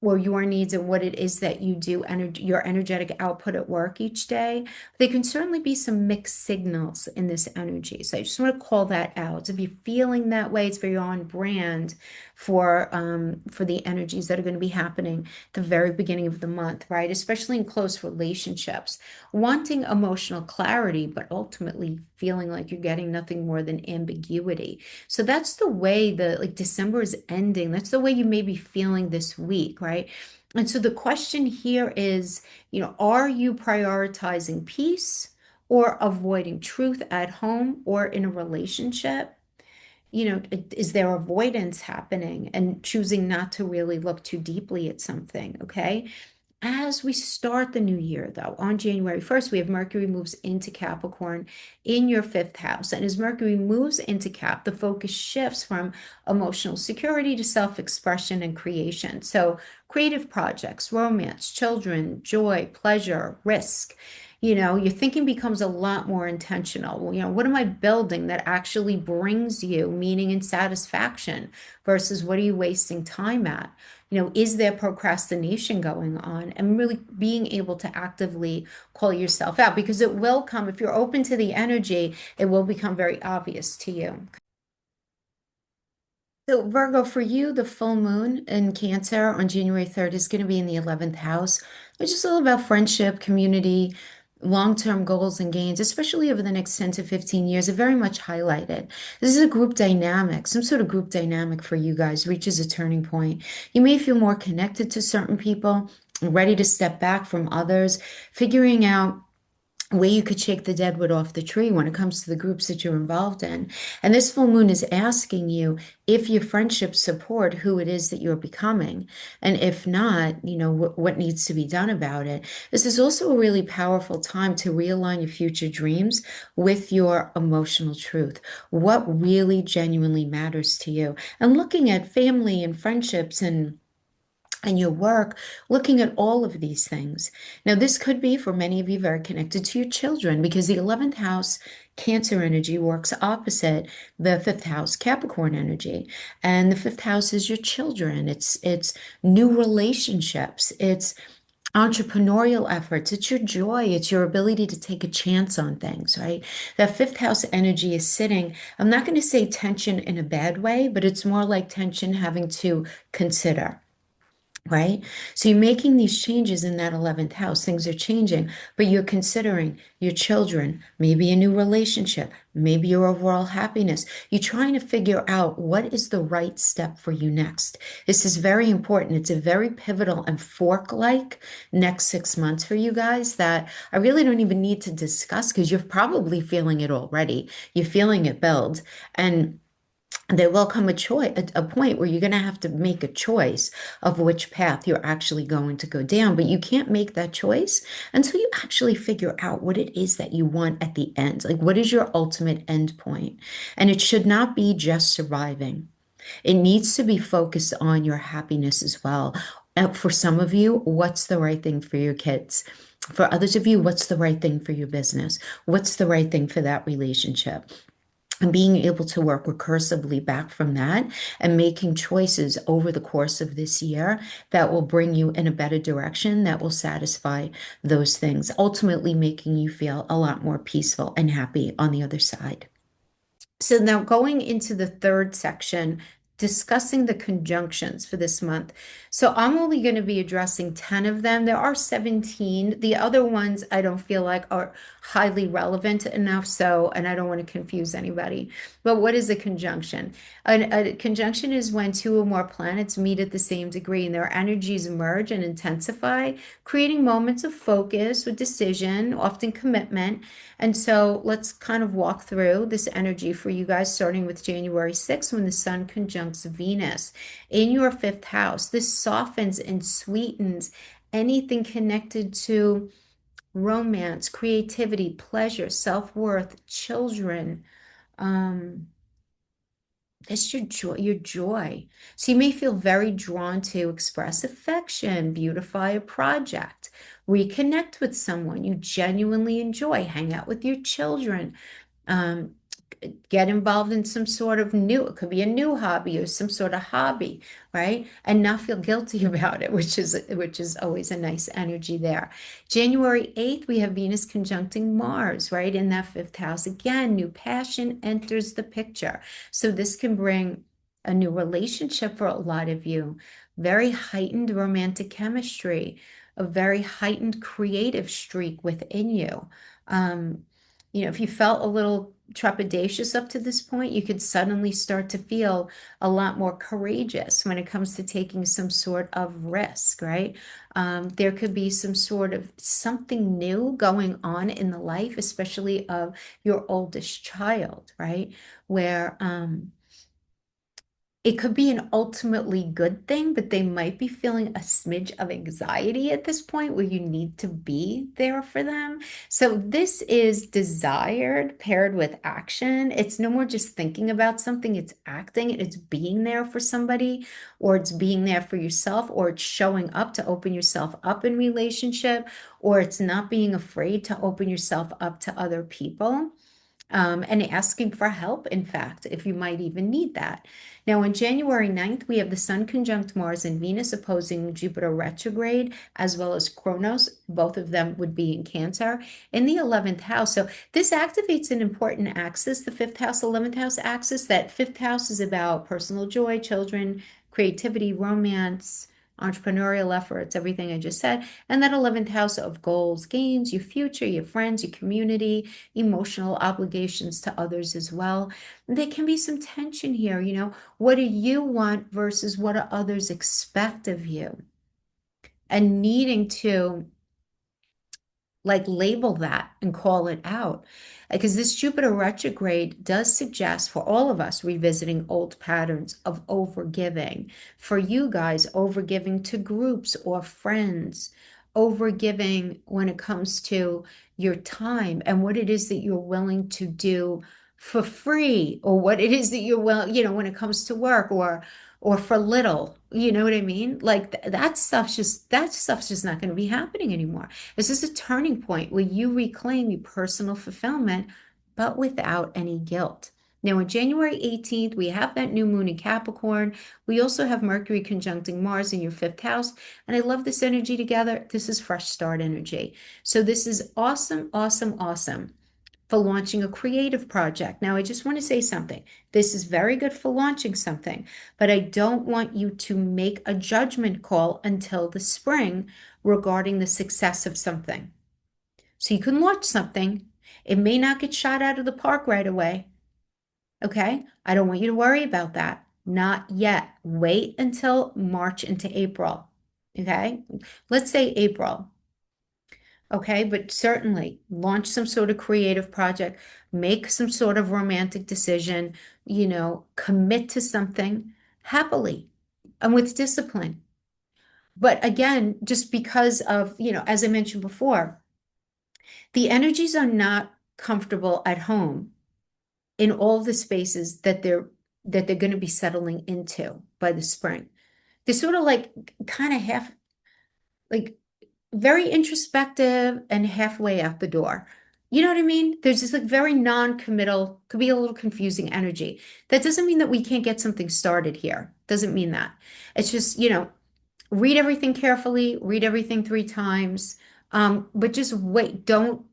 Speaker 1: or your needs and what it is that you do, your energetic output at work each day. There can certainly be some mixed signals in this energy. So I just want to call that out. So if you're feeling that way, it's very on brand for the energies that are going to be happening at the very beginning of the month, right? Especially in close relationships, wanting emotional clarity, but ultimately feeling like you're getting nothing more than ambiguity. So that's the way the like December is ending. That's the way you may be feeling this week, right? And so the question here is, are you prioritizing peace or avoiding truth at home or in a relationship? Is there avoidance happening and choosing not to really look too deeply at something? Okay. As we start the new year, though, on January 1st, we have Mercury moves into Capricorn in your fifth house. And as Mercury moves into Cap, the focus shifts from emotional security to self-expression and creation. So creative projects, romance, children, joy, pleasure, risk. Your thinking becomes a lot more intentional. What am I building that actually brings you meaning and satisfaction versus what are you wasting time at? Is there procrastination going on? And really being able to actively call yourself out because it will come, if you're open to the energy, it will become very obvious to you. So, Virgo, for you, the full moon in Cancer on January 3rd is going to be in the 11th house, which is all about friendship, community, long-term goals and gains, especially over the next 10 to 15 years, are very much highlighted. This is a group dynamic, some sort of group dynamic for you guys reaches a turning point. You may feel more connected to certain people, ready to step back from others, figuring out way you could shake the dead wood off the tree when it comes to the groups that you're involved in. And this full moon is asking you if your friendships support who it is that you're becoming. And if not, what needs to be done about it. This is also a really powerful time to realign your future dreams with your emotional truth. What really genuinely matters to you. And looking at family and friendships and your work, looking at all of these things. Now, this could be for many of you very connected to your children because the 11th house Cancer energy works opposite the fifth house Capricorn energy. And the fifth house is your children. It's new relationships. It's entrepreneurial efforts. It's your joy. It's your ability to take a chance on things, right? That fifth house energy is sitting, I'm not going to say tension in a bad way, but it's more like tension having to consider. Right? So you're making these changes in that 11th house. Things are changing, but you're considering your children, maybe a new relationship, maybe your overall happiness. You're trying to figure out what is the right step for you next. This is very important. It's a very pivotal and fork-like next 6 months for you guys that I really don't even need to discuss because you're probably feeling it already. You're feeling it build. And there will come a point where you're going to have to make a choice of which path you're actually going to go down. But you can't make that choice until you actually figure out what it is that you want at the end. Like, what is your ultimate end point? And it should not be just surviving. It needs to be focused on your happiness as well. For some of you, what's the right thing for your kids? For others of you, what's the right thing for your business? What's the right thing for that relationship? And being able to work recursively back from that and making choices over the course of this year that will bring you in a better direction, that will satisfy those things, ultimately making you feel a lot more peaceful and happy on the other side. So now going into the third section, discussing the conjunctions for this month. So I'm only going to be addressing 10 of them. There are 17. The other ones I don't feel like are highly relevant enough. So, and I don't want to confuse anybody. But what is a conjunction? A conjunction is when two or more planets meet at the same degree and their energies merge and intensify, creating moments of focus with decision, often commitment. And so let's kind of walk through this energy for you guys, starting with January 6th when the Sun conjuncts Venus in your fifth house. This softens and sweetens anything connected to romance, creativity, pleasure, self-worth, children. It's your joy. So you may feel very drawn to express affection, beautify a project, reconnect with someone you genuinely enjoy, hang out with your children, um, get involved in some sort of new, it could be a new hobby or some sort of hobby, right? And not feel guilty about it, which is always a nice energy there. January 8th, we have Venus conjuncting Mars, right? In that fifth house. Again, new passion enters the picture. So this can bring a new relationship for a lot of you, very heightened romantic chemistry, a very heightened creative streak within you. Um, if you felt a little trepidatious up to this point, you could suddenly start to feel a lot more courageous when it comes to taking some sort of risk, right? There could be some sort of something new going on in the life, especially of your oldest child, right? Where it could be an ultimately good thing, but they might be feeling a smidge of anxiety at this point where you need to be there for them. So this is desired paired with action. It's no more just thinking about something, it's acting, it's being there for somebody, or it's being there for yourself, or it's showing up to open yourself up in relationship, or it's not being afraid to open yourself up to other people. And asking for help, in fact, if you might even need that. Now, on January 9th, we have the Sun conjunct Mars and Venus opposing Jupiter retrograde, as well as Kronos. Both of them would be in Cancer in the 11th house. So this activates an important axis, the fifth house, 11th house axis. That fifth house is about personal joy, children, creativity, romance, entrepreneurial efforts, everything I just said. And that 11th house of goals, gains, your future, your friends, your community, emotional obligations to others as well. There can be some tension here, what do you want versus what do others expect of you? And needing to label that and call it out. Because this Jupiter retrograde does suggest for all of us revisiting old patterns of overgiving. For you guys, overgiving to groups or friends, overgiving when it comes to your time and what it is that you're willing to do for free, or what it is that you're when it comes to work, or for little, you know what I mean? That stuff's just not going to be happening anymore. This is a turning point where you reclaim your personal fulfillment, but without any guilt. Now, on January 18th, we have that new moon in Capricorn. We also have Mercury conjuncting Mars in your fifth house. And I love this energy together. This is fresh start energy. So this is awesome, awesome, awesome for launching a creative project. Now, I just want to say something. This is very good for launching something, but I don't want you to make a judgment call until the spring regarding the success of something. So you can launch something. It may not get shot out of the park right away. Okay? I don't want you to worry about that. Not yet. Wait until March into April. Okay? Let's say April. Okay, but certainly launch some sort of creative project, make some sort of romantic decision, commit to something happily and with discipline. But again, just because of, as I mentioned before, the energies are not comfortable at home in all the spaces that they're going to be settling into by the spring. They're sort of kind of half like very introspective and halfway out the door. You know what I mean? There's this very non-committal, could be a little confusing energy. That doesn't mean that we can't get something started here. Doesn't mean that. It's just, read everything carefully, read everything 3 times. But just wait. Don't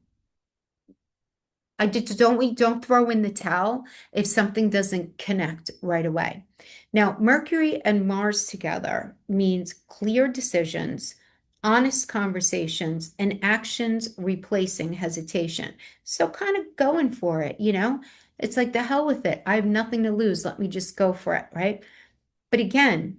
Speaker 1: throw in the towel if something doesn't connect right away. Now, Mercury and Mars together means clear decisions, honest conversations, and actions replacing hesitation. So kind of going for it, It's like the hell with it. I have nothing to lose. Let me just go for it, right? But again,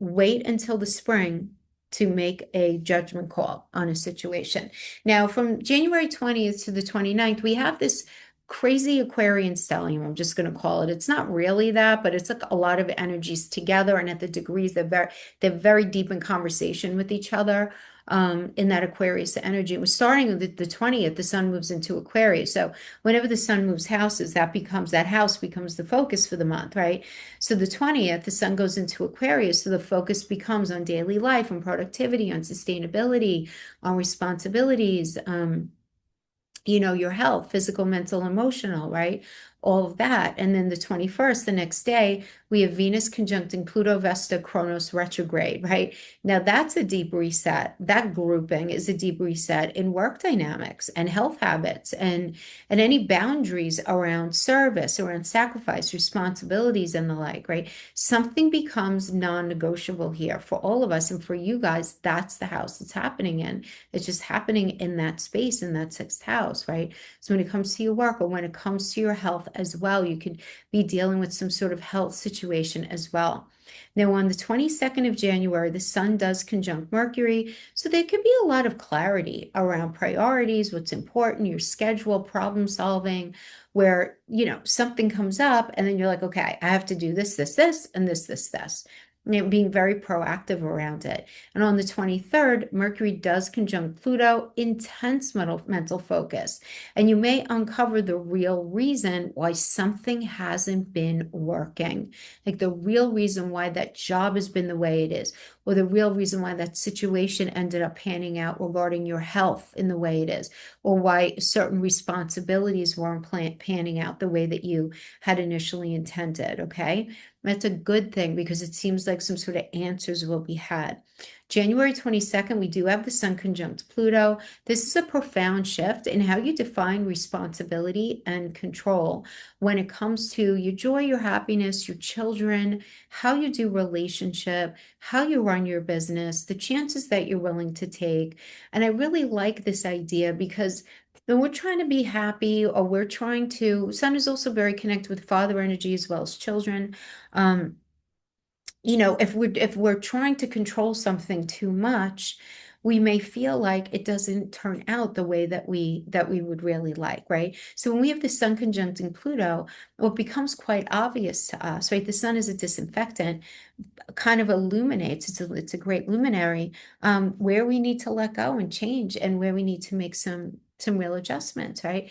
Speaker 1: wait until the spring to make a judgment call on a situation. Now, from January 20th to the 29th, we have this crazy Aquarian stellium, I'm just going to call it. It's not really that, but it's a lot of energies together, and at the degrees, they're very deep in conversation with each other. In that Aquarius energy. It was starting with the 20th, the sun moves into Aquarius. So whenever the sun moves houses, that house becomes the focus for the month, right? So the 20th, the sun goes into Aquarius. So the focus becomes on daily life, on productivity, on sustainability, on responsibilities, your health, physical, mental, emotional, right? all of that. And then the 21st, the next day, we have Venus conjuncting Pluto, Vesta, Kronos retrograde, right? Now that's a deep reset. That grouping is a deep reset in work dynamics and health habits and any boundaries around service, around sacrifice, responsibilities, and the like, right? Something becomes non-negotiable here for all of us. And for you guys, that's the house it's happening in. It's just happening in that space, in that sixth house, right? So when it comes to your work or when it comes to your health as well, you could be dealing with some sort of health situation as well. Now, on the 22nd of January, the sun does conjunct Mercury, so there could be a lot of clarity around priorities, what's important, your schedule, problem solving, where, something comes up and then you're like, okay, I have to do this, this, this, and this. Being very proactive around it. And on the 23rd, Mercury does conjunct Pluto, intense mental focus. And you may uncover the real reason why something hasn't been working. Like the real reason why that job has been the way it is, or the real reason why that situation ended up panning out regarding your health in the way it is, or why certain responsibilities weren't panning out the way that you had initially intended, okay? That's a good thing because it seems like some sort of answers will be had. January 22nd, we do have the sun conjunct Pluto. This is a profound shift in how you define responsibility and control when it comes to your joy, your happiness, your children, how you do relationship, how you run your business, the chances that you're willing to take. And I really like this idea because when we're trying to be happy or we're trying to, sun is also very connected with father energy as well as children. Um, if we're trying to control something too much, we may feel like it doesn't turn out the way that we would really like, right? So when we have the sun conjuncting Pluto, what becomes quite obvious to us, right? The sun is a disinfectant, kind of illuminates, it's a great luminary, where we need to let go and change and where we need to make some real adjustments, right?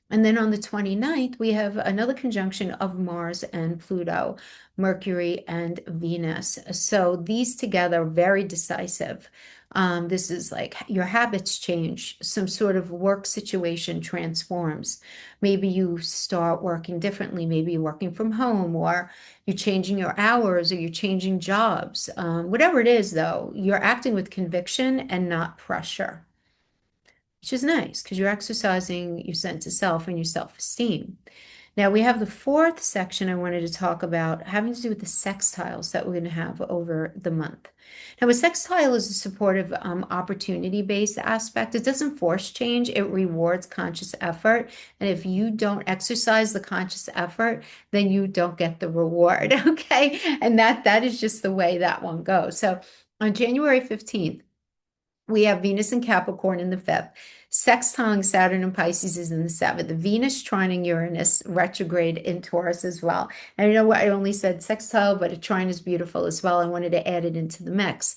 Speaker 1: And then on the 29th, we have another conjunction of Mars and Pluto, Mercury and Venus. So these together, very decisive. This is like your habits change, some sort of work situation transforms. Maybe you start working differently. Maybe you're working from home, or you're changing your hours, or you're changing jobs. Whatever it is, though, you're acting with conviction and not pressure, which is nice because you're exercising your sense of self and your self-esteem. Now we have the fourth section I wanted to talk about having to do with the sextiles that we're going to have over the month. Now, a sextile is a supportive, opportunity-based aspect. It doesn't force change, it rewards conscious effort. And if you don't exercise the conscious effort, then you don't get the reward, okay? And that is just the way that one goes. So on January 15th, we have Venus and Capricorn in the fifth. Sextiling Saturn and Pisces is in the seventh. Venus trining Uranus retrograde in Taurus as well. And you know what? I only said sextile, but a trine is beautiful as well. I wanted to add it into the mix.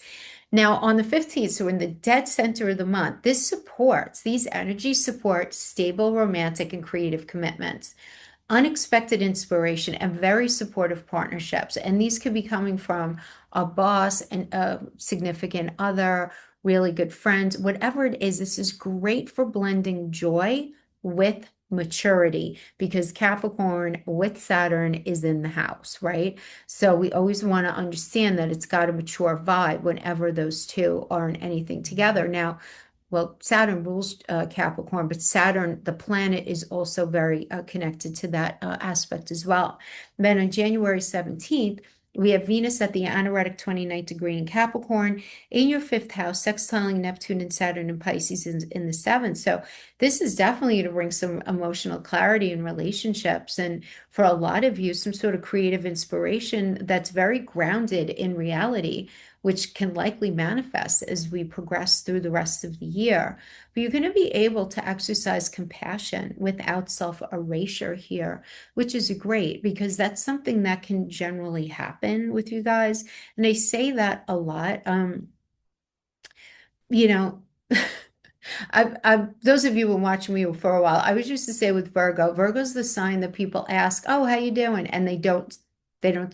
Speaker 1: Now, on the 15th, so in the dead center of the month, these energies support stable, romantic, and creative commitments, unexpected inspiration, and very supportive partnerships. And these could be coming from a boss and a significant other, really good friends, whatever it is. This is great for blending joy with maturity because Capricorn with Saturn is in the house, right? So we always want to understand that it's got a mature vibe whenever those two aren't anything together. Now, well, Saturn rules Capricorn, but Saturn, the planet, is also very connected to that aspect as well. Then on January 17th, we have Venus at the anaretic 29th degree in Capricorn in your fifth house, sextiling Neptune and Saturn and Pisces in the seventh. So this is definitely to bring some emotional clarity in relationships. And for a lot of you, some sort of creative inspiration that's very grounded in reality, which can likely manifest as we progress through the rest of the year. But you're going to be able to exercise compassion without self-erasure here, which is great because that's something that can generally happen with you guys. And I say that a lot. You know, those of you who watch me for a while, I was used to say with Virgo, Virgo's the sign that people ask, "Oh, how you doing?" And they don't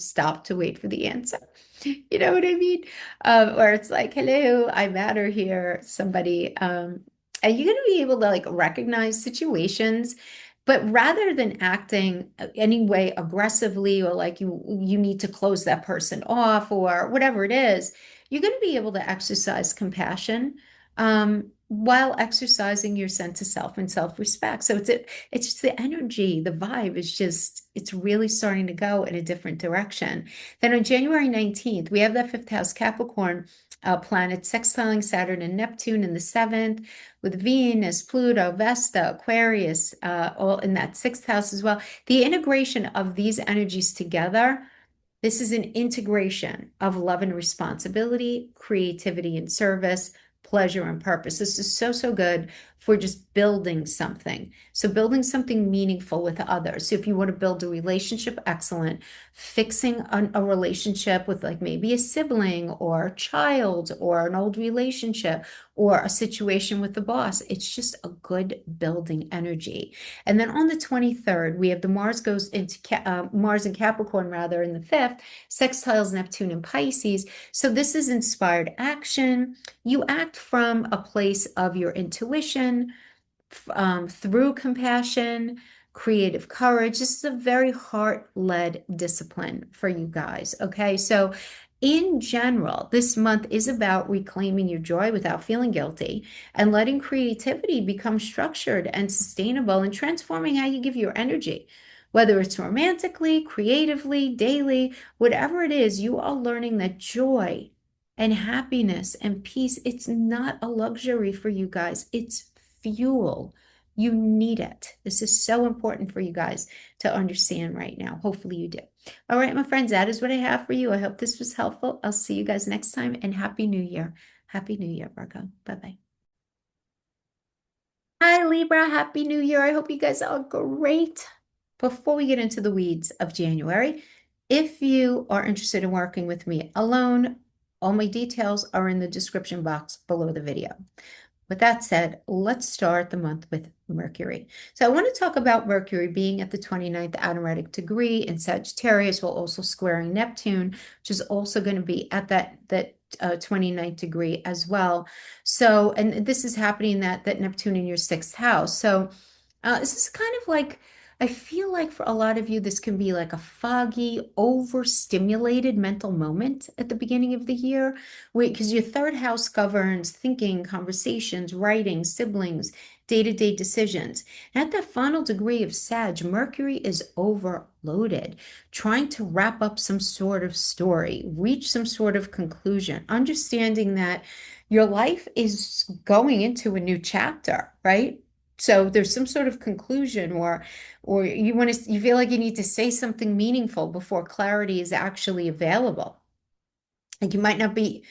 Speaker 1: stop to wait for the answer. You know what I mean? Where it's like, "Hello, I matter here," somebody, and you're going to be able to like recognize situations But rather than acting any way aggressively or like you need to close that person off or whatever it is, you're going to be able to exercise compassion while exercising your sense of self and self-respect. So it's just the energy, the vibe is just, it's really starting to go in a different direction. Then on January 19th, we have that fifth house Capricorn planet sextiling Saturn and Neptune in the seventh, with Venus, Pluto, Vesta, Aquarius, all in that sixth house as well. The integration of these energies together, this is an integration of love and responsibility, creativity and service, pleasure and purpose. This is so, so good for just building something. So building something meaningful with others. So if you want to build a relationship, excellent. Fixing a relationship with like maybe a sibling or a child or an old relationship or a situation with the boss. It's just a good building energy. And then on the 23rd, we have the Mars goes into Mars and Capricorn rather in the fifth, sextiles Neptune and Pisces. So this is inspired action. You act from a place of your intuition, through compassion, creative courage. This is a very heart-led discipline for you guys. Okay, so in general, this month is about reclaiming your joy without feeling guilty and letting creativity become structured and sustainable and transforming how you give your energy. Whether it's romantically, creatively, daily, whatever it is, you are learning that joy and happiness and peace, it's not a luxury for you guys. It's fuel. You need it. This is so important for you guys to understand right now. Hopefully you do. All right, my friends, that is what I have for you. I hope this was helpful. I'll see you guys next time, and Happy New Year. Happy New Year, Virgo. Bye-bye. Hi, Libra. Happy New Year. I hope you guys are great. Before we get into the weeds of January, if you are interested in working with me alone, all my details are in the description box below the video. With that said, let's start the month with Mercury. So I want to talk about Mercury being at the 29th aneretic degree in Sagittarius, while also squaring Neptune, which is also going to be at that 29th degree as well. So, and this is happening that Neptune in your sixth house. So this is kind of like, I feel like for a lot of you, this can be like a foggy, overstimulated mental moment at the beginning of the year, because your third house governs thinking, conversations, writing, siblings, day-to-day decisions. And at that final degree of Sag, Mercury is overloaded, trying to wrap up some sort of story, reach some sort of conclusion, understanding that your life is going into a new chapter, right? So there's some sort of conclusion, or you feel like you need to say something meaningful before clarity is actually available. Like you might not be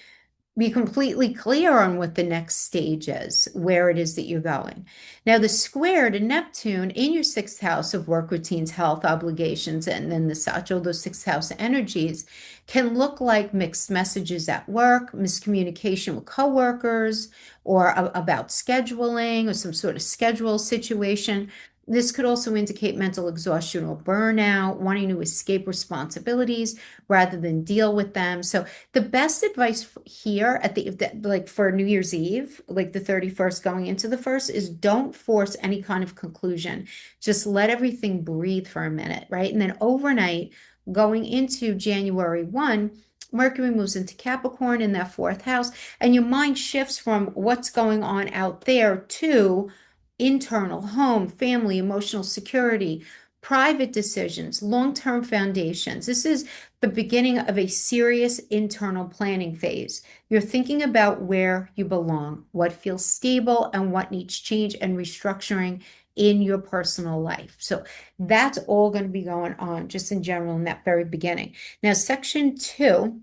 Speaker 1: completely clear on what the next stage is, where it is that you're going. Now, the square to Neptune in your sixth house of work routines, health obligations, and then the Sag, all those sixth house energies can look like mixed messages at work, miscommunication with coworkers, or about scheduling or some sort of schedule situation. This could also indicate mental exhaustion or burnout, wanting to escape responsibilities rather than deal with them. So the best advice here at like for New Year's Eve, like the 31st going into the 1st, is don't force any kind of conclusion. Just let everything breathe for a minute, right? And then overnight, going into January 1, Mercury moves into Capricorn in that fourth house, and your mind shifts from what's going on out there to internal, home, family, emotional security, private decisions, long-term foundations. This is the beginning of a serious internal planning phase. You're thinking about where you belong, what feels stable, and what needs change and restructuring in your personal life. So that's all going to be going on just in general in that very beginning. Now, section 2.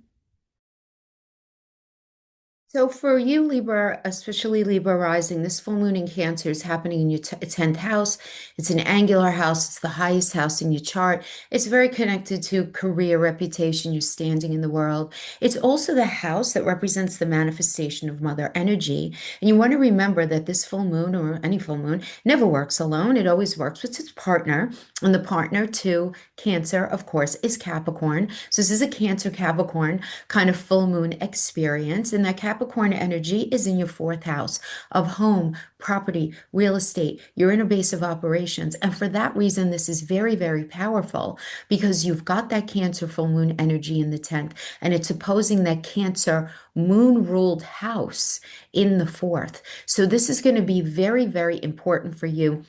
Speaker 1: So for you, Libra, especially Libra rising, this full moon in Cancer is happening in your 10th house. It's an angular house. It's the highest house in your chart. It's very connected to career, reputation, your standing in the world. It's also the house that represents the manifestation of mother energy. And you want to remember that this full moon, or any full moon, never works alone. It always works with its partner. And the partner to Cancer, of course, is Capricorn. So this is a Cancer-Capricorn kind of full moon experience. And that Capricorn Capricorn energy is in your fourth house of home, property, real estate. You're in a base of operations. And for that reason, this is very, very powerful because you've got that Cancer full moon energy in the 10th, and it's opposing that Cancer moon ruled house in the fourth. So this is going to be very, very important for you.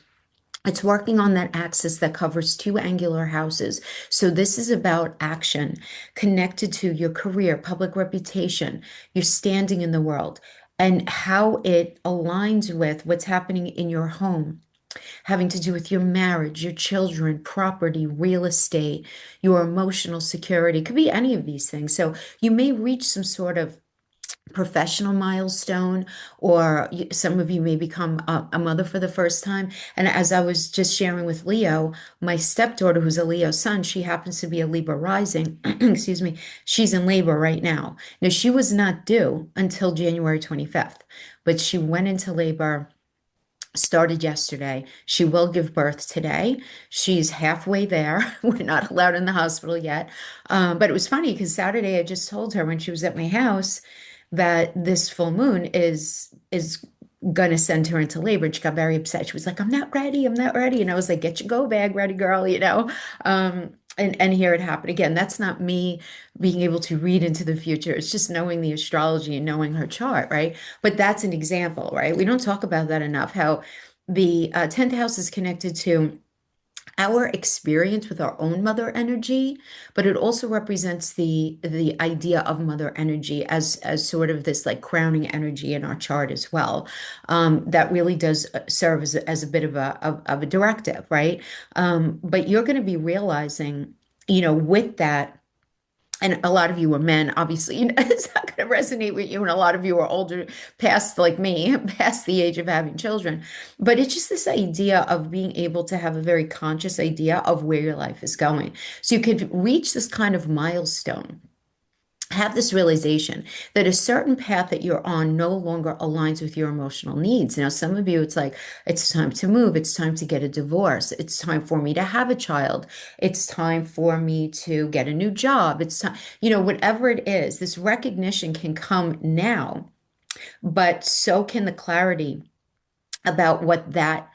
Speaker 1: It's working on that axis that covers two angular houses. So this is about action connected to your career, public reputation, your standing in the world, and how it aligns with what's happening in your home, having to do with your marriage, your children, property, real estate, your emotional security. It could be any of these things. So you may reach some sort of professional milestone, or some of you may become a mother for the first time. And as I was just sharing with Leo, my stepdaughter, who's a Leo sun, she happens to be a Libra rising, excuse me, she's in labor right now. Now, she was not due until January 25th, but she went into labor. Started yesterday. She will give birth today. She's halfway there. We're not allowed in the hospital yet. But it was funny because Saturday I just told her when she was at my house that this full moon is gonna send her into labor. And she got very upset. She was like, I'm not ready. I'm not ready. And I was like, get your go bag ready, girl, you know. And here it happened again. That's not me being able to read into the future. It's just knowing the astrology and knowing her chart, right? But that's an example, right? We don't talk about that enough, how the 10th house is connected to our experience with our own mother energy, but it also represents the idea of mother energy as sort of this like crowning energy in our chart as well. That really does serve as a bit of a directive, right? But you're going to be realizing, with that. And a lot of you are men, obviously, it's not going to resonate with you. And a lot of you are older, past like me, past the age of having children. But it's just this idea of being able to have a very conscious idea of where your life is going. So you could reach this kind of milestone, have this realization that a certain path that you're on no longer aligns with your emotional needs. Now, some of you, it's like, it's time to move. It's time to get a divorce. It's time for me to have a child. It's time for me to get a new job. It's time, whatever it is, this recognition can come now, but so can the clarity about what that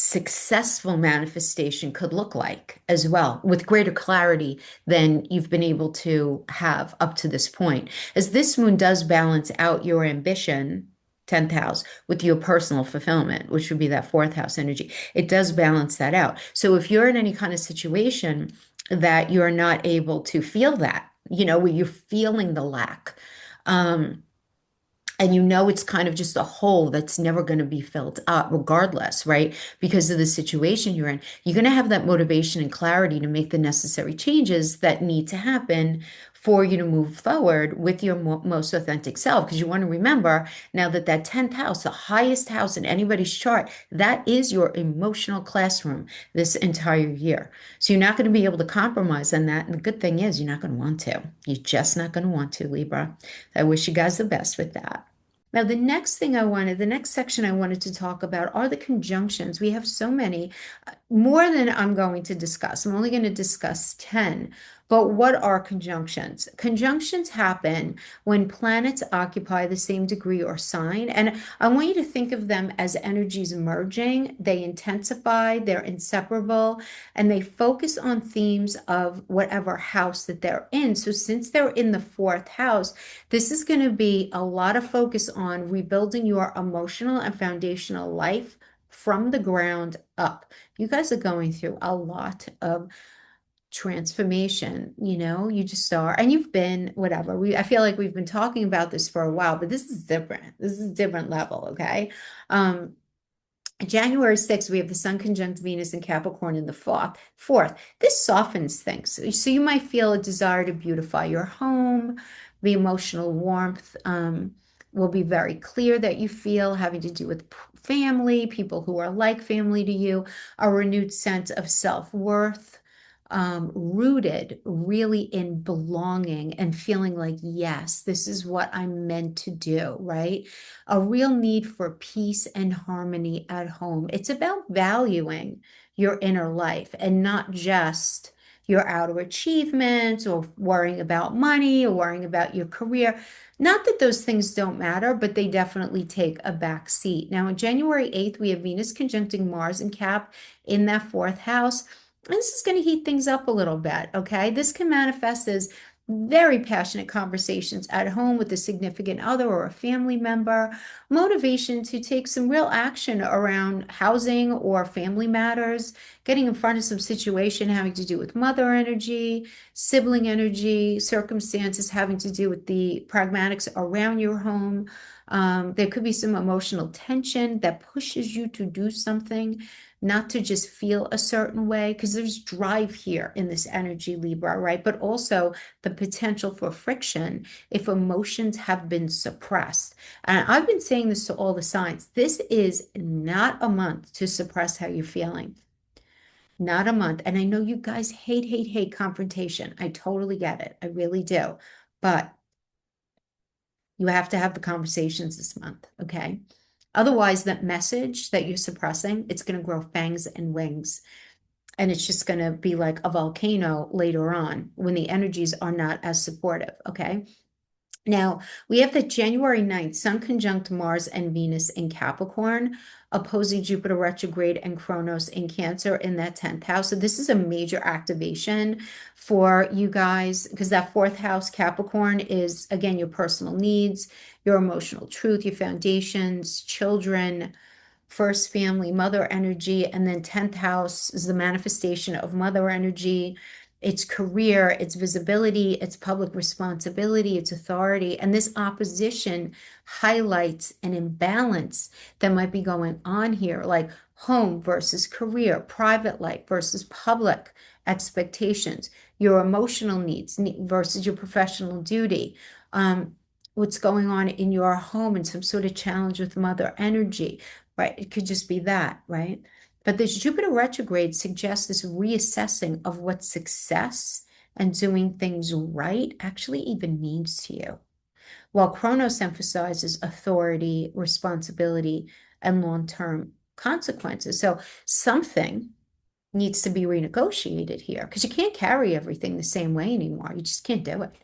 Speaker 1: successful manifestation could look like as well, with greater clarity than you've been able to have up to this point. As this moon does balance out your ambition, 10th house, with your personal fulfillment, which would be that fourth house energy, it does balance that out. So if you're in any kind of situation that you're not able to feel that, where you're feeling the lack, and it's kind of just a hole that's never going to be filled up regardless, right? Because of the situation you're in, you're going to have that motivation and clarity to make the necessary changes that need to happen for you to move forward with your most authentic self. Because you want to remember now that 10th house, the highest house in anybody's chart, that is your emotional classroom this entire year. So you're not going to be able to compromise on that. And the good thing is you're not going to want to. You're just not going to want to, Libra. I wish you guys the best with that. Now, the next section I wanted to talk about are the conjunctions. We have so many, more than I'm going to discuss. I'm only going to discuss 10. But what are conjunctions? Conjunctions happen when planets occupy the same degree or sign. And I want you to think of them as energies merging. They intensify, they're inseparable, and they focus on themes of whatever house that they're in. So since they're in the fourth house, this is going to be a lot of focus on rebuilding your emotional and foundational life from the ground up. You guys are going through a lot of transformation, you just are, and you've been whatever. I feel like we've been talking about this for a while, but this is different. This is a different level, okay? January 6th, we have the Sun conjunct Venus and Capricorn in the fourth. This softens things. So you might feel a desire to beautify your home. The emotional warmth will be very clear that you feel, having to do with family, people who are like family to you, a renewed sense of self-worth, rooted really in belonging and feeling like, yes, this is what I'm meant to do, right? A real need for peace and harmony at home. It's about valuing your inner life and not just, your outer achievements or worrying about money or worrying about your career. Not that those things don't matter, but they definitely take a back seat. Now, on January 8th, we have Venus conjuncting Mars and Cap in that fourth house. And this is going to heat things up a little bit, okay? This can manifest as very passionate conversations at home with a significant other or a family member, motivation to take some real action around housing or family matters, getting in front of some situation having to do with mother energy, sibling energy, circumstances having to do with the pragmatics around your home. There could be some emotional tension that pushes you to do something, not to just feel a certain way, because there's drive here in this energy, Libra, right? But also the potential for friction if emotions have been suppressed. And I've been saying this to all the signs. This is not a month to suppress how you're feeling. Not a month. And I know you guys hate confrontation. I totally get it. I really do. But you have to have the conversations this month, okay? Otherwise, that message that you're suppressing, it's going to grow fangs and wings. And it's just going to be like a volcano later on when the energies are not as supportive, okay? Now, we have the January 9th, Sun conjunct Mars and Venus in Capricorn, opposing Jupiter retrograde and Kronos in Cancer in that 10th house. So this is a major activation for you guys because that fourth house, Capricorn, is, again, your personal needs, your emotional truth, your foundations, children, first family, mother energy, and then 10th house is the manifestation of mother energy. It's career, it's visibility, it's public responsibility, it's authority. And this opposition highlights an imbalance that might be going on here, like home versus career, private life versus public expectations, your emotional needs versus your professional duty. What's going on in your home and some sort of challenge with mother energy, right? It could just be that, right? But this Jupiter retrograde suggests this reassessing of what success and doing things right actually even means to you. While Kronos emphasizes authority, responsibility, and long-term consequences. So something needs to be renegotiated here because you can't carry everything the same way anymore. You just can't do it.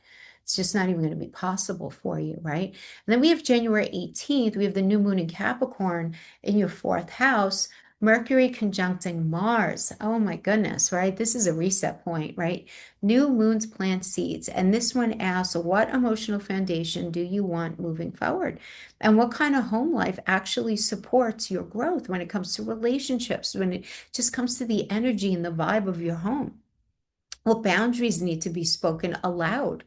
Speaker 1: It's just not even going to be possible for you, right? And then we have January 18th, we have the new moon in Capricorn in your fourth house, Mercury conjuncting Mars. Oh my goodness, right? This is a reset point, right? New moons plant seeds. And this one asks, what emotional foundation do you want moving forward? And what kind of home life actually supports your growth when it comes to relationships, when it just comes to the energy and the vibe of your home? What boundaries need to be spoken aloud?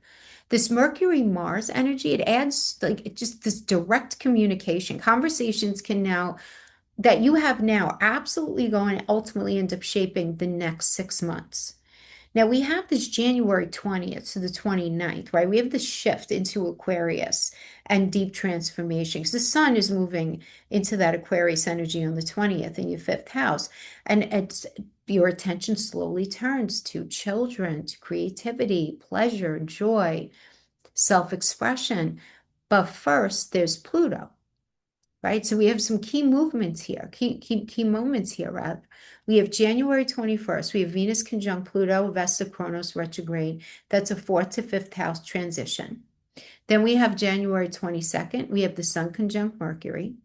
Speaker 1: This Mercury Mars energy, it adds like just this direct communication. Conversations can now that you have now absolutely going to ultimately end up shaping the next 6 months. Now we have this January 20th to the 29th, right? We have this shift into Aquarius and deep transformation because the sun is moving into that Aquarius energy on the 20th in your fifth house. And it's your attention slowly turns to children, to creativity, pleasure, joy, self-expression. But first, there's Pluto, right? So we have some key movements here, key moments here, rather. We have January 21st, we have Venus conjunct Pluto, Vesta Kronos retrograde. That's a fourth to fifth house transition. Then we have January 22nd, we have the Sun conjunct Mercury.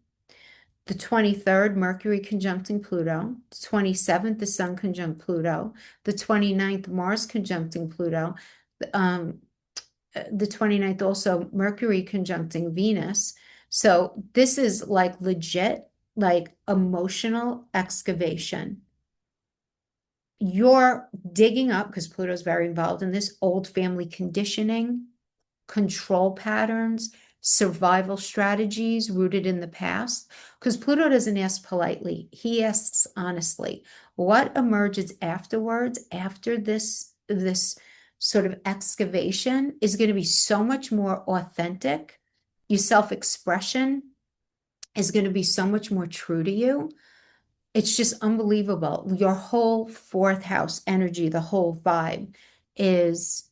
Speaker 1: The 23rd, Mercury conjuncting Pluto. The 27th, the Sun conjunct Pluto. The 29th, Mars conjuncting Pluto. The 29th also Mercury conjuncting Venus. So this is like legit, like emotional excavation. You're digging up, because Pluto's very involved in this, old family conditioning, control patterns, survival strategies rooted in the past. Because Pluto doesn't ask politely, he asks honestly. What emerges afterwards, after this sort of excavation, is going to be so much more authentic. Your self-expression is going to be so much more true to you. It's just unbelievable. Your whole fourth house energy, the whole vibe is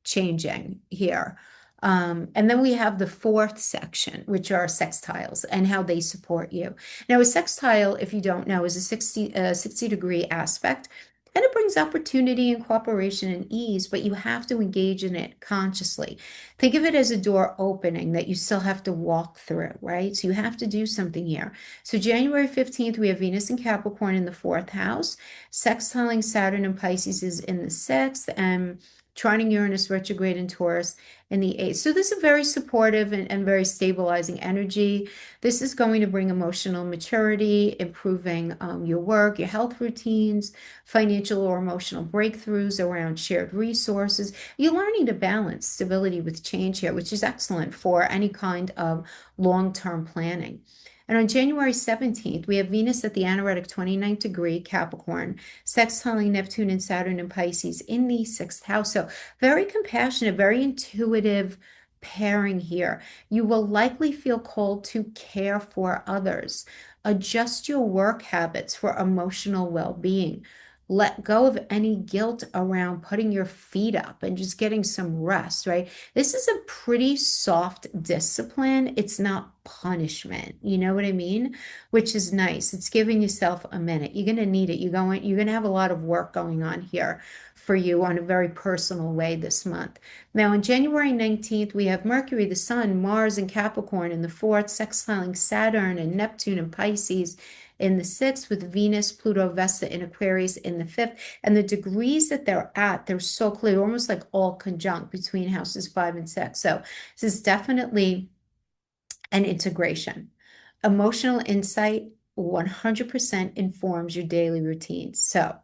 Speaker 1: changing here. And then we have the fourth section, which are sextiles and how they support you. Now, a sextile, if you don't know, is a 60 degree aspect. And it brings opportunity and cooperation and ease, but you have to engage in it consciously. Think of it as a door opening that you still have to walk through, right? So you have to do something here. So January 15th, we have Venus and Capricorn in the fourth house. Sextiling Saturn and Pisces is in the sixth, and trining Uranus retrograde in Taurus in the eighth. So this is a very supportive and very stabilizing energy. This is going to bring emotional maturity, improving your work, your health routines, financial or emotional breakthroughs around shared resources. You're learning to balance stability with change here, which is excellent for any kind of long-term planning. And on January 17th, we have Venus at the anaretic 29th degree Capricorn, sextiling Neptune and Saturn and Pisces in the sixth house. So very compassionate, very intuitive pairing here. You will likely feel called to care for others. Adjust your work habits for emotional well-being. Let go of any guilt around putting your feet up and just getting some rest, right? This is a pretty soft discipline. It's not punishment. You know what I mean? Which is nice. It's giving yourself a minute. You're going to need it. You're going to have a lot of work going on here for you on a very personal way this month. Now, on January 19th, we have Mercury, the Sun, Mars, and Capricorn in the fourth, sextiling Saturn and Neptune and Pisces in the sixth, with Venus, Pluto, Vesta, and Aquarius in the fifth. And the degrees that they're at, they're so clear, almost like all conjunct between houses 5 and 6. So this is definitely an integration. Emotional insight 100% informs your daily routines. So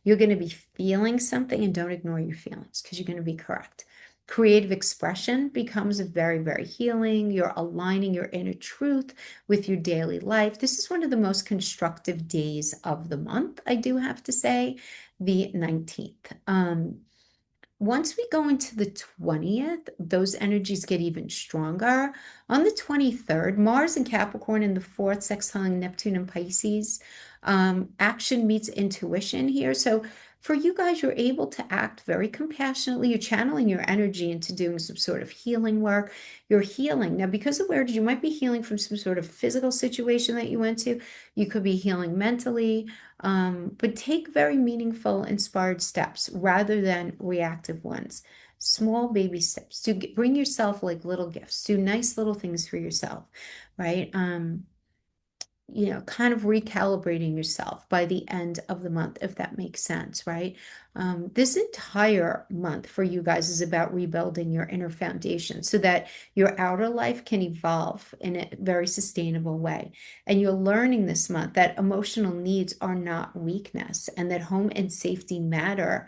Speaker 1: you're going to be feeling something, and don't ignore your feelings because you're going to be correct. Creative expression becomes very, very healing. You're aligning your inner truth with your daily life. This is one of the most constructive days of the month, I do have to say, the 19th. Once we go into the 20th, those energies get even stronger. On the 23rd, Mars and Capricorn in the fourth, sextiling Neptune and Pisces. Action meets intuition here. So for you guys, you're able to act very compassionately. You're channeling your energy into doing some sort of healing work. You're healing. Now, because of where you might be healing from some sort of physical situation that you went to, you could be healing mentally. But take very meaningful, inspired steps rather than reactive ones. Small baby steps to bring yourself like little gifts. Do nice little things for yourself, right? Kind of recalibrating yourself by the end of the month, if that makes sense, right? This entire month for you guys is about rebuilding your inner foundation so that your outer life can evolve in a very sustainable way. And you're learning this month that emotional needs are not weakness and that home and safety matters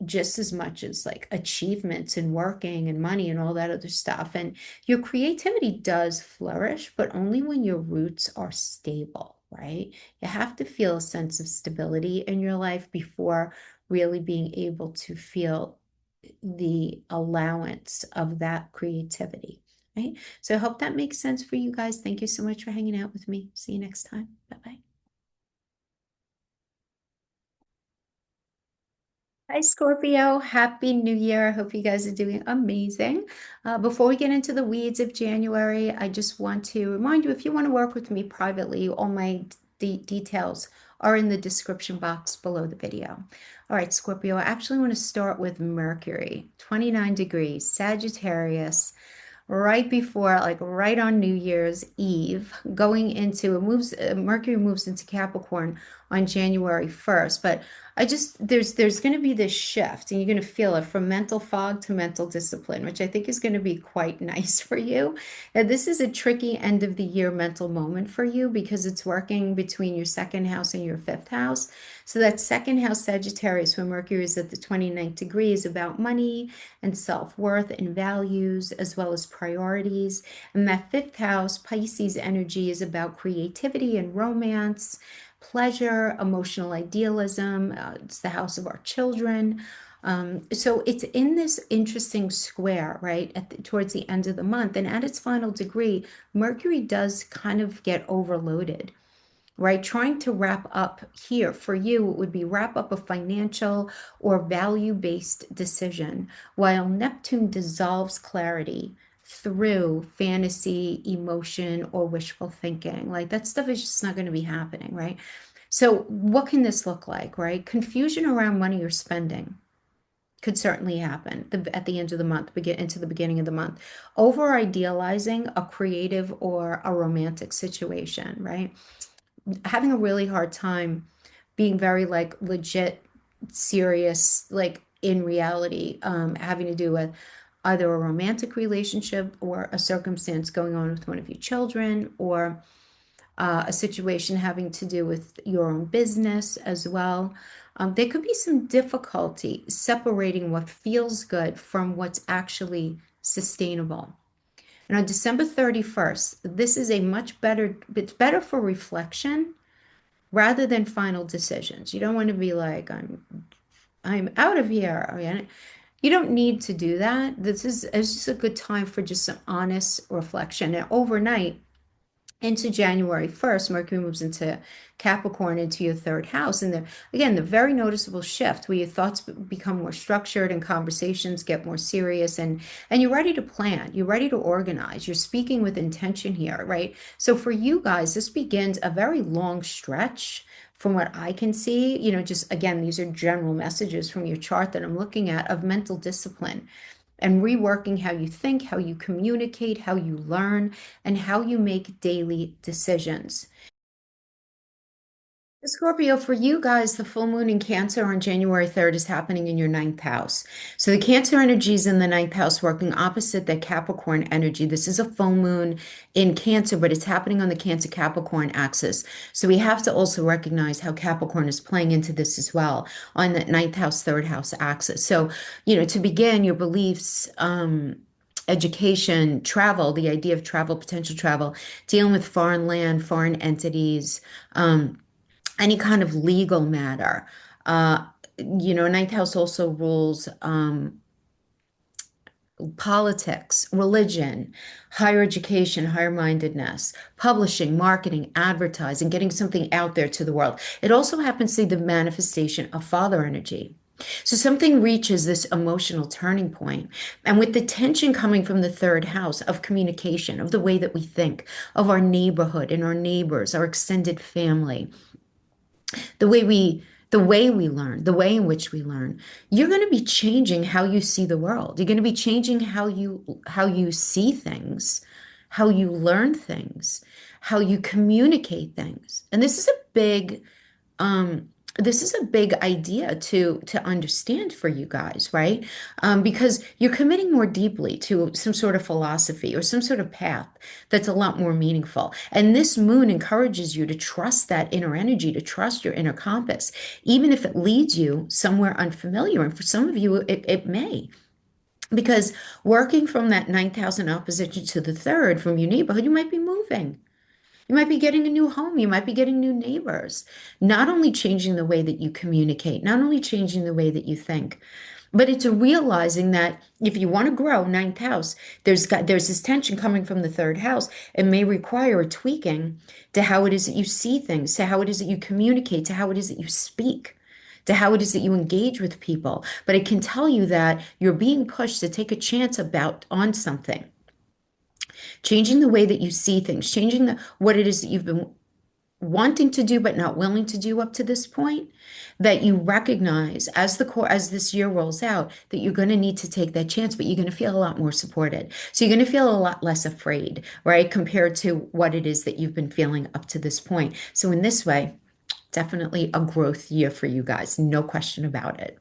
Speaker 1: just as much as like achievements and working and money and all that other stuff. And your creativity does flourish, but only when your roots are stable, right? You have to feel a sense of stability in your life before really being able to feel the allowance of that creativity, right? So I hope that makes sense for you guys. Thank you so much for hanging out with me. See you next time. Bye-bye. Hi, Scorpio. Happy New Year. I hope you guys are doing amazing. Before we get into the weeds of January, I just want to remind you, if you want to work with me privately, all my details are in the description box below the video. All right, Scorpio, I actually want to start with Mercury, 29 degrees, Sagittarius, right before, like right on New Year's Eve, going into it moves, Mercury moves into Capricorn on January 1st. But there's going to be this shift, and you're going to feel it from mental fog to mental discipline, which I think is going to be quite nice for you. Now, this is a tricky end of the year mental moment for you because it's working between your second house and your fifth house. So that second house, Sagittarius, where Mercury is at the 29th degree, is about money and self-worth and values, as well as priorities. And that fifth house, Pisces energy, is about creativity and romance, pleasure, emotional idealism. It's the house of our children. So it's in this interesting square, right, towards the end of the month. And at its final degree, Mercury does kind of get overloaded, right? Trying to wrap up here for you, it would be wrap up a financial or value-based decision, while Neptune dissolves clarity through fantasy, emotion, or wishful thinking. Like that stuff is just not going to be happening, right? So what can this look like, right? Confusion around money you're spending could certainly happen at the end of the month, begin into the beginning of the month. Over idealizing a creative or a romantic situation, right? Having a really hard time being very like legit, serious, like in reality, having to do with either a romantic relationship or a circumstance going on with one of your children, or a situation having to do with your own business as well. There could be some difficulty separating what feels good from what's actually sustainable. And on December 31st, this is a much better, it's better for reflection rather than final decisions. You don't want to be like, I'm out of here. I mean, you don't need to do that. It's just a good time for just some honest reflection. And overnight, into January 1st, Mercury moves into Capricorn, into your third house. And again, the very noticeable shift where your thoughts become more structured and conversations get more serious, and you're ready to plan, you're ready to organize, you're speaking with intention here, right? So for you guys, this begins a very long stretch from what I can see, just again, these are general messages from your chart that I'm looking at of mental discipline and reworking how you think, how you communicate, how you learn, and how you make daily decisions. Scorpio, for you guys, the full moon in Cancer on January 3rd is happening in your ninth house. So the Cancer energy is in the ninth house, working opposite the Capricorn energy. This is a full moon in Cancer, but it's happening on the Cancer-Capricorn axis. So we have to also recognize how Capricorn is playing into this as well on the ninth house, third house axis. So, to begin, your beliefs, education, travel, the idea of travel, potential travel, dealing with foreign land, foreign entities, any kind of legal matter. Ninth house also rules politics, religion, higher education, higher mindedness, publishing, marketing, advertising, getting something out there to the world. It also happens to be the manifestation of father energy. So something reaches this emotional turning point. And with the tension coming from the third house of communication, of the way that we think, of our neighborhood and our neighbors, our extended family, the way we learn, the way in which we learn, you're going to be changing how you see the world. You're going to be changing how you see things, how you learn things, how you communicate things. And um, this is a big idea to understand for you guys, right? Because you're committing more deeply to some sort of philosophy or some sort of path that's a lot more meaningful. And this moon encourages you to trust that inner energy, to trust your inner compass, even if it leads you somewhere unfamiliar. And for some of you, it may. Because working from that ninth house in opposition to the third from your neighborhood, you might be moving. You might be getting a new home. You might be getting new neighbors. Not only changing the way that you communicate, not only changing the way that you think, but it's realizing that if you want to grow, ninth house, there's this tension coming from the third house. It may require a tweaking to how it is that you see things, to how it is that you communicate, to how it is that you speak, to how it is that you engage with people. But it can tell you that you're being pushed to take a chance on something, changing the way that you see things, changing what it is that you've been wanting to do but not willing to do up to this point, that you recognize as this year rolls out that you're going to need to take that chance, but you're going to feel a lot more supported. So you're going to feel a lot less afraid, right? Compared to what it is that you've been feeling up to this point. So in this way, definitely a growth year for you guys. No question about it.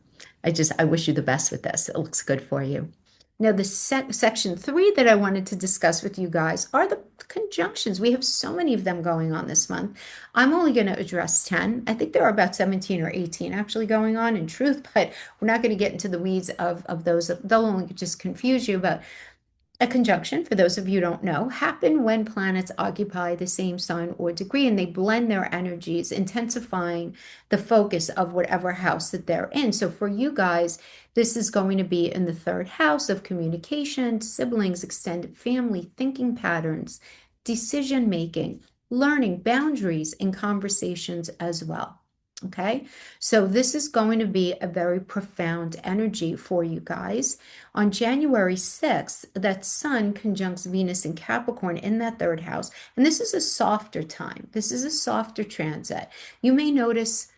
Speaker 1: I wish you the best with this. It looks good for you. Now, the section 3 that I wanted to discuss with you guys are the conjunctions. We have so many of them going on this month. I'm only going to address 10. I think there are about 17 or 18 actually going on in truth, but we're not going to get into the weeds of those. They'll only just confuse you. But a conjunction, for those of you who don't know, happen when planets occupy the same sign or degree and they blend their energies, intensifying the focus of whatever house that they're in. So for you guys, this is going to be in the third house of communication, siblings, extended family, thinking patterns, decision making, learning, boundaries, and conversations as well. Okay, so this is going to be a very profound energy for you guys. On January 6th, that Sun conjuncts Venus in Capricorn in that third house. And this is a softer time. This is a softer transit. You may notice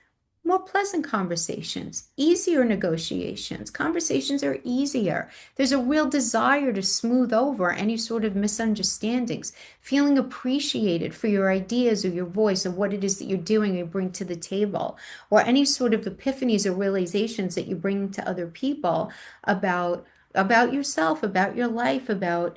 Speaker 1: more pleasant conversations, easier negotiations. Conversations are easier. There's a real desire to smooth over any sort of misunderstandings, feeling appreciated for your ideas or your voice or what it is that you're doing or you bring to the table, or any sort of epiphanies or realizations that you bring to other people about yourself, about your life, about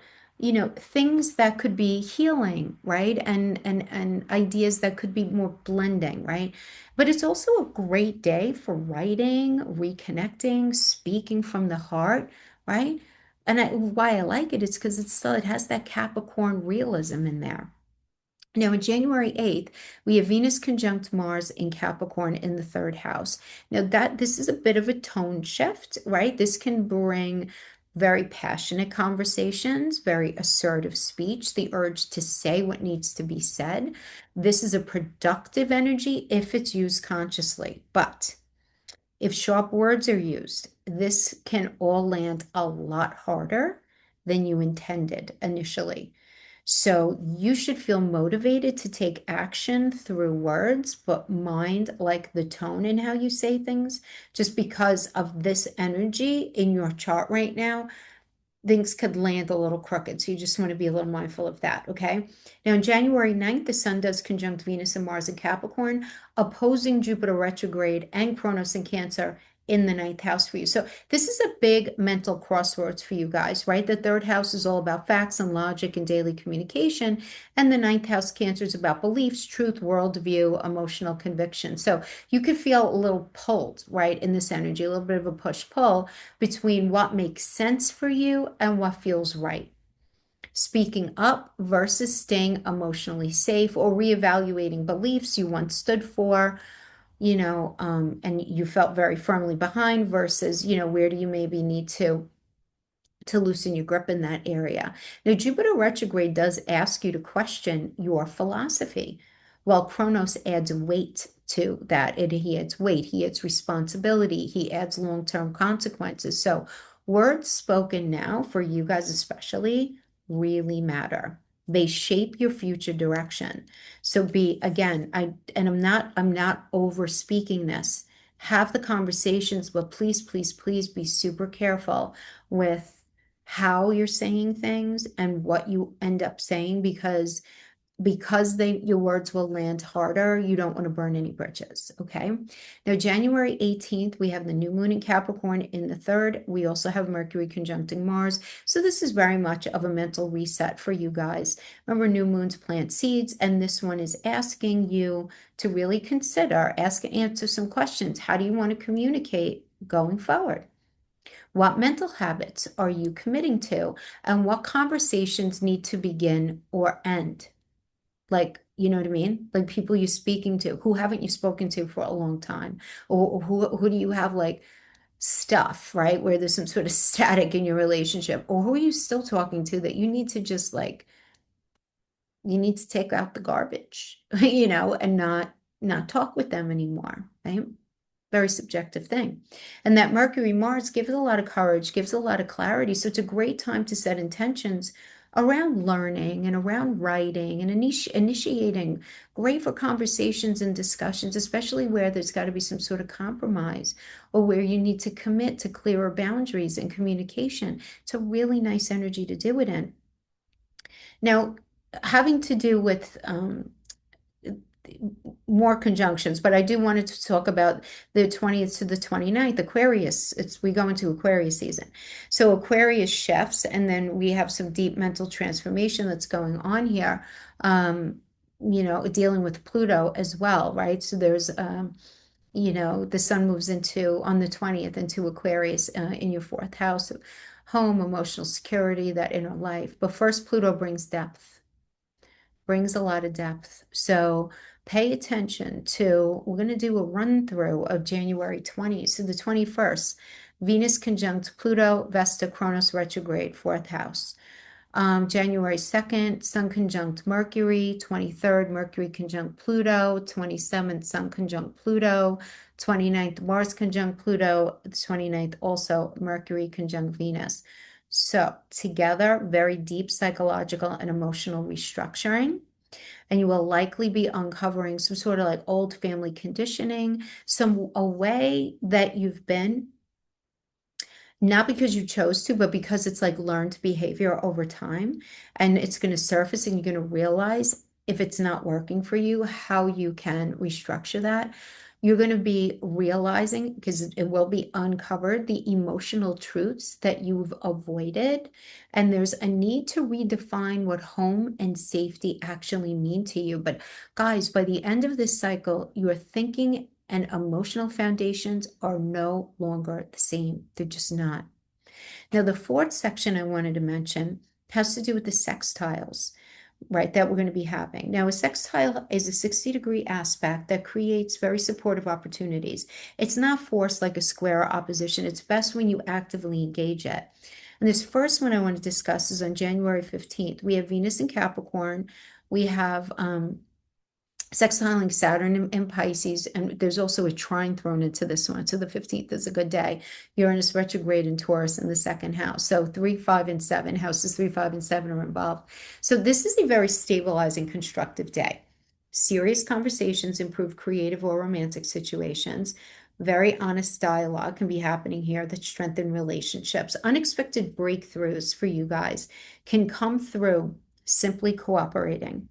Speaker 1: things that could be healing, right? And ideas that could be more blending, right? But it's also a great day for writing, reconnecting, speaking from the heart, right? And why I like it is because it has that Capricorn realism in there. Now, on January 8th, we have Venus conjunct Mars in Capricorn in the third house. Now, this is a bit of a tone shift, right? This can bring very passionate conversations, very assertive speech, the urge to say what needs to be said. This is a productive energy if it's used consciously. But if sharp words are used, this can all land a lot harder than you intended initially. So you should feel motivated to take action through words, but mind like the tone in how you say things, just because of this energy in your chart right now things could land a little crooked. So you just want to be a little mindful of that, okay? Now, on January 9th, the Sun does conjunct Venus and Mars in Capricorn, opposing Jupiter retrograde and Kronos in Cancer in the ninth house for you. So this is a big mental crossroads for you guys, right? The third house is all about facts and logic and daily communication, and the ninth house, Cancer, is about beliefs, truth, worldview, emotional conviction. So you could feel a little pulled, right, in this energy, a little bit of a push-pull between what makes sense for you and what feels right. Speaking up versus staying emotionally safe, or reevaluating beliefs you once stood for, and you felt very firmly behind, versus, where do you maybe need to loosen your grip in that area. Now, Jupiter retrograde does ask you to question your philosophy, while Kronos adds weight to that. He adds weight, he adds responsibility, he adds long-term consequences. So words spoken now, for you guys especially, really matter. They shape your future direction. So I'm not over speaking this. Have the conversations, but please, please, please be super careful with how you're saying things and what you end up saying, because your words will land harder. You don't want to burn any bridges, okay? Now, January 18th, we have the new moon in Capricorn in the third. We also have Mercury conjuncting Mars. So this is very much of a mental reset for you guys. Remember, new moons plant seeds, and this one is asking you to really answer some questions. How do you want to communicate going forward? What mental habits are you committing to? And what conversations need to begin or end? Like, you know what I mean? Like, people you're speaking to, who haven't you spoken to for a long time? Or who do you have like stuff, right? Where there's some sort of static in your relationship? Or who are you still talking to that you need to just like, you need to take out the garbage, and not talk with them anymore, right? Very subjective thing. And that Mercury Mars gives a lot of courage, gives a lot of clarity. So it's a great time to set intentions around learning and around writing and initiating. Great for conversations and discussions, especially where there's got to be some sort of compromise, or where you need to commit to clearer boundaries and communication. It's a really nice energy to do it in. Now, having to do with more conjunctions, but I do wanted to talk about the 20th to the 29th, Aquarius. We go into Aquarius season. So Aquarius shifts, and then we have some deep mental transformation that's going on here, dealing with Pluto as well, right? So there's, the sun moves on the 20th into Aquarius in your fourth house, home, emotional security, that inner life. But first, Pluto brings a lot of depth. So pay attention we're going to do a run through of January 20th. So the 21st, Venus conjunct Pluto, Vesta, Kronos retrograde, fourth house. January 2nd, Sun conjunct Mercury, 23rd, Mercury conjunct Pluto, 27th, Sun conjunct Pluto, 29th, Mars conjunct Pluto, 29th, also Mercury conjunct Venus. So together, very deep psychological and emotional restructuring. And you will likely be uncovering some sort of like old family conditioning, a way that you've been, not because you chose to, but because it's like learned behavior over time. And it's going to surface and you're going to realize if it's not working for you, how you can restructure that. You're going to be realizing, because it will be uncovered, the emotional truths that you've avoided. And there's a need to redefine what home and safety actually mean to you. But guys, by the end of this cycle, your thinking and emotional foundations are no longer the same. They're just not. Now, the fourth section I wanted to mention has to do with the sextiles, right, that we're going to be having. Now, a sextile is a 60-degree aspect that creates very supportive opportunities. It's not forced like a square or opposition. It's best when you actively engage it. And this first one I want to discuss is on January 15th. We have Venus in Capricorn. We have sextiling Saturn in Pisces, and there's also a trine thrown into this one. So the 15th is a good day. Uranus retrograde in Taurus in the second house. So 3, 5, and 7, houses 3, 5, and 7 are involved. So this is a very stabilizing, constructive day. Serious conversations improve creative or romantic situations. Very honest dialogue can be happening here that strengthen relationships. Unexpected breakthroughs for you guys can come through simply cooperating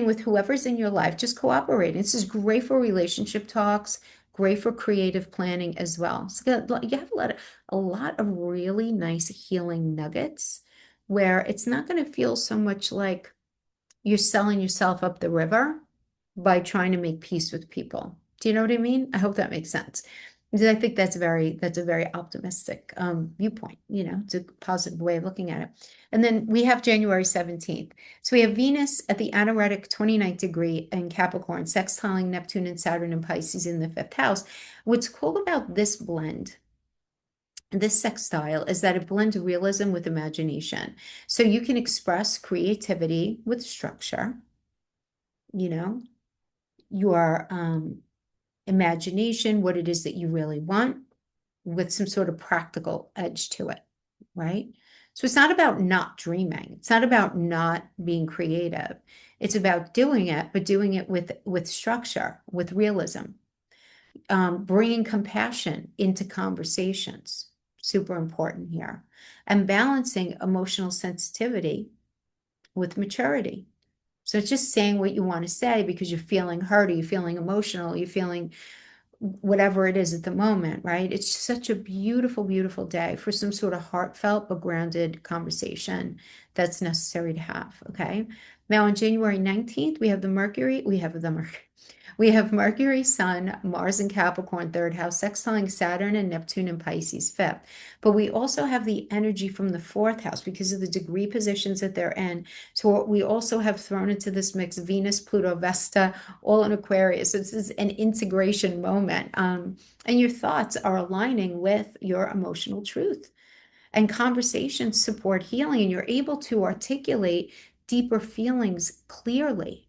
Speaker 1: with whoever's in your life, just cooperating. This is great for relationship talks, great for creative planning as well. So you have a lot of really nice healing nuggets where it's not going to feel so much like you're selling yourself up the river by trying to make peace with people. Do you know what I mean? I hope that makes sense. Because I think that's a very optimistic viewpoint. It's a positive way of looking at it. And then we have January 17th. So we have Venus at the anaretic 29th degree in Capricorn, sextiling Neptune and Saturn and Pisces in the 5th house. What's cool about this blend, this sextile, is that it blends realism with imagination. So you can express creativity with structure, your imagination, what it is that you really want, with some sort of practical edge to it, right? So it's not about not dreaming. It's not about not being creative. It's about doing it, but doing it with structure, with realism, bringing compassion into conversations. Super important here. And balancing emotional sensitivity with maturity. So it's just saying what you want to say because you're feeling hurt, or you're feeling emotional, you're feeling whatever it is at the moment, right? It's such a beautiful, beautiful day for some sort of heartfelt but grounded conversation that's necessary to have, okay? Now on January 19th, we have Mercury, Sun, Mars in Capricorn, 3rd house, sextiling Saturn and Neptune in Pisces, 5th. But we also have the energy from the 4th house because of the degree positions that they're in. So we also have thrown into this mix Venus, Pluto, Vesta, all in Aquarius. This is an integration moment. And your thoughts are aligning with your emotional truth. And conversations support healing, and you're able to articulate deeper feelings clearly.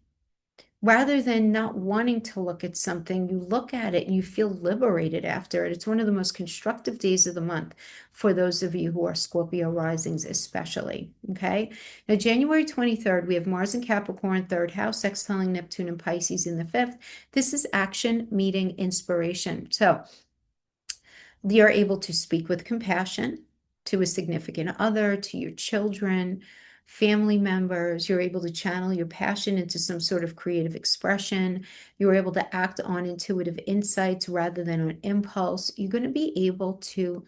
Speaker 1: Rather than not wanting to look at something, you look at it and you feel liberated after it. It's one of the most constructive days of the month for those of you who are Scorpio risings especially, okay? Now, January 23rd, we have Mars in Capricorn, 3rd house, sextiling Neptune and Pisces in the 5th. This is action meeting inspiration. So you're able to speak with compassion to a significant other, to your children, family members. You're able to channel your passion into some sort of creative expression. You're able to act on intuitive insights rather than on impulse. You're going to be able to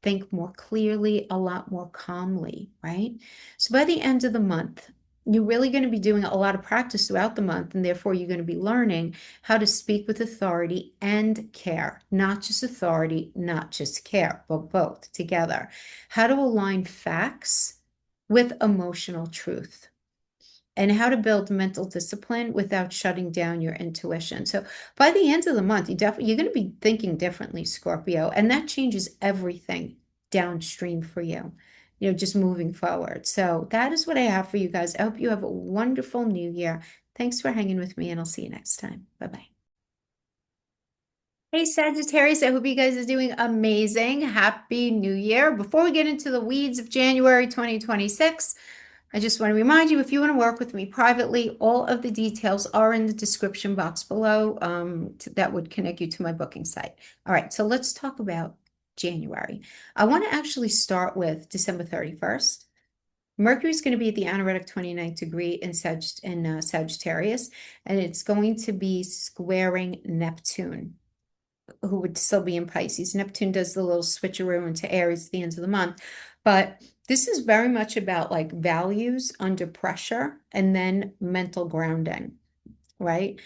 Speaker 1: think more clearly, a lot more calmly, right? So by the end of the month, you're really going to be doing a lot of practice throughout the month, and therefore you're going to be learning how to speak with authority and care, not just authority, not just care, but both together. How to align facts with emotional truth, and how to build mental discipline without shutting down your intuition. So by the end of the month, you're going to be thinking differently, Scorpio, and that changes everything downstream for you. just moving forward. So that is what I have for you guys. I hope you have a wonderful new year. Thanks for hanging with me, and I'll see you next time. Bye-bye. Hey, Sagittarius, I hope you guys are doing amazing. Happy New Year. Before we get into the weeds of January 2026, I just want to remind you, if you want to work with me privately, all of the details are in the description box below. That would connect you to my booking site. All right, so let's talk about January. I want to actually start with December 31st. Mercury is going to be at the anaretic 29th degree in Sagittarius, and it's going to be squaring Neptune, who would still be in Pisces. Neptune does the little switcheroo into Aries at the end of the month. But this is very much about like values under pressure and then mental grounding, right?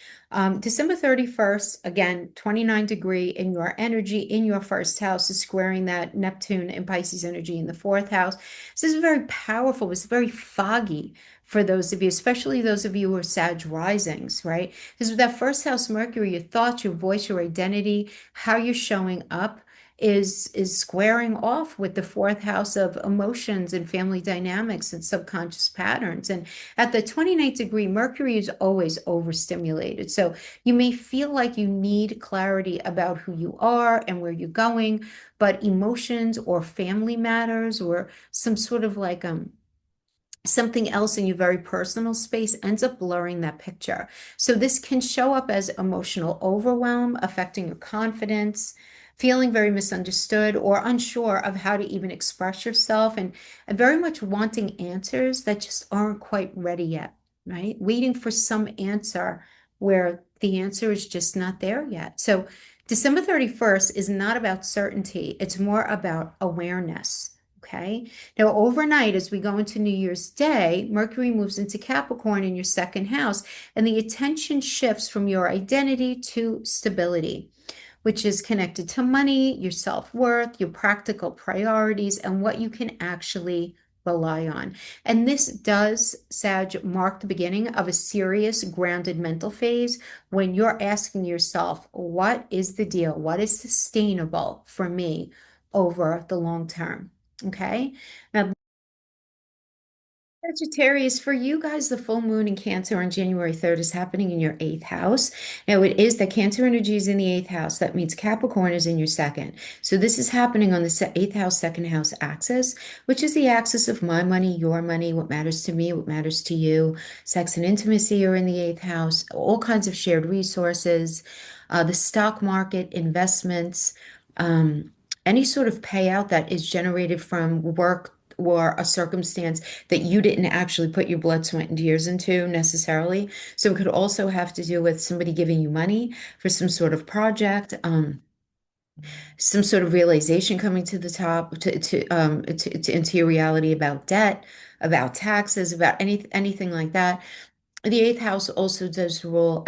Speaker 1: December 31st, again, 29 degree in your energy in your first house is squaring that Neptune and Pisces energy in the fourth house. So this is very powerful. It's very foggy for those of you, especially those of you who are Sag risings, right? Because with that first house Mercury, your thoughts, your voice, your identity, how you're showing up is squaring off with the fourth house of emotions and family dynamics and subconscious patterns. And at the 29th degree, Mercury is always overstimulated. So you may feel like you need clarity about who you are and where you're going, but emotions or family matters or some sort of like something else in your very personal space ends up blurring that picture. So this can show up as emotional overwhelm, affecting your confidence, feeling very misunderstood or unsure of how to even express yourself, and very much wanting answers that just aren't quite ready yet, right? Waiting for some answer where the answer is just not there yet. So December 31st is not about certainty. It's more about awareness. Okay. Now, overnight, as we go into New Year's Day, Mercury moves into Capricorn in your second house, and the attention shifts from your identity to stability, which is connected to money, your self-worth, your practical priorities, and what you can actually rely on. And this does, Sag, mark the beginning of a serious, grounded mental phase when you're asking yourself, what is the deal? What is sustainable for me over the long term? Okay. Now, Sagittarius, for you guys, the full moon in Cancer on January 3rd is happening in your eighth house. Now, it is that Cancer energy is in the eighth house. That means Capricorn is in your second. So, this is happening on the eighth house, second house axis, which is the axis of my money, your money, what matters to me, what matters to you. Sex and intimacy are in the eighth house, all kinds of shared resources, the stock market, investments, any sort of payout that is generated from work or a circumstance that you didn't actually put your blood, sweat, and tears into necessarily. So it could also have to do with somebody giving you money for some sort of project, some sort of realization coming to the top into your reality about debt, about taxes, about anything like that. The eighth house also does rule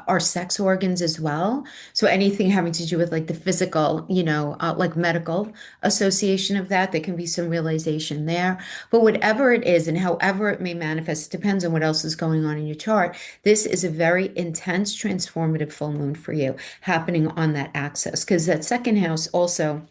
Speaker 1: our sex organs as well. So anything having to do with like the physical, like medical association of that, there can be some realization there. But whatever it is and however it may manifest, it depends on what else is going on in your chart. This is a very intense, transformative full moon for you happening on that axis because that second house also,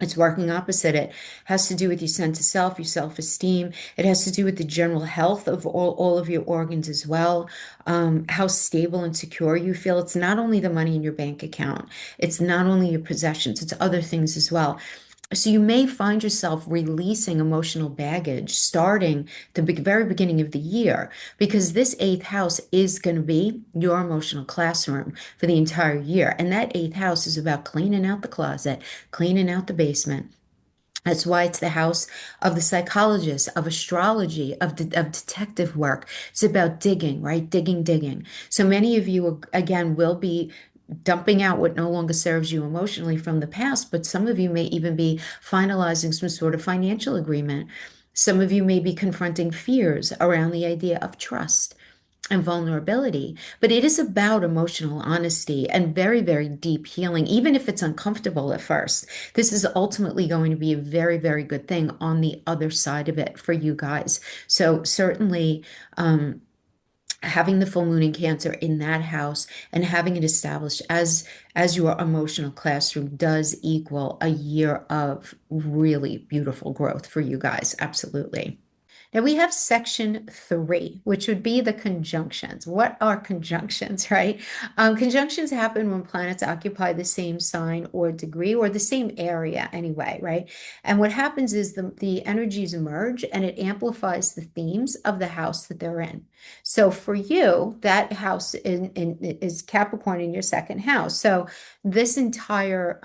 Speaker 1: it's working opposite. It has to do with your sense of self, your self-esteem. It has to do with the general health of all of your organs as well, how stable and secure you feel. It's not only the money in your bank account. It's not only your possessions. It's other things as well. So you may find yourself releasing emotional baggage starting the very beginning of the year because this eighth house is going to be your emotional classroom for the entire year. And that eighth house is about cleaning out the closet, cleaning out the basement. That's why it's the house of the psychologist, of astrology, of detective work. It's about digging, right? Digging, digging. So many of you, again, will be dumping out what no longer serves you emotionally from the past, but some of you may even be finalizing some sort of financial agreement. Some of you may be confronting fears around the idea of trust and vulnerability, but it is about emotional honesty and very, very deep healing, even if it's uncomfortable at first. This is ultimately going to be a very, very good thing on the other side of it for you guys. So certainly, having the full moon in Cancer in that house and having it established as your emotional classroom does equal a year of really beautiful growth for you guys. Absolutely. Now we have section 3, which would be the conjunctions. What are conjunctions, right? Conjunctions happen when planets occupy the same sign or degree or the same area anyway, right? And what happens is the energies merge and it amplifies the themes of the house that they're in. So for you, that house is Capricorn in your second house. So this entire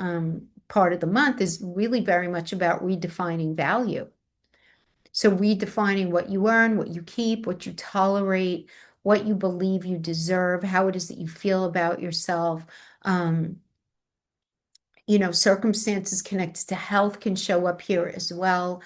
Speaker 1: part of the month is really very much about redefining value. So redefining what you earn, what you keep, what you tolerate, what you believe you deserve, how it is that you feel about yourself. Um, Circumstances connected to health can show up here as well.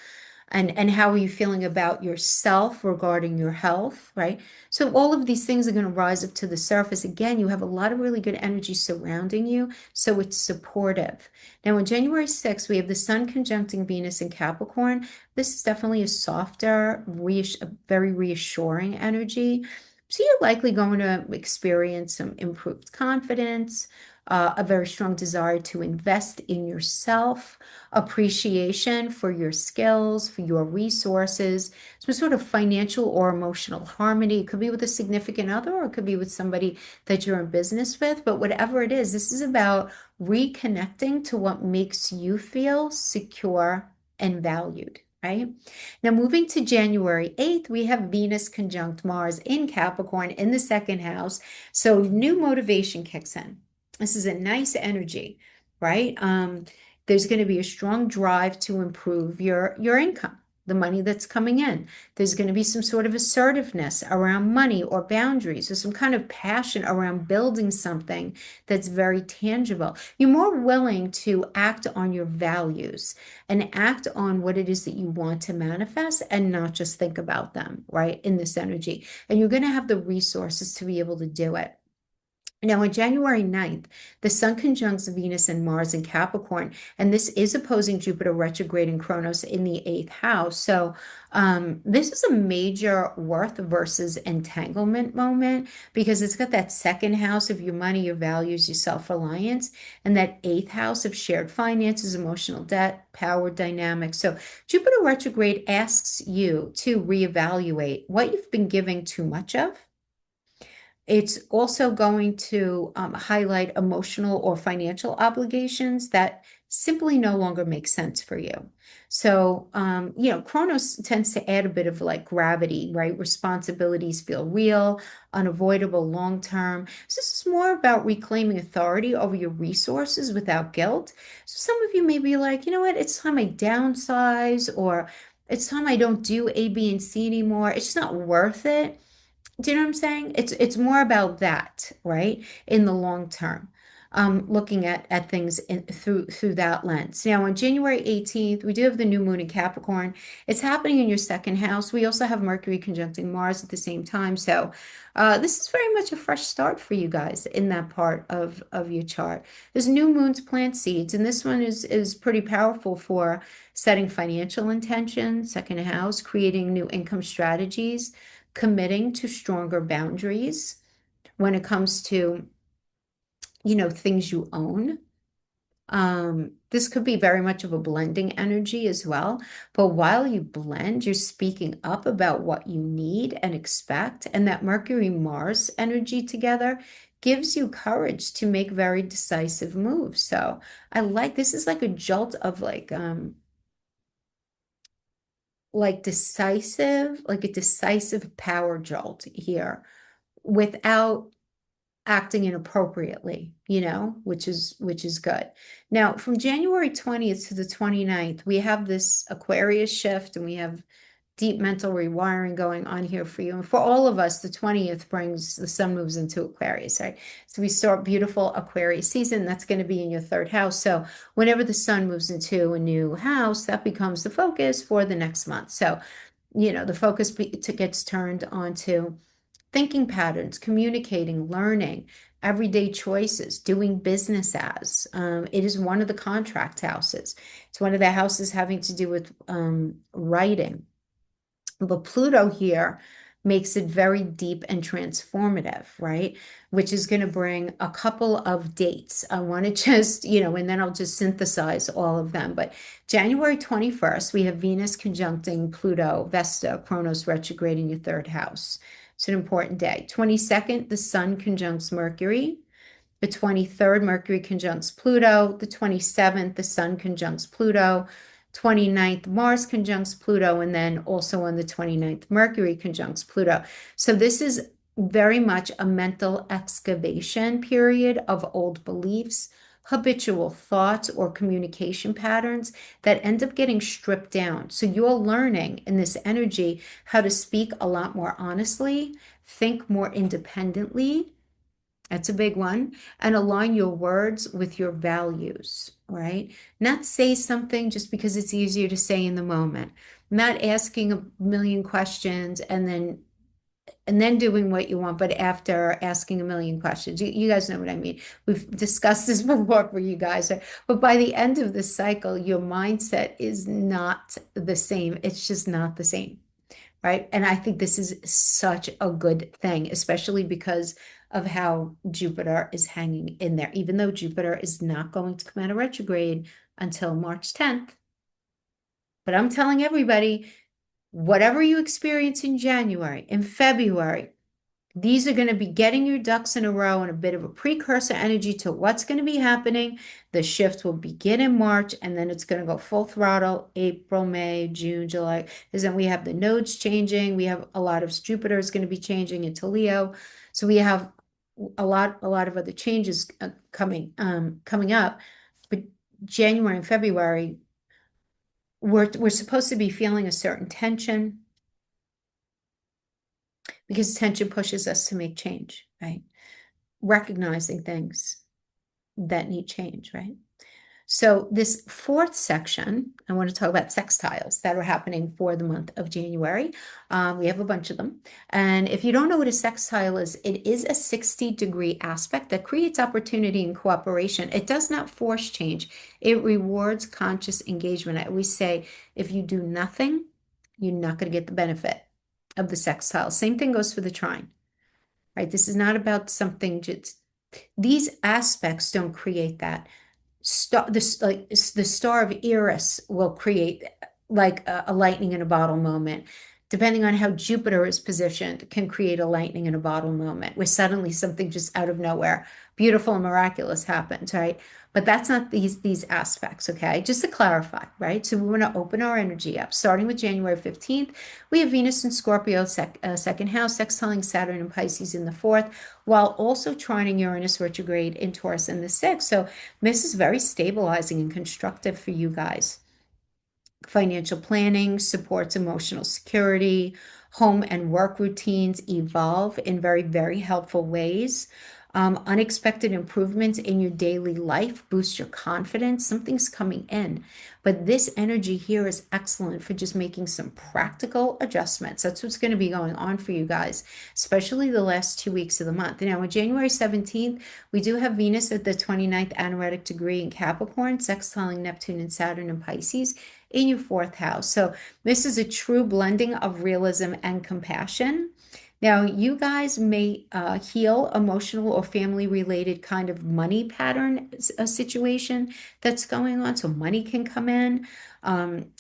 Speaker 1: And how are you feeling about yourself regarding your health, right? So all of these things are going to rise up to the surface. Again, you have a lot of really good energy surrounding you, so it's supportive. Now, on January 6th, we have the Sun conjuncting Venus in Capricorn. This is definitely a softer, a very reassuring energy. So you're likely going to experience some improved confidence, a very strong desire to invest in yourself, appreciation for your skills, for your resources, some sort of financial or emotional harmony. It could be with a significant other or it could be with somebody that you're in business with. But whatever it is, this is about reconnecting to what makes you feel secure and valued. Right? Now, moving to January 8th, we have Venus conjunct Mars in Capricorn in the second house. So new motivation kicks in. This is a nice energy, right? There's going to be a strong drive to improve your income, the money that's coming in. There's going to be some sort of assertiveness around money or boundaries or some kind of passion around building something that's very tangible. You're more willing to act on your values and act on what it is that you want to manifest and not just think about them, right? In this energy. And you're going to have the resources to be able to do it. Now, on January 9th, the Sun conjuncts Venus and Mars in Capricorn, and this is opposing Jupiter retrograde in Kronos in the 8th house. So this is a major worth versus entanglement moment because it's got that second house of your money, your values, your self-reliance, and that 8th house of shared finances, emotional debt, power dynamics. So Jupiter retrograde asks you to reevaluate what you've been giving too much of. It's also going to highlight emotional or financial obligations that simply no longer make sense for you. So, Kronos tends to add a bit of like gravity, right? Responsibilities feel real, unavoidable long term. So this is more about reclaiming authority over your resources without guilt. So some of you may be like, you know what, it's time I downsize, or it's time I don't do A, B, and C anymore. It's just not worth it. Do you know what I'm saying? It's more about that, right? In the long term, looking at things through that lens. Now, on January 18th, we do have the new moon in Capricorn. It's happening in your second house. We also have Mercury conjuncting Mars at the same time. So this is very much a fresh start for you guys in that part of your chart. There's new moons plant seeds, and this one is pretty powerful for setting financial intentions, second house, creating new income strategies, committing to stronger boundaries when it comes to, things you own. This could be very much of a blending energy as well. But while you blend, you're speaking up about what you need and expect. And that Mercury-Mars energy together gives you courage to make very decisive moves. So I like this is like a jolt of like a decisive power jolt here without acting inappropriately, which is good. Now, from January 20th to the 29th, we have this Aquarius shift and we have deep mental rewiring going on here for you. And for all of us, the 20th brings the sun moves into Aquarius, right? So we start beautiful Aquarius season. That's going to be in your third house. So whenever the sun moves into a new house, that becomes the focus for the next month. So, the focus gets turned onto thinking patterns, communicating, learning, everyday choices, doing business as. It is one of the contract houses. It's one of the houses having to do with writing. But Pluto here makes it very deep and transformative, right? Which is going to bring a couple of dates. I want to just, and then I'll just synthesize all of them. But January 21st, we have Venus conjuncting Pluto, Vesta, Kronos retrograde in your third house. It's an important day. 22nd, the Sun conjuncts Mercury. The 23rd, Mercury conjuncts Pluto. The 27th, the Sun conjuncts Pluto. 29th, Mars conjuncts Pluto. And then also on the 29th, Mercury conjuncts Pluto. So this is very much a mental excavation period of old beliefs, habitual thoughts, or communication patterns that end up getting stripped down. So you're learning in this energy how to speak a lot more honestly, think more independently. That's a big one. And align your words with your values, right? Not say something just because it's easier to say in the moment. Not asking a million questions and then doing what you want, but after asking a million questions. You guys know what I mean. We've discussed this before for you guys. But by the end of the cycle, your mindset is not the same. It's just not the same, right? And I think this is such a good thing, especially because of how Jupiter is hanging in there, even though Jupiter is not going to come out of retrograde until March 10th. But I'm telling everybody, whatever you experience in January, in February, these are going to be getting your ducks in a row and a bit of a precursor energy to what's going to be happening. The shift will begin in March, and then it's going to go full throttle April, May, June, July. Because then we have the nodes changing. We have a lot of Jupiter is going to be changing into Leo. So we have a lot of other changes coming up. But January and February, we're supposed to be feeling a certain tension, because tension pushes us to make change, right? Recognizing things that need change, right? So this fourth section, I want to talk about sextiles that are happening for the month of January. We have a bunch of them. And if you don't know what a sextile is, it is a 60-degree aspect that creates opportunity and cooperation. It does not force change. It rewards conscious engagement. I always say, if you do nothing, you're not going to get the benefit of the sextile. Same thing goes for the trine, right? This is not about something just, these aspects don't create that. The star of Eris will create like a lightning in a bottle moment. Depending on how Jupiter is positioned, can create a lightning in a bottle moment where suddenly something just out of nowhere, beautiful and miraculous happens, right? But that's not these aspects, okay? Just to clarify, right? So we want to open our energy up. Starting with January 15th, we have Venus in Scorpio, second house, sextiling Saturn and Pisces in the fourth, while also trining Uranus retrograde in Taurus in the sixth. So this is very stabilizing and constructive for you guys. Financial planning supports emotional security. Home and work routines evolve in very, very helpful ways. Unexpected improvements in your daily life boost your confidence. Something's coming in. But this energy here is excellent for just making some practical adjustments. That's what's going to be going on for you guys, especially the last 2 weeks of the month. Now, on January 17th, we do have Venus at the 29th anaretic degree in Capricorn, sextiling Neptune and Saturn in Pisces in your fourth house. So this is a true blending of realism and compassion. Now, you guys may heal emotional or family-related kind of money pattern situation that's going on. So money can come in.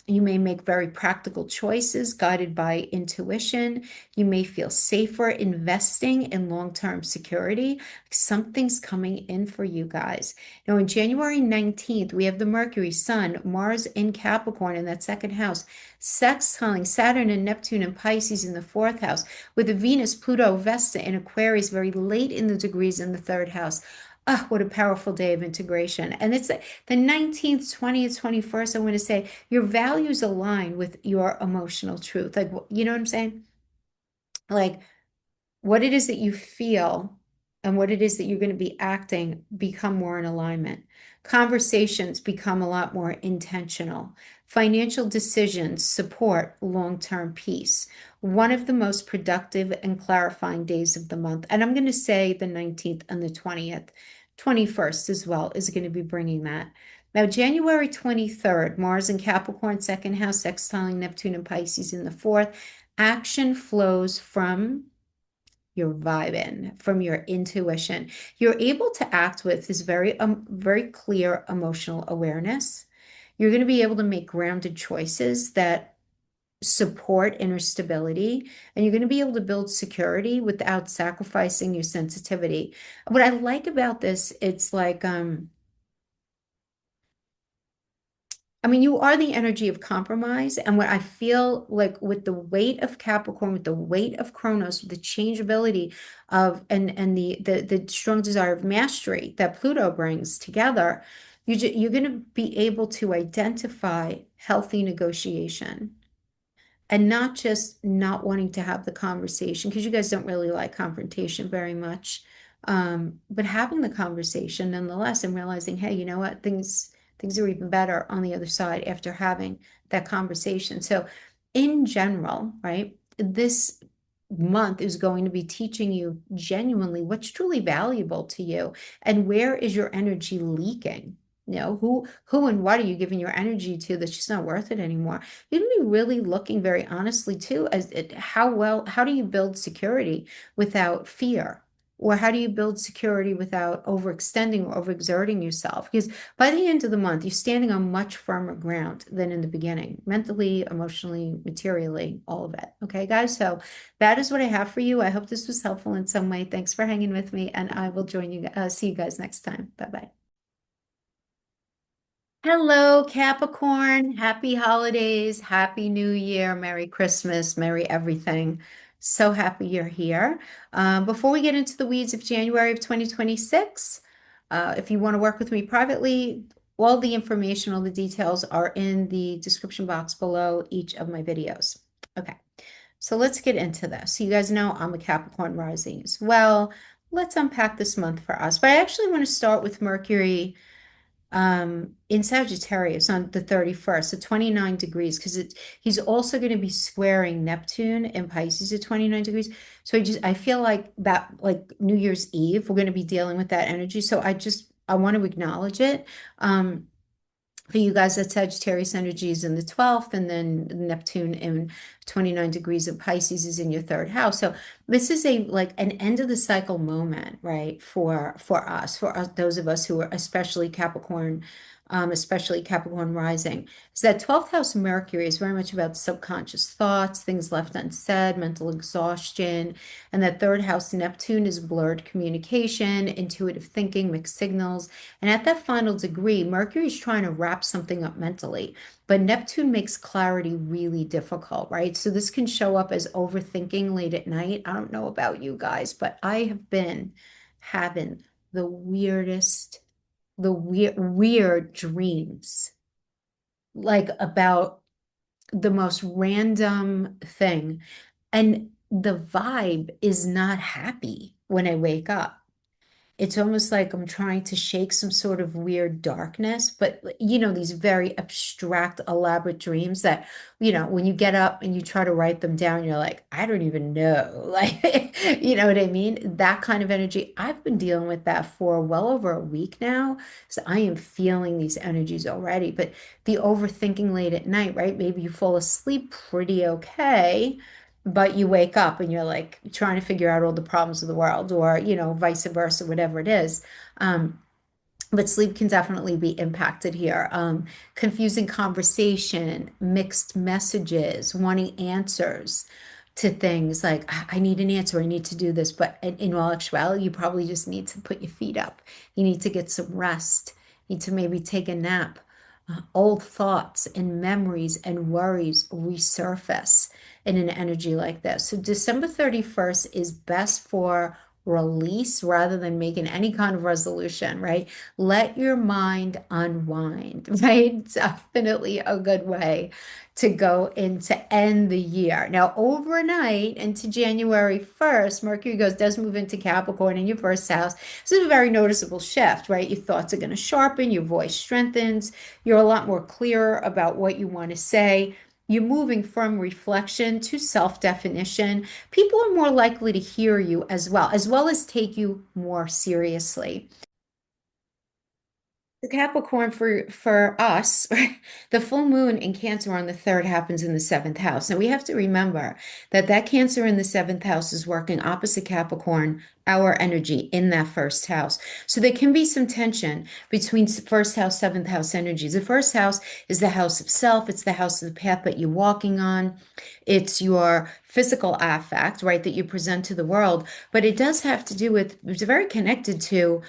Speaker 1: You may make very practical choices guided by intuition. You may feel safer investing in long-term security. Something's coming in for you guys. Now, on January 19th, we have the Mercury, Sun, Mars in Capricorn in that second house, sextiling Saturn and Neptune and Pisces in the fourth house, with the Venus, Pluto, Vesta in Aquarius very late in the degrees in the third house. Ah, what a powerful day of integration. And it's the 19th, 20th, 21st. I want to say your values align with your emotional truth. Like, you know what I'm saying? Like, what it is that you feel and what it is that you're going to be acting become more in alignment. Conversations become a lot more intentional. Financial decisions support long-term peace. One of the most productive and clarifying days of the month. And I'm going to say the 19th and the 20th, 21st as well is going to be bringing that. Now, January 23rd, Mars in Capricorn, second house, sextiling Neptune and Pisces in the fourth. Action flows from your vibe in, from your intuition. You're able to act with this very clear emotional awareness. You're going to be able to make grounded choices that support inner stability, and you're going to be able to build security without sacrificing your sensitivity. What I like about this, it's like, I mean, you are the energy of compromise. And what I feel like with the weight of Capricorn, with the weight of Kronos, with the changeability of and the strong desire of mastery that Pluto brings together, you're going to be able to identify healthy negotiation and not just not wanting to have the conversation, because you guys don't really like confrontation very much. But having the conversation nonetheless and realizing, hey, you know what, things are even better on the other side after having that conversation. So in general, right, this month is going to be teaching you genuinely what's truly valuable to you and where is your energy leaking. You know, who and what are you giving your energy to that's just not worth it anymore? You're gonna be really looking very honestly too as how do you build security without fear? Or how do you build security without overextending or overexerting yourself? Because by the end of the month, you're standing on much firmer ground than in the beginning, mentally, emotionally, materially, all of it. Okay, guys? So that is what I have for you. I hope this was helpful in some way. Thanks for hanging with me, and I will see you guys next time. Bye-bye. Hello, Capricorn. Happy holidays. Happy New Year. Merry Christmas. Merry everything. So happy you're here. Before we get into the weeds of January of 2026, if you want to work with me privately, all the information, all the details are in the description box below each of my videos. Okay, so let's get into this. So you guys know I'm a Capricorn rising as well. Let's unpack this month for us. But I actually want to start with Mercury in Sagittarius on the 31st, so 29 degrees, because he's also going to be squaring Neptune in Pisces at 29 degrees. So I feel like that, like New Year's Eve, we're going to be dealing with that energy. So I want to acknowledge it. For you guys, that Sagittarius energy is in the 12th, and then Neptune in 29 degrees of Pisces is in your third house. So this is a like an end of the cycle moment, right? For us, those of us who are especially Capricorn rising. So that 12th house Mercury is very much about subconscious thoughts, things left unsaid, mental exhaustion. And that third house Neptune is blurred communication, intuitive thinking, mixed signals. And at that final degree, Mercury is trying to wrap something up mentally, but Neptune makes clarity really difficult, right? So this can show up as overthinking late at night. I don't know about you guys, but I have been having the weird dreams, like about the most random thing. And the vibe is not happy when I wake up. It's almost like I'm trying to shake some sort of weird darkness, but these very abstract, elaborate dreams that, when you get up and you try to write them down, you're like, I don't even know. Like, you know what I mean? That kind of energy. I've been dealing with that for well over a week now. So I am feeling these energies already. But the overthinking late at night, right? Maybe you fall asleep pretty okay, but you wake up and you're like trying to figure out all the problems of the world, or vice versa, whatever it is. But sleep can definitely be impacted here. Confusing conversation, mixed messages, wanting answers to things like, I need an answer, I need to do this. But in all actuality, you probably just need to put your feet up. You need to get some rest. You need to maybe take a nap. Old thoughts and memories and worries resurface in an energy like this. So December 31st is best for release rather than making any kind of resolution, right? Let your mind unwind, right? Definitely a good way to go into end the year. Now, overnight into January 1st, Mercury does move into Capricorn in your first house. This is a very noticeable shift, right? Your thoughts are going to sharpen, your voice strengthens, you're a lot more clear about what you want to say. You're moving from reflection to self-definition. People are more likely to hear you as well as take you more seriously. The Capricorn for us, the full moon in Cancer on the third happens in the seventh house. Now we have to remember that that Cancer in the seventh house is working opposite Capricorn, our energy in that first house. So there can be some tension between first house, seventh house energies. The first house is the house of self. It's the house of the path that you're walking on. It's your physical affect, right, that you present to the world. But it does have to do with, it's very connected to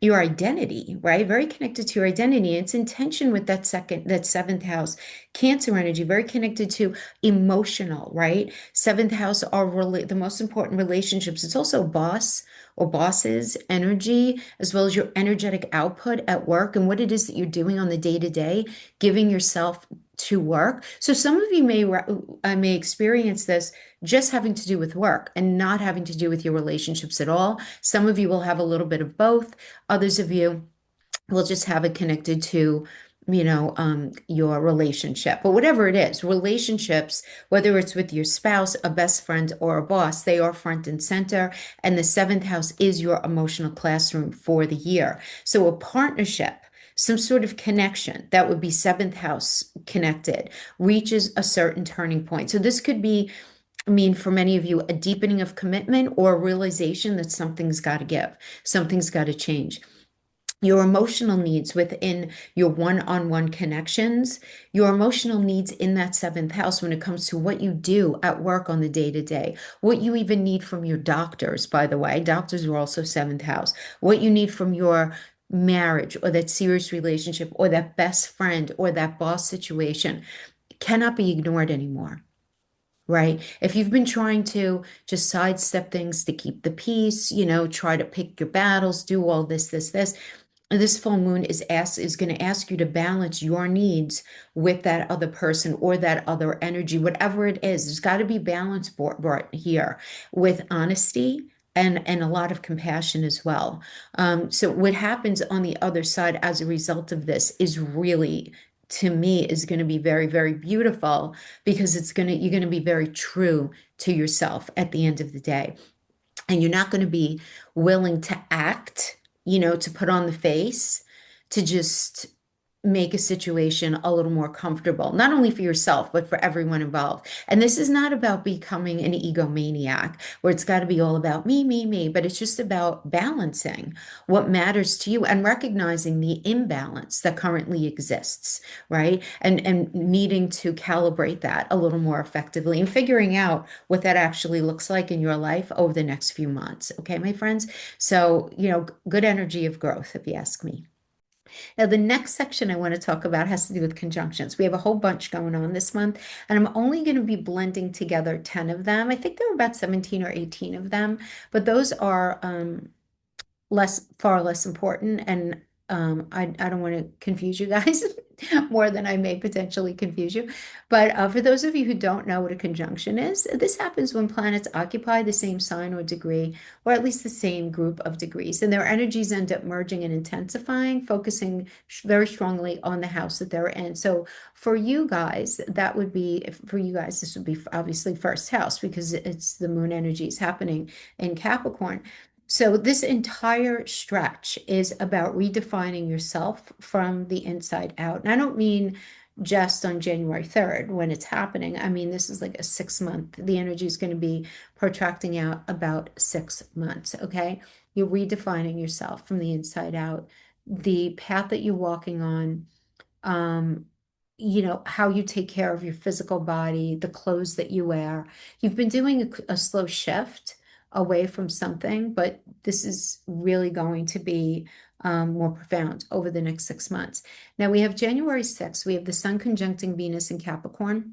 Speaker 1: your identity, right? Very connected to your identity. It's in tension with that seventh house, Cancer energy, very connected to emotional, right? Seventh house are really the most important relationships. It's also boss or boss's energy, as well as your energetic output at work and what it is that you're doing on the day to day, giving yourself to work. So some of you may experience this just having to do with work and not having to do with your relationships at all. Some of you will have a little bit of both. Others of you will just have it connected to, your relationship. But whatever it is, relationships, whether it's with your spouse, a best friend, or a boss, they are front and center. And the seventh house is your emotional classroom for the year. So a partnership, some sort of connection that would be seventh house connected, reaches a certain turning point. So this could be, for many of you, a deepening of commitment or a realization that something's got to give, something's got to change. Your emotional needs within your one-on-one connections, your emotional needs in that seventh house when it comes to what you do at work on the day-to-day, what you even need from your doctors, by the way. Doctors are also seventh house. What you need from your marriage or that serious relationship or that best friend or that boss situation cannot be ignored anymore. Right? If you've been trying to just sidestep things to keep the peace, try to pick your battles, do all this full moon is going to ask you to balance your needs with that other person or that other energy, whatever it is. There's got to be balance brought here with honesty and a lot of compassion as well. So what happens on the other side as a result of this is really, to me, is going to be very, very beautiful because you're going to be very true to yourself at the end of the day. And you're not going to be willing to act, to put on the face, to just make a situation a little more comfortable, not only for yourself, but for everyone involved. And this is not about becoming an egomaniac where it's got to be all about me, but it's just about balancing what matters to you and recognizing the imbalance that currently exists, right? And needing to calibrate that a little more effectively and figuring out what that actually looks like in your life over the next few months. Okay, my friends? So, good energy of growth, if you ask me. Now, the next section I want to talk about has to do with conjunctions. We have a whole bunch going on this month, and I'm only going to be blending together 10 of them. I think there are about 17 or 18 of them, but those are far less important, and I don't want to confuse you guys more than I may potentially confuse you. But for those of you who don't know what a conjunction is, this happens when planets occupy the same sign or degree, or at least the same group of degrees, and their energies end up merging and intensifying, focusing very strongly on the house that they're in. So for you guys, this would be obviously first house because it's the moon energies happening in Capricorn. So this entire stretch is about redefining yourself from the inside out. And I don't mean just on January 3rd when it's happening. I mean, this is like a 6 month. The energy is going to be protracting out about 6 months, okay? You're redefining yourself from the inside out. The path that you're walking on, how you take care of your physical body, the clothes that you wear. You've been doing a slow shift away from something, but this is really going to be more profound over the next 6 months. Now we have January 6th, we have the Sun conjuncting Venus in Capricorn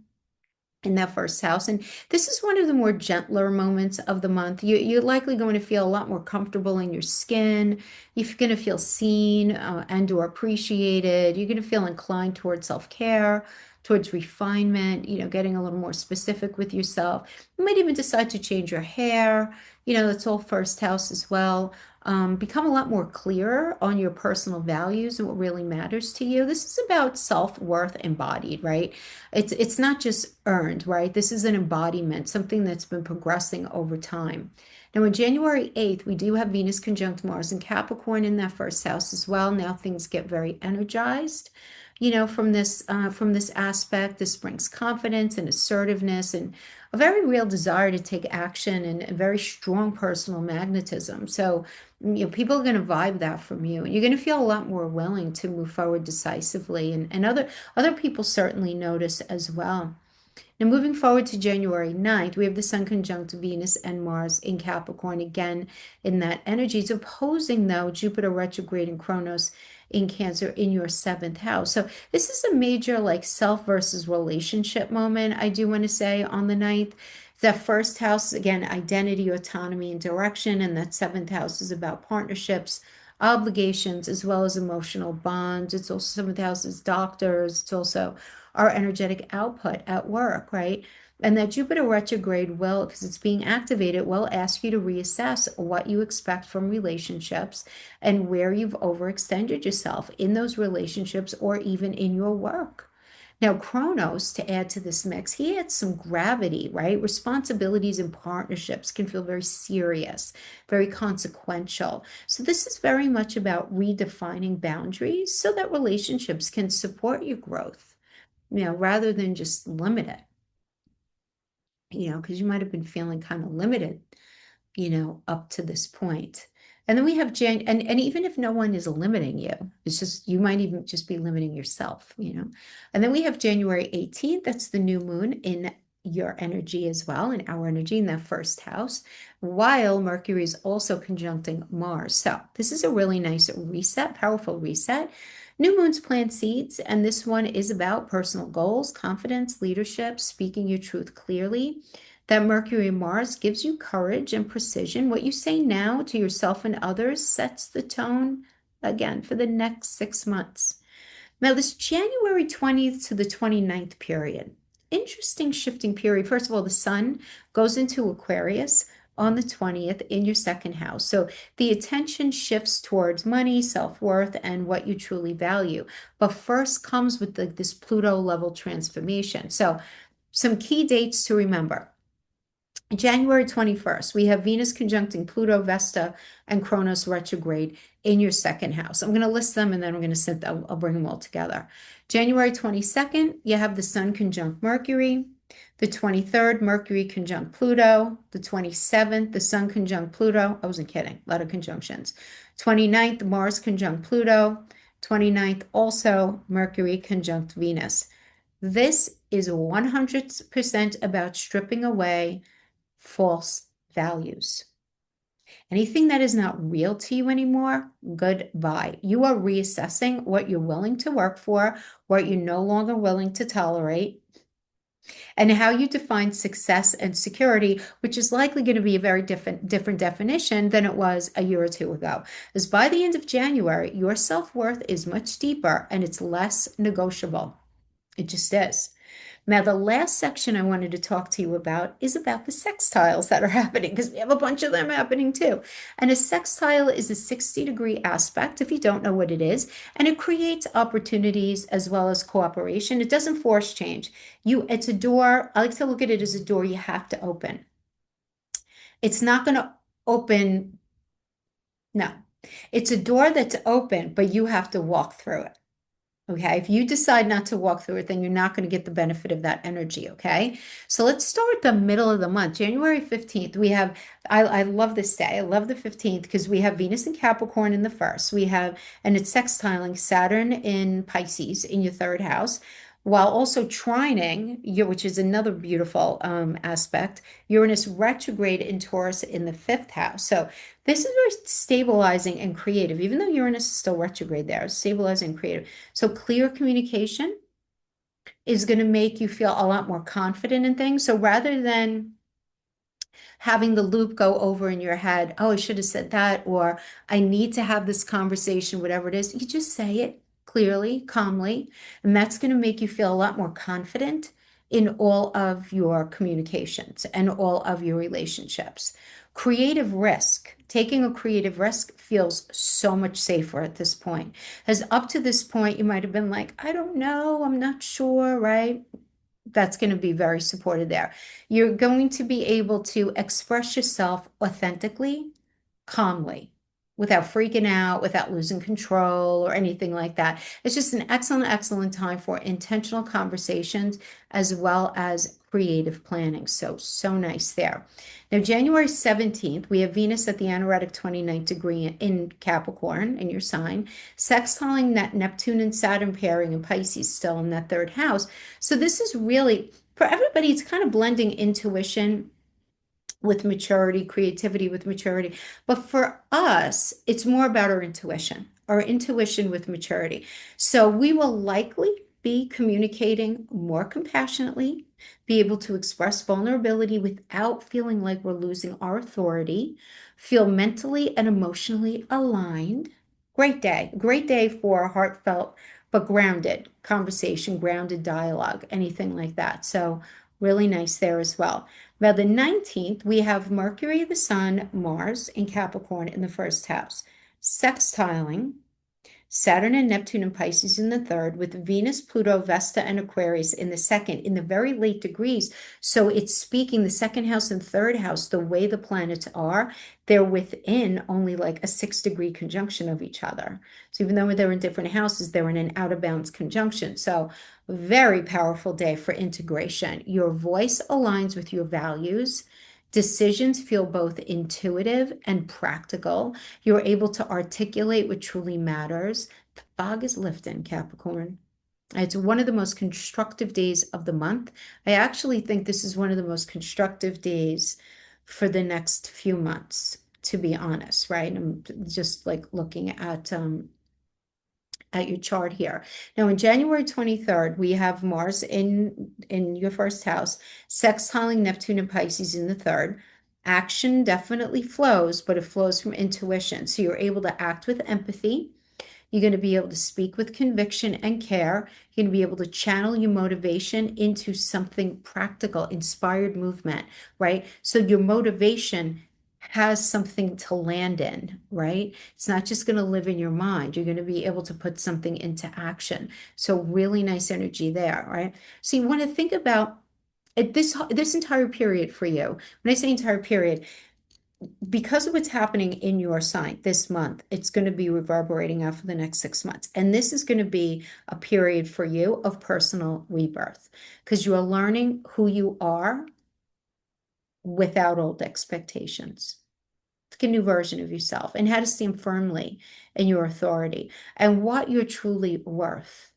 Speaker 1: in that first house. And this is one of the more gentler moments of the month. You're likely going to feel a lot more comfortable in your skin. You're going to feel seen and or appreciated. You're going to feel inclined towards self-care, towards refinement, getting a little more specific with yourself. You might even decide to change your hair. That's all first house as well. Become a lot more clear on your personal values and what really matters to you. This is about self-worth embodied, right? It's not just earned, right? This is an embodiment, something that's been progressing over time. Now, on January 8th, we do have Venus conjunct Mars and Capricorn in that first house as well. Now things get very energized, from this aspect. This brings confidence and assertiveness and a very real desire to take action and a very strong personal magnetism. So, people are going to vibe that from you, and you're going to feel a lot more willing to move forward decisively. And other people certainly notice as well. Now, moving forward to January 9th, we have the Sun conjunct Venus and Mars in Capricorn again in that energy. It's opposing, though, Jupiter retrograde and Kronos in Cancer in your seventh house. So this is a major like self versus relationship moment, I do want to say, on the 9th. That first house, again, identity, autonomy, and direction. And that seventh house is about partnerships, obligations, as well as emotional bonds. It's also seventh house is doctors. It's also our energetic output at work, right? And that Jupiter retrograde will, because it's being activated, will ask you to reassess what you expect from relationships and where you've overextended yourself in those relationships or even in your work. Now, Kronos, to add to this mix, he adds some gravity, right? Responsibilities and partnerships can feel very serious, very consequential. So this is very much about redefining boundaries so that relationships can support your growth, rather than just limit it, because you might have been feeling kind of limited, up to this point. And then we have and even if no one is limiting you, it's just, you might even just be limiting yourself. And then we have January 18th, that's the new moon in your energy as well, in our energy in that first house, while Mercury is also conjuncting Mars. So this is a really nice reset, powerful reset. New moons plant seeds, and this one is about personal goals, confidence, leadership, speaking your truth clearly. That Mercury and Mars gives you courage and precision. What you say now to yourself and others sets the tone, again, for the next 6 months. Now, this January 20th to the 29th period, interesting shifting period. First of all, the sun goes into Aquarius on the 20th in your second house. So the attention shifts towards money, self-worth, and what you truly value. But first comes with this Pluto level transformation. So some key dates to remember. January 21st, we have Venus conjuncting Pluto, Vesta, and Kronos retrograde in your second house. I'm going to list them and then I'm going to I'll bring them all together. January 22nd, you have the Sun conjunct Mercury. The 23rd, Mercury conjunct Pluto. The 27th, the Sun conjunct Pluto. I wasn't kidding, a lot of conjunctions. 29th, Mars conjunct Pluto. 29th, also Mercury conjunct Venus. This is 100% about stripping away false values. Anything that is not real to you anymore, goodbye. You are reassessing what you're willing to work for, what you're no longer willing to tolerate, and how you define success and security, which is likely going to be a very different definition than it was a year or two ago. Because by the end of January, your self-worth is much deeper and it's less negotiable. It just is. Now, the last section I wanted to talk to you about is about the sextiles that are happening, because we have a bunch of them happening too. And a sextile is a 60-degree aspect, if you don't know what it is, and it creates opportunities as well as cooperation. It doesn't force change. It's a door. I like to look at it as a door you have to open. It's not going to open. No, it's a door that's open, but you have to walk through it. Okay, if you decide not to walk through it, then you're not going to get the benefit of that energy, okay? So let's start the middle of the month, January 15th. We have, I love this day. I love the 15th because we have Venus in Capricorn in the first. And it's sextiling Saturn in Pisces in your third house, while also trining, which is another beautiful aspect, Uranus retrograde in Taurus in the fifth house. So this is very stabilizing and creative, even though Uranus is still retrograde there, stabilizing and creative. So clear communication is going to make you feel a lot more confident in things. So rather than having the loop go over in your head, oh, I should have said that, or I need to have this conversation, whatever it is, you just say it clearly, calmly, and that's going to make you feel a lot more confident in all of your communications and all of your relationships. Creative risk, taking a creative risk feels so much safer at this point. As up to this point, you might have been like, I don't know, I'm not sure, right? that's going to be very supported there. You're going to be able to express yourself authentically, calmly, without freaking out, without losing control or anything like that. It's just an excellent, excellent time for intentional conversations as well as creative planning. So, so nice there. Now, January 17th, we have Venus at the anaretic 29th degree in Capricorn, in your sign, sextiling Neptune and Saturn pairing in Pisces, still in that third house. So this is really, for everybody, it's kind of blending intuition with maturity, creativity with maturity. But for us, it's more about our intuition with maturity. So we will likely be communicating more compassionately, be able to express vulnerability without feeling like we're losing our authority, feel mentally and emotionally aligned. Great day for a heartfelt but grounded conversation, grounded dialogue, anything like that. So really nice there as well. Now, the 19th, we have Mercury, the Sun, Mars in Capricorn in the first house, sextiling Saturn and Neptune and Pisces in the third, with Venus, Pluto, Vesta, and Aquarius in the second, in the very late degrees. So it's speaking the second house and third house, the way the planets are, they're within only like a 6-degree conjunction of each other. So even though they're in different houses, they're in an out of bounds conjunction. So very powerful day for integration. Your voice aligns with your values. Decisions feel both intuitive and practical. You're able to articulate what truly matters. The fog is lifting, Capricorn. It's one of the most constructive days of the month. I actually think this is one of the most constructive days for the next few months, to be honest, right? I'm just like looking at your chart here. Now, in January 23rd, we have Mars in your first house, sextiling Neptune and Pisces in the third. Action definitely flows, but it flows from intuition. So you're able to act with empathy. You're going to be able to speak with conviction and care. You're going to be able to channel your motivation into something practical, inspired movement, right? So your motivation has something to land in, right? It's not just going to live in your mind. You're going to be able to put something into action. So really nice energy there, right? So you want to think about this entire period for you. When I say entire period, because of what's happening in your sign this month, it's going to be reverberating out for the next 6 months. And this is going to be a period for you of personal rebirth because you are learning who you are without old expectations. It's a new version of yourself and how to stand firmly in your authority and what you're truly worth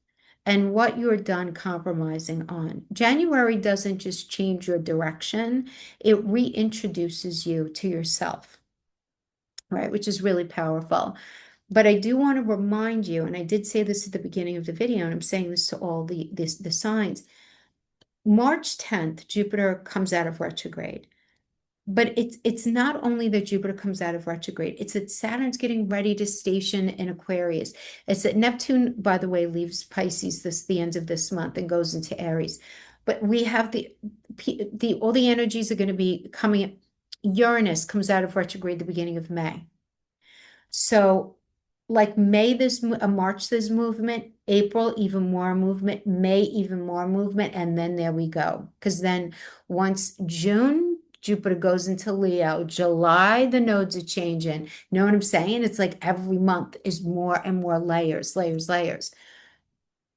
Speaker 1: and what you're done compromising on. January doesn't just change your direction, it reintroduces you to yourself, right? Which is really powerful. But I do want to remind you, and I did say this at the beginning of the video, and I'm saying this to all the signs. March 10th, Jupiter comes out of retrograde. But it's not only that Jupiter comes out of retrograde, it's that Saturn's getting ready to station in Aquarius. It's that Neptune, by the way, leaves Pisces the end of this month and goes into Aries. But we have all the energies are going to be coming. Uranus comes out of retrograde the beginning of May. So like May, March, there's movement, April, even more movement, May, even more movement, and then there we go. Because then once June, Jupiter goes into Leo, July, the nodes are changing. You know what I'm saying? It's like every month is more and more layers, layers, layers.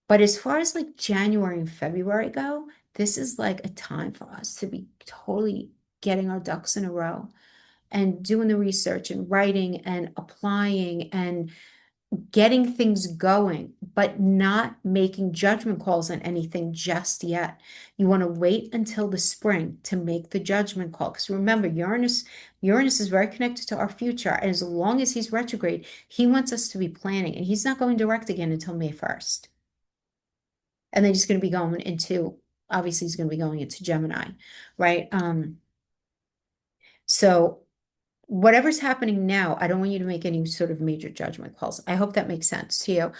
Speaker 1: But as far as like January and February go, this is like a time for us to be totally getting our ducks in a row and doing the research and writing and applying and getting things going, but not making judgment calls on anything just yet. You want to wait until the spring to make the judgment call. Because remember, Uranus is very connected to our future. And as long as he's retrograde, he wants us to be planning. And he's not going direct again until May 1st. And then he's going to be going into, obviously, he's going to be going into Gemini, right? So whatever's happening now, I don't want you to make any sort of major judgment calls. I hope that makes sense to you.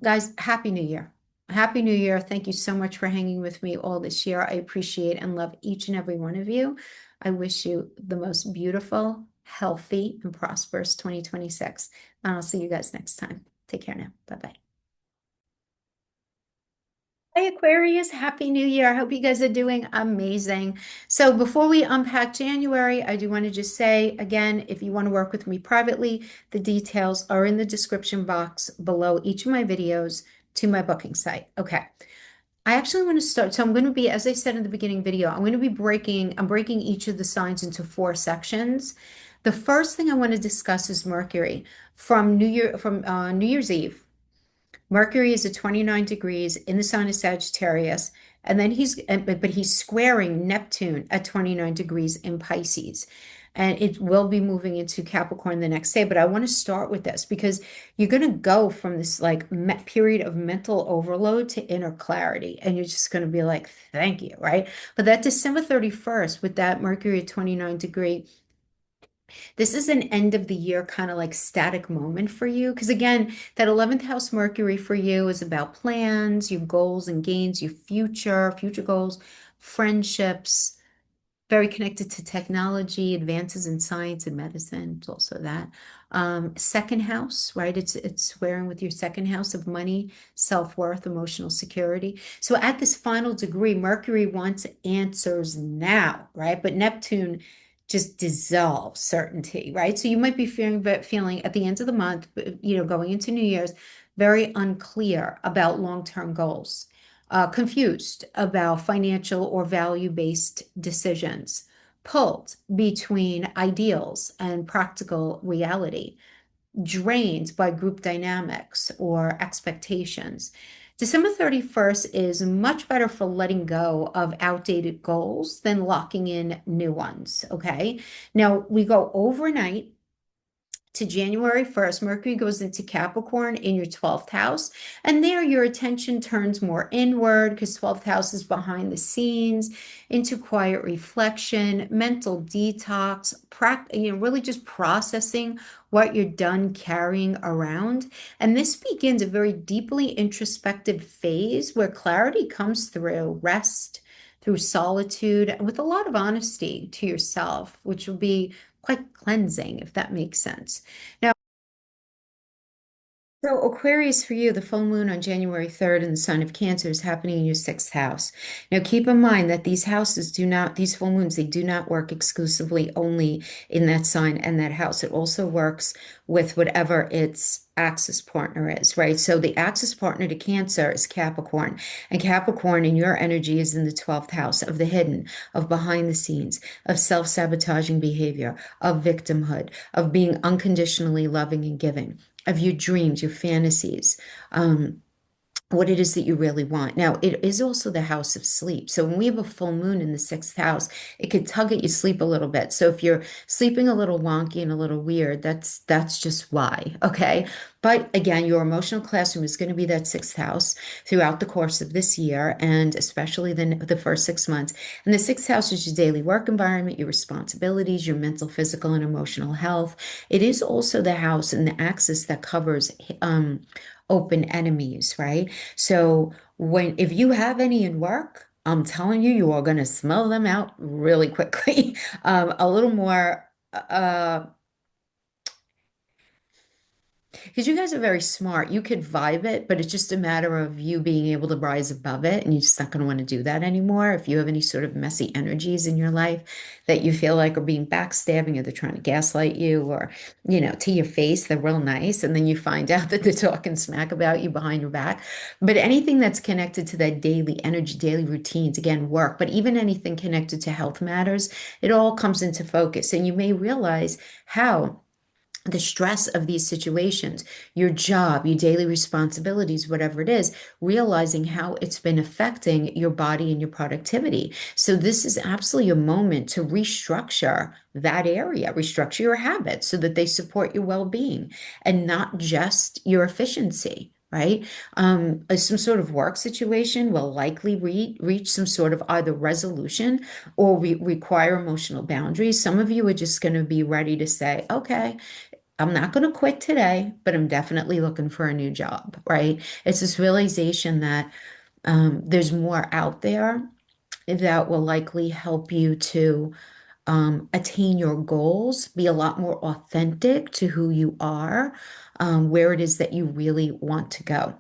Speaker 1: Guys, Happy New Year. Happy New Year. Thank you so much for hanging with me all this year. I appreciate and love each and every one of you. I wish you the most beautiful, healthy, and prosperous 2026. And I'll see you guys next time. Take care now. Bye-bye. Hi, Aquarius. Happy New Year. I hope you guys are doing amazing. So, before we unpack January, I do want to just say again, if you want to work with me privately, the details are in the description box below each of my videos to my booking site. Okay. I actually want to start. So, I'm going to be, as I said in the beginning video, I'm breaking each of the signs into four sections. The first thing I want to discuss is Mercury from New Year's Eve. Mercury is at 29 degrees in the sign of Sagittarius, and then but he's squaring Neptune at 29 degrees in Pisces. And it will be moving into Capricorn the next day. But I want to start with this because you're going to go from this like period of mental overload to inner clarity. And you're just going to be like, thank you, right? But that December 31st, with that Mercury at 29 degree, this is an end of the year kind of like static moment for you. Because again, that 11th house Mercury for you is about plans, your goals and gains, your future goals, friendships, very connected to technology, advances in science and medicine. It's also that. Second house, right? It's squaring with your second house of money, self-worth, emotional security. So at this final degree, Mercury wants answers now, right? But Neptune just dissolves certainty, right? So you might be feeling at the end of the month, going into New Year's, very unclear about long-term goals, confused about financial or value-based decisions, pulled between ideals and practical reality, drained by group dynamics or expectations. December 31st is much better for letting go of outdated goals than locking in new ones. Okay. Now we go overnight to January 1st, Mercury goes into Capricorn in your 12th house. And there your attention turns more inward because 12th house is behind the scenes, into quiet reflection, mental detox, really just processing what you're done carrying around. And this begins a very deeply introspective phase where clarity comes through rest, through solitude, with a lot of honesty to yourself, which will be quite cleansing, if that makes sense. Now, so Aquarius for you, the full moon on January 3rd and the sign of Cancer is happening in your sixth house. Now, keep in mind that these full moons, they do not work exclusively only in that sign and that house. It also works with whatever its axis partner is, right? So the axis partner to Cancer is Capricorn, and Capricorn in your energy is in the 12th house of the hidden, of behind the scenes, of self-sabotaging behavior, of victimhood, of being unconditionally loving and giving, of your dreams, your fantasies, what it is that you really want. Now, it is also the house of sleep. So when we have a full moon in the sixth house, it could tug at your sleep a little bit. So if you're sleeping a little wonky and a little weird, that's just why, okay? But again, your emotional classroom is going to be that sixth house throughout the course of this year, and especially the first 6 months. And the sixth house is your daily work environment, your responsibilities, your mental, physical, and emotional health. It is also the house and the axis that covers open enemies, right? So if you have any in work, I'm telling you, you are going to smell them out really quickly. A little more, because you guys are very smart. You could vibe it, but it's just a matter of you being able to rise above it. And you're just not going to want to do that anymore. If you have any sort of messy energies in your life that you feel like are being backstabbing or they're trying to gaslight you or, to your face, they're real nice. And then you find out that they're talking smack about you behind your back. But anything that's connected to that daily energy, daily routines, again, work, but even anything connected to health matters, it all comes into focus. And you may realize how the stress of these situations, your job, your daily responsibilities, whatever it is, realizing how it's been affecting your body and your productivity. So this is absolutely a moment to restructure that area, restructure your habits so that they support your well-being and not just your efficiency. Right? Some sort of work situation will likely reach some sort of either resolution or require emotional boundaries. Some of you are just going to be ready to say, okay, I'm not going to quit today, but I'm definitely looking for a new job, right? It's this realization that there's more out there that will likely help you to attain your goals, be a lot more authentic to who you are, where it is that you really want to go.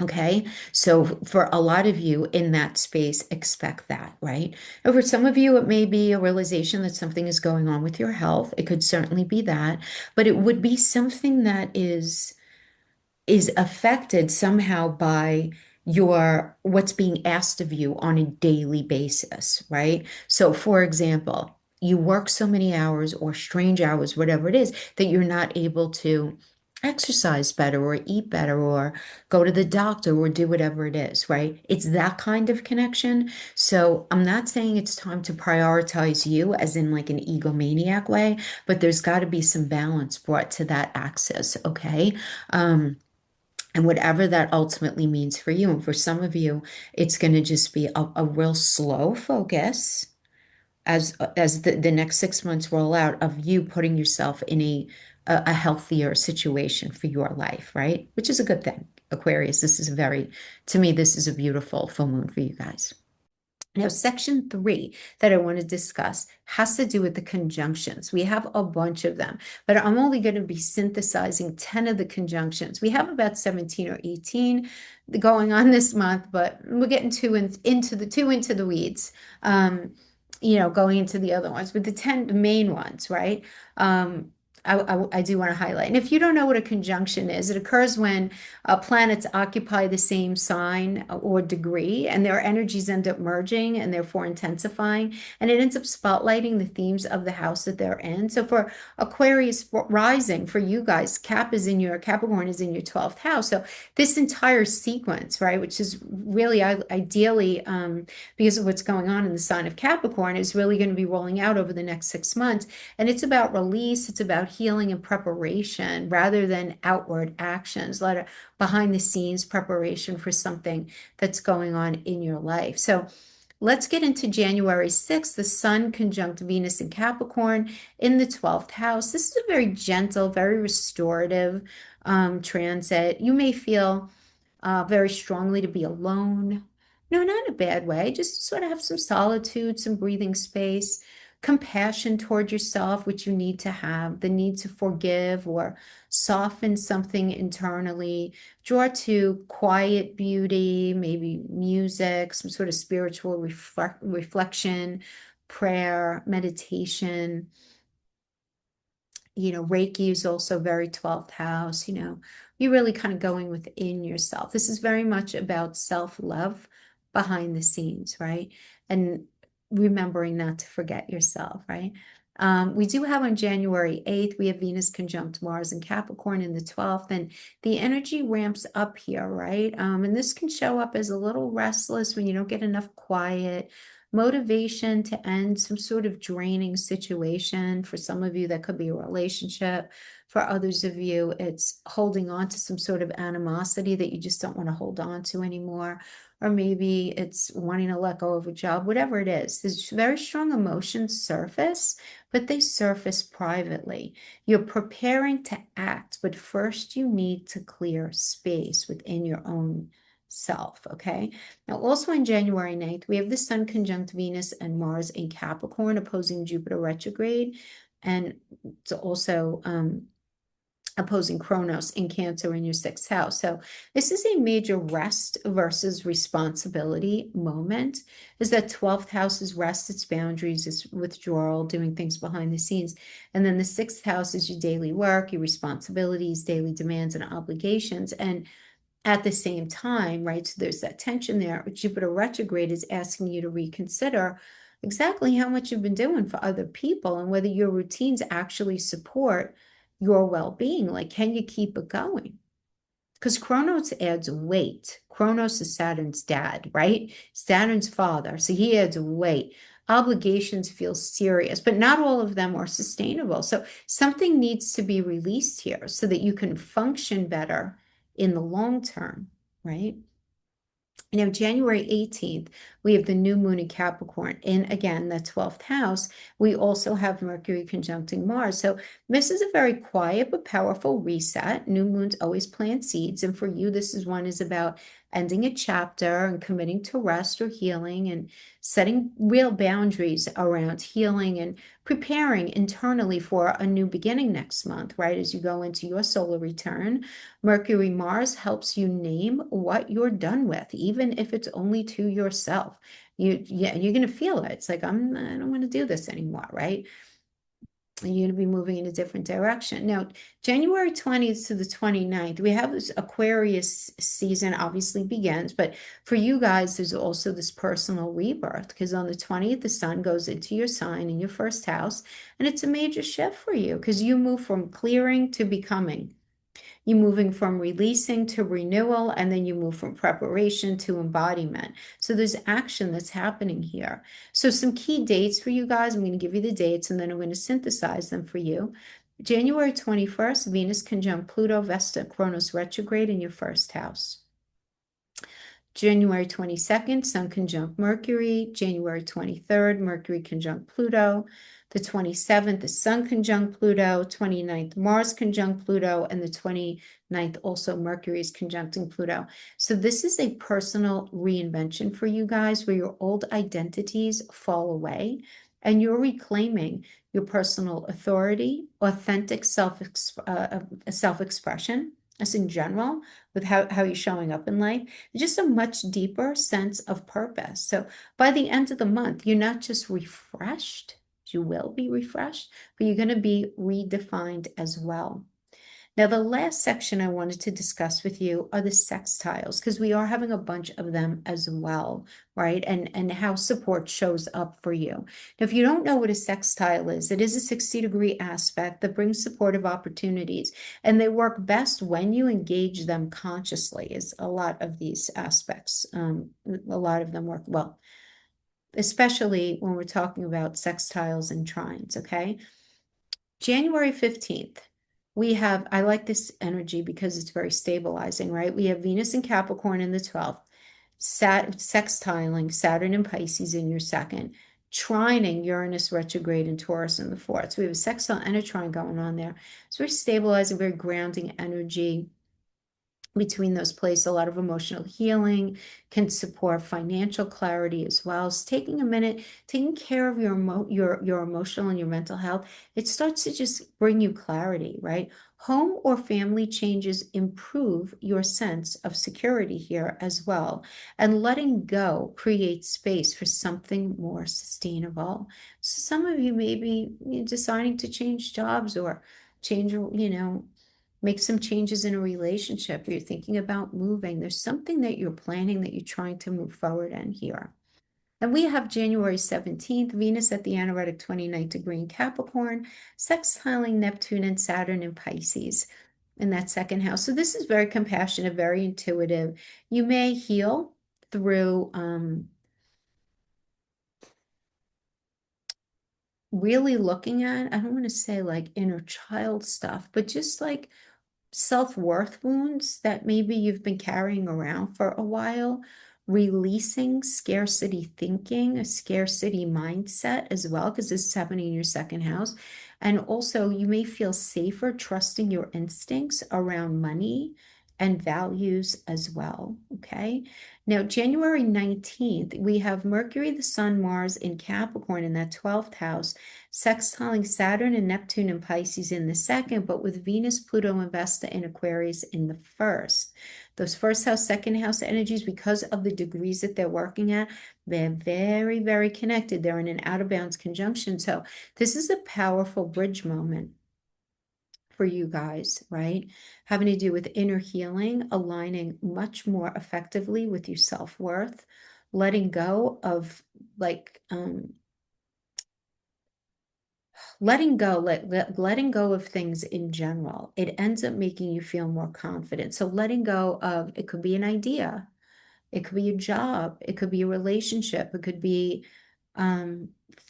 Speaker 1: Okay, so for a lot of you in that space, expect that, right? And for some of you, it may be a realization that something is going on with your health. It could certainly be that, but it would be something that is affected somehow by your what's being asked of you on a daily basis, right? So for example, you work so many hours or strange hours, whatever it is, that you're not able to exercise better or eat better or go to the doctor or do whatever it is, right? It's that kind of connection. So I'm not saying it's time to prioritize you as in like an egomaniac way, but there's got to be some balance brought to that axis, okay? And whatever that ultimately means for you. And for some of you, it's going to just be a real slow focus as the next 6 months roll out of you putting yourself in a healthier situation for your life, right? Which is a good thing. Aquarius, this is a very, to me, this is a beautiful full moon for you guys. Now, section 3 that I want to discuss has to do with the conjunctions. We have a bunch of them, but I'm only going to be synthesizing 10 of the conjunctions. We have about 17 or 18 going on this month, but we're getting into the weeds. Going into the other ones, but the 10 main ones, right? I do want to highlight. And if you don't know what a conjunction is, it occurs when planets occupy the same sign or degree, and their energies end up merging and therefore intensifying, and it ends up spotlighting the themes of the house that they're in. So for Aquarius rising, for you guys, Capricorn is in your 12th house. So this entire sequence, right, which is really ideally because of what's going on in the sign of Capricorn, is really going to be rolling out over the next 6 months. And it's about release, it's about healing and preparation rather than outward actions, a lot of behind the scenes preparation for something that's going on in your life. So let's get into January 6th, the Sun conjunct Venus in Capricorn in the 12th house. This is a very gentle, very restorative transit. You may feel very strongly to be alone. No, not in a bad way, just sort of have some solitude, some breathing space, compassion toward yourself, which you need to have, the need to forgive or soften something internally, draw to quiet beauty, maybe music, some sort of spiritual reflection, prayer, meditation. Reiki is also very 12th house, you're really kind of going within yourself. This is very much about self-love behind the scenes, right? And remembering not to forget yourself, right? We do have on January 8th, we have Venus conjunct Mars and Capricorn in the 12th, and the energy ramps up here, right? And this can show up as a little restless when you don't get enough quiet, motivation to end some sort of draining situation. For some of you, that could be a relationship. For others of you, it's holding on to some sort of animosity that you just don't want to hold on to anymore. Or maybe it's wanting to let go of a job, whatever it is. There's very strong emotions surface, but they surface privately. You're preparing to act, but first you need to clear space within your own self, okay? Now, also on January 9th, we have the Sun conjunct Venus and Mars in Capricorn opposing Jupiter retrograde, and it's also opposing Kronos in Cancer in your 6th house. So this is a major rest versus responsibility moment. Is that 12th house is rest, its boundaries, its withdrawal, doing things behind the scenes. And then the 6th house is your daily work, your responsibilities, daily demands and obligations. And at the same time, right, so there's that tension there. Jupiter retrograde is asking you to reconsider exactly how much you've been doing for other people and whether your routines actually support your well-being. Like, can you keep it going? Because Kronos adds weight. Kronos is Saturn's dad, right? Saturn's father. So he adds weight. Obligations feel serious, but not all of them are sustainable. So something needs to be released here so that you can function better in the long term, right? Now, January 18th, we have the new moon in Capricorn in, again, the 12th house. We also have Mercury conjuncting Mars. So this is a very quiet but powerful reset. New moons always plant seeds. And for you, this is one is about ending a chapter and committing to rest or healing and setting real boundaries around healing and preparing internally for a new beginning next month, right? As you go into your solar return, Mercury Mars helps you name what you're done with, even if it's only to yourself. Yeah, you're going to feel it. It's like, I don't want to do this anymore, right? And you're going to be moving in a different direction. Now, January 20th to the 29th, we have this Aquarius season obviously begins, but for you guys, there's also this personal rebirth because on the 20th, the sun goes into your sign in your first house, and it's a major shift for you because you move from clearing to becoming. You're moving from releasing to renewal, and then you move from preparation to embodiment. So there's action that's happening here. So some key dates for you guys. I'm going to give you the dates, and then I'm going to synthesize them for you. January 21st, Venus conjunct Pluto, Vesta, Kronos retrograde in your first house. January 22nd, Sun conjunct Mercury. January 23rd, Mercury conjunct Pluto. The 27th, the Sun conjunct Pluto. 29th, Mars conjunct Pluto. And the 29th, also Mercury is conjuncting Pluto. So this is a personal reinvention for you guys where your old identities fall away and you're reclaiming your personal authority, authentic self-expression, as in general, with how you're showing up in life, just a much deeper sense of purpose. So by the end of the month, you're not just refreshed, you will be refreshed, but you're going to be redefined as well. Now, the last section I wanted to discuss with you are the sextiles, because we are having a bunch of them as well, right? And how support shows up for you. Now, if you don't know what a sextile is, it is a 60-degree aspect that brings supportive opportunities, and they work best when you engage them consciously, is a lot of these aspects. A lot of them work well, especially when we're talking about sextiles and trines, okay? January 15th. I like this energy because it's very stabilizing, right? We have Venus and Capricorn in the 12th, sextiling Saturn and Pisces in your second, trining Uranus retrograde and Taurus in the fourth. So we have a sextile and a trine going on there. It's very stabilizing, very grounding energy. Between those places, a lot of emotional healing can support financial clarity as well. So taking a minute, taking care of your emotional and your mental health, it starts to just bring you clarity, right? Home or family changes improve your sense of security here as well. And letting go creates space for something more sustainable. So some of you may be deciding to change jobs or change, make some changes in a relationship. You're thinking about moving. There's something that you're planning that you're trying to move forward in here. And we have January 17th, Venus at the anaretic 29th degree in Capricorn, sextiling Neptune and Saturn in Pisces in that second house. So this is very compassionate, very intuitive. You may heal through really looking at, I don't want to say like inner child stuff, but just like self-worth wounds that maybe you've been carrying around for a while, releasing scarcity thinking, a scarcity mindset as well, because this is happening in your second house. And also you may feel safer trusting your instincts around money and values as well, okay? Now, January 19th, we have Mercury, the Sun, Mars in Capricorn in that 12th house, sextiling Saturn and Neptune and Pisces in the second, but with Venus, Pluto, and Vesta in Aquarius in the first. Those first house, second house energies, because of the degrees that they're working at, they're very, very connected. They're in an out of bounds conjunction. So this is a powerful bridge moment for you guys, right? Having to do with inner healing, aligning much more effectively with your self-worth, letting go of like letting go of things in general. It ends up making you feel more confident. So letting go of, it could be an idea, it could be a job, it could be a relationship, it could be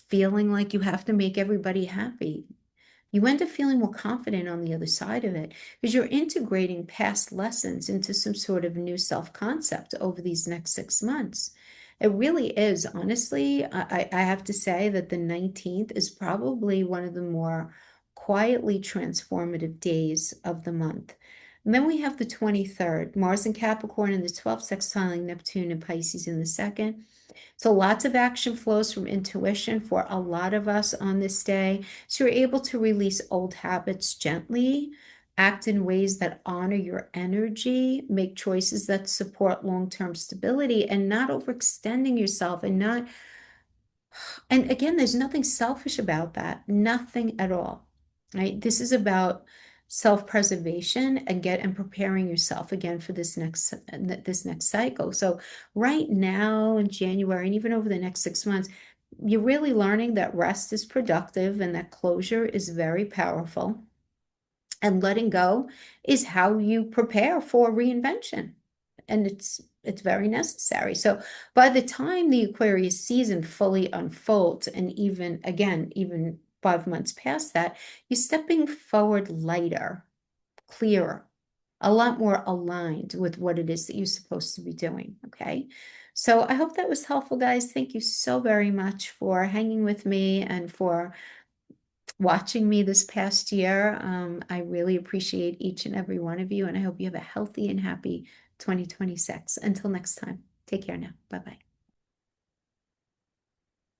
Speaker 1: feeling like you have to make everybody happy. You end up feeling more confident on the other side of it because you're integrating past lessons into some sort of new self-concept over these next 6 months. It really is, honestly, I have to say that the 19th is probably one of the more quietly transformative days of the month. And then we have the 23rd, Mars in Capricorn in the 12th, sextiling Neptune and Pisces in the second. So lots of action flows from intuition for a lot of us on this day. So you're able to release old habits gently, act in ways that honor your energy, make choices that support long-term stability, and not overextending yourself and not, and again, there's nothing selfish about that, nothing at all, right? This is about self-preservation and preparing yourself again for this next cycle. So right now in January and even over the next 6 months, you're really learning that rest is productive and that closure is very powerful. And letting go is how you prepare for reinvention. And it's very necessary. So by the time the Aquarius season fully unfolds, and even 5 months past that, you're stepping forward lighter, clearer, a lot more aligned with what it is that you're supposed to be doing. Okay. So I hope that was helpful, guys. Thank you so very much for hanging with me and for watching me this past year. I really appreciate each and every one of you, and I hope you have a healthy and happy 2026. Until next time, take care now. Bye-bye.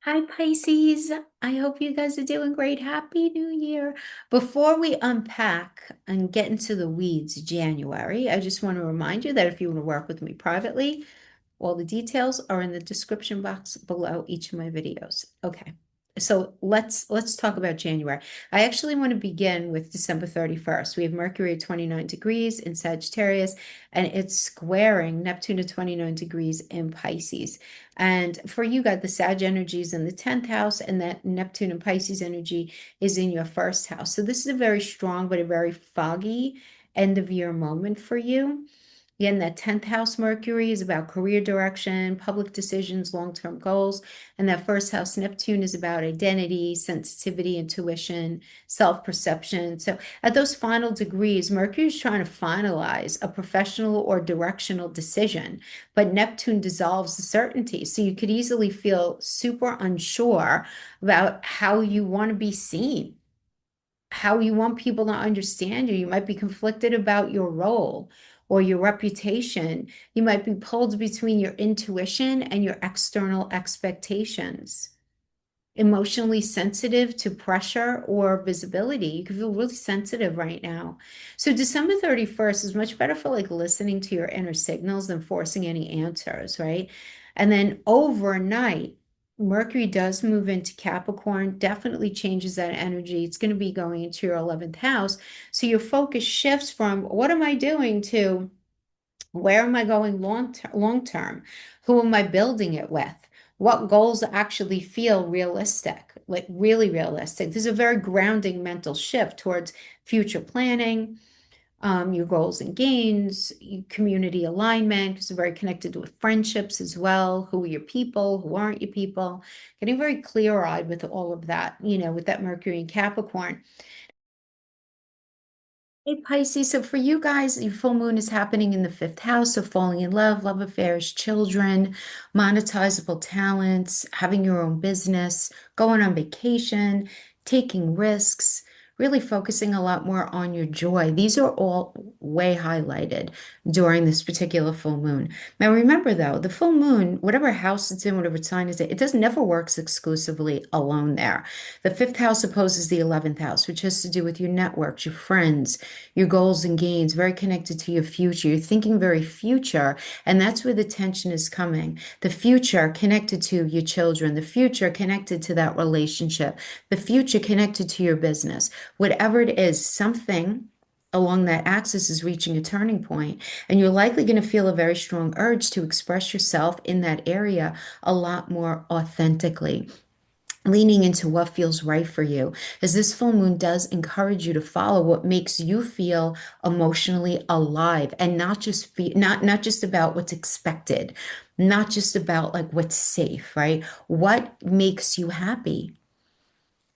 Speaker 1: Hi, Pisces. I hope you guys are doing great. Happy New Year. Before we unpack and get into the weeds, January, I just want to remind you that if you want to work with me privately, all the details are in the description box below each of my videos. Okay. So let's talk about January. I actually want to begin with December 31st. We have Mercury at 29 degrees in Sagittarius, and it's squaring Neptune at 29 degrees in Pisces. And for you guys, the Sag energy is in the 10th house, and that Neptune and Pisces energy is in your first house. So this is a very strong but a very foggy end of year moment for you. Again, that 10th house Mercury is about career direction, public decisions, long-term goals. And that first house Neptune is about identity, sensitivity, intuition, self-perception. So at those final degrees, Mercury is trying to finalize a professional or directional decision, but Neptune dissolves the certainty. So you could easily feel super unsure about how you want to be seen, how you want people to understand you. You might be conflicted about your role or your reputation. You might be pulled between your intuition and your external expectations. Emotionally sensitive to pressure or visibility. You can feel really sensitive right now. So December 31st is much better for like listening to your inner signals than forcing any answers, right? And then overnight, Mercury does move into Capricorn, definitely changes that energy. It's going to be going into your 11th house. So your focus shifts from what am I doing to where am I going long term? Who am I building it with? What goals actually feel realistic, like really realistic? There's a very grounding mental shift towards future planning, your goals and gains, community alignment, because it's very connected with friendships as well. Who are your people? Who aren't your people? Getting very clear-eyed with all of that, with that Mercury in Capricorn. Hey Pisces, so for you guys, your full moon is happening in the fifth house, so falling in love, love affairs, children, monetizable talents, having your own business, going on vacation, taking risks, really focusing a lot more on your joy. These are all way highlighted during this particular full moon. Now remember though, the full moon, whatever house it's in, whatever sign it's in, it does never works exclusively alone there. The fifth house opposes the 11th house, which has to do with your networks, your friends, your goals and gains, very connected to your future. You're thinking very future, and that's where the tension is coming. The future connected to your children, the future connected to that relationship, the future connected to your business. Whatever it is, something along that axis is reaching a turning point, and you're likely going to feel a very strong urge to express yourself in that area a lot more authentically, leaning into what feels right for you, as this full moon does encourage you to follow what makes you feel emotionally alive, and not just about what's expected, not just about like what's safe, right? What makes you happy?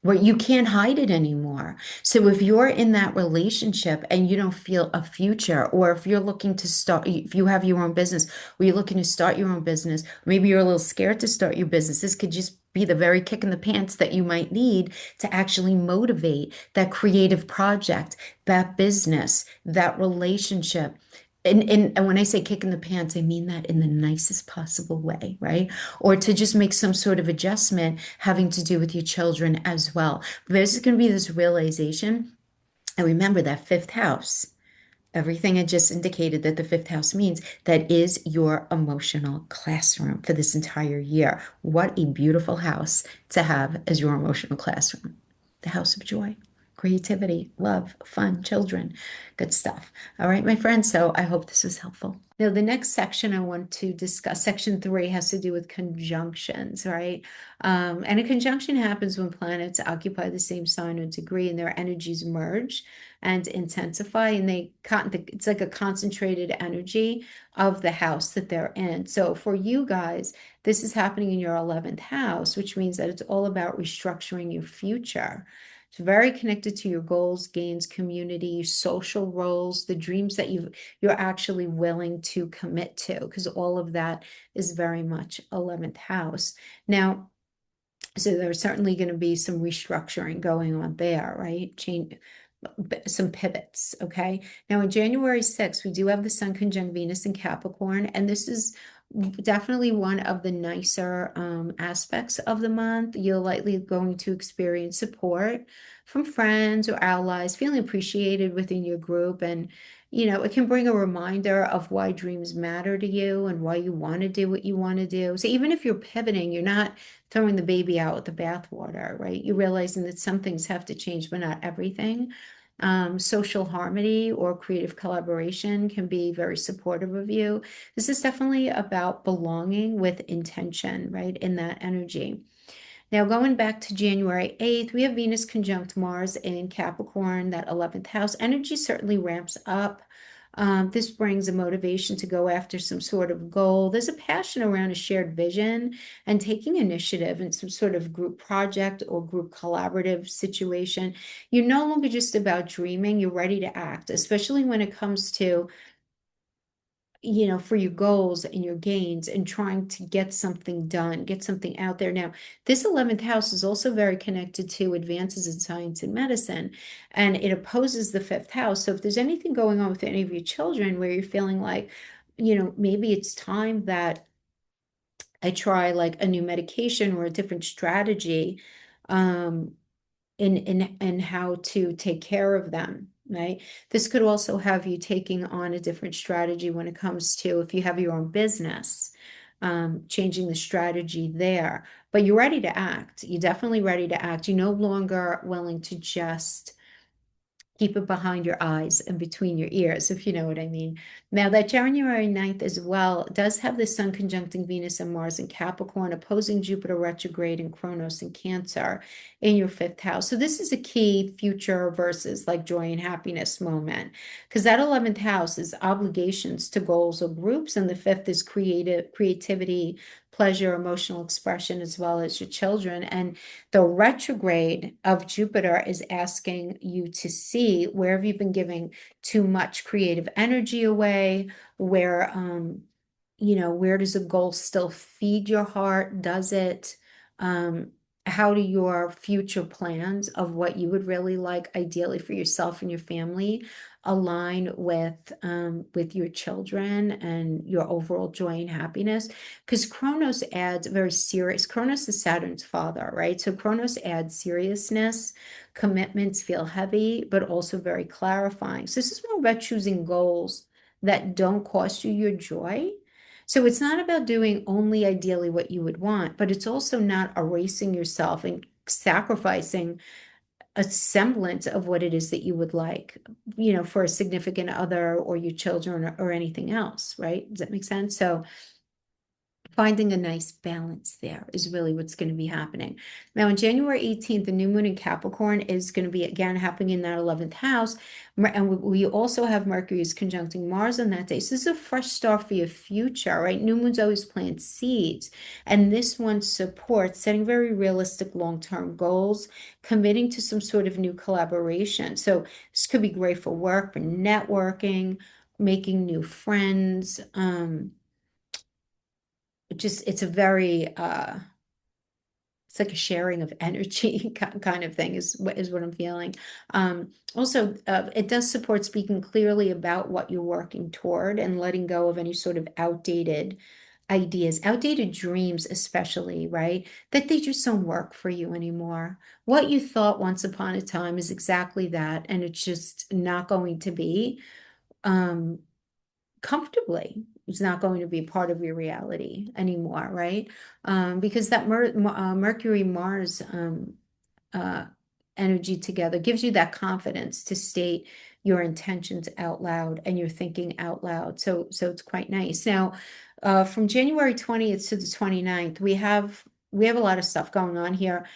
Speaker 1: where you can't hide it anymore. So if you're in that relationship and you don't feel a future, or if you're looking to start, if you have your own business, or you're looking to start your own business, maybe you're a little scared to start your business, this could just be the very kick in the pants that you might need to actually motivate that creative project, that business, that relationship. And when I say kick in the pants, I mean that in the nicest possible way, right? Or to just make some sort of adjustment having to do with your children as well. There's going to be this realization. And remember that fifth house, everything I just indicated that the fifth house means, that is your emotional classroom for this entire year. What a beautiful house to have as your emotional classroom. The house of joy, creativity, love, fun, children, good stuff. All right, my friends. So I hope this was helpful. Now, the next section I want to discuss, section 3, has to do with conjunctions, right? And a conjunction happens when planets occupy the same sign or degree and their energies merge and intensify, and it's like a concentrated energy of the house that they're in. So for you guys, this is happening in your 11th house, which means that it's all about restructuring your future. It's very connected to your goals, gains, community, social roles, the dreams that you're actually willing to commit to, because all of that is very much 11th house. Now, so there's certainly going to be some restructuring going on there, right? Change, some pivots, okay? Now, on January 6th, we do have the Sun conjunct Venus in Capricorn, and this is definitely one of the nicer aspects of the month. You're likely going to experience support from friends or allies, feeling appreciated within your group, and it can bring a reminder of why dreams matter to you and why you want to do what you want to do. So even if you're pivoting, you're not throwing the baby out with the bathwater, right? You're realizing that some things have to change, but not everything. Social harmony or creative collaboration can be very supportive of you. This is definitely about belonging with intention, right? In that energy. Now, going back to January 8th, we have Venus conjunct Mars in Capricorn, that 11th house. Energy certainly ramps up. This brings a motivation to go after some sort of goal. There's a passion around a shared vision and taking initiative in some sort of group project or group collaborative situation. You're no longer just about dreaming, you're ready to act, especially when it comes to for your goals and your gains and trying to get something done, get something out there. Now, this 11th house is also very connected to advances in science and medicine, and it opposes the fifth house. So if there's anything going on with any of your children where you're feeling like, maybe it's time that I try like a new medication or a different strategy, in how to take care of them, right? This could also have you taking on a different strategy when it comes to, if you have your own business, changing the strategy there. But you're ready to act. You're definitely ready to act. You're no longer willing to just keep it behind your eyes and between your ears, if you know what I mean. Now, that January 9th as well does have the Sun conjuncting Venus and Mars in Capricorn, opposing Jupiter retrograde and Kronos in Cancer in your fifth house. So this is a key future versus like joy and happiness moment, because that 11th house is obligations to goals or groups, and the fifth is creativity, pleasure, emotional expression, as well as your children. And the retrograde of Jupiter is asking you to see where have you been giving too much creative energy away, where where does a goal still feed your heart? Does it? How do your future plans of what you would really like ideally for yourself and your family align with your children and your overall joy and happiness? Because Kronos adds very serious. Kronos is Saturn's father, right? So Kronos adds seriousness. Commitments feel heavy, but also very clarifying. So this is more about choosing goals that don't cost you your joy. So it's not about doing only ideally what you would want, but it's also not erasing yourself and sacrificing a semblance of what it is that you would like, for a significant other or your children or anything else, right? Does that make sense? So Finding a nice balance there is really what's going to be happening. Now, on January 18th, the new moon in Capricorn is going to be again happening in that 11th house. And we also have Mercury is conjuncting Mars on that day. So this is a fresh start for your future, right? New moons always plant seeds. And this one supports setting very realistic long-term goals, committing to some sort of new collaboration. So this could be great for work, for networking, making new friends. It's a very it's like a sharing of energy kind of thing is what I'm feeling. Also, it does support speaking clearly about what you're working toward and letting go of any sort of outdated ideas, outdated dreams, especially, right? That they just don't work for you anymore. What you thought once upon a time is exactly that, and it's just not going to be. Comfortably. It's not going to be part of your reality anymore, right? Because that Mercury Mars uh, energy together gives you that confidence to state your intentions out loud and your thinking out loud. So it's quite nice. Now, from January 20th to the 29th, we have a lot of stuff going on here.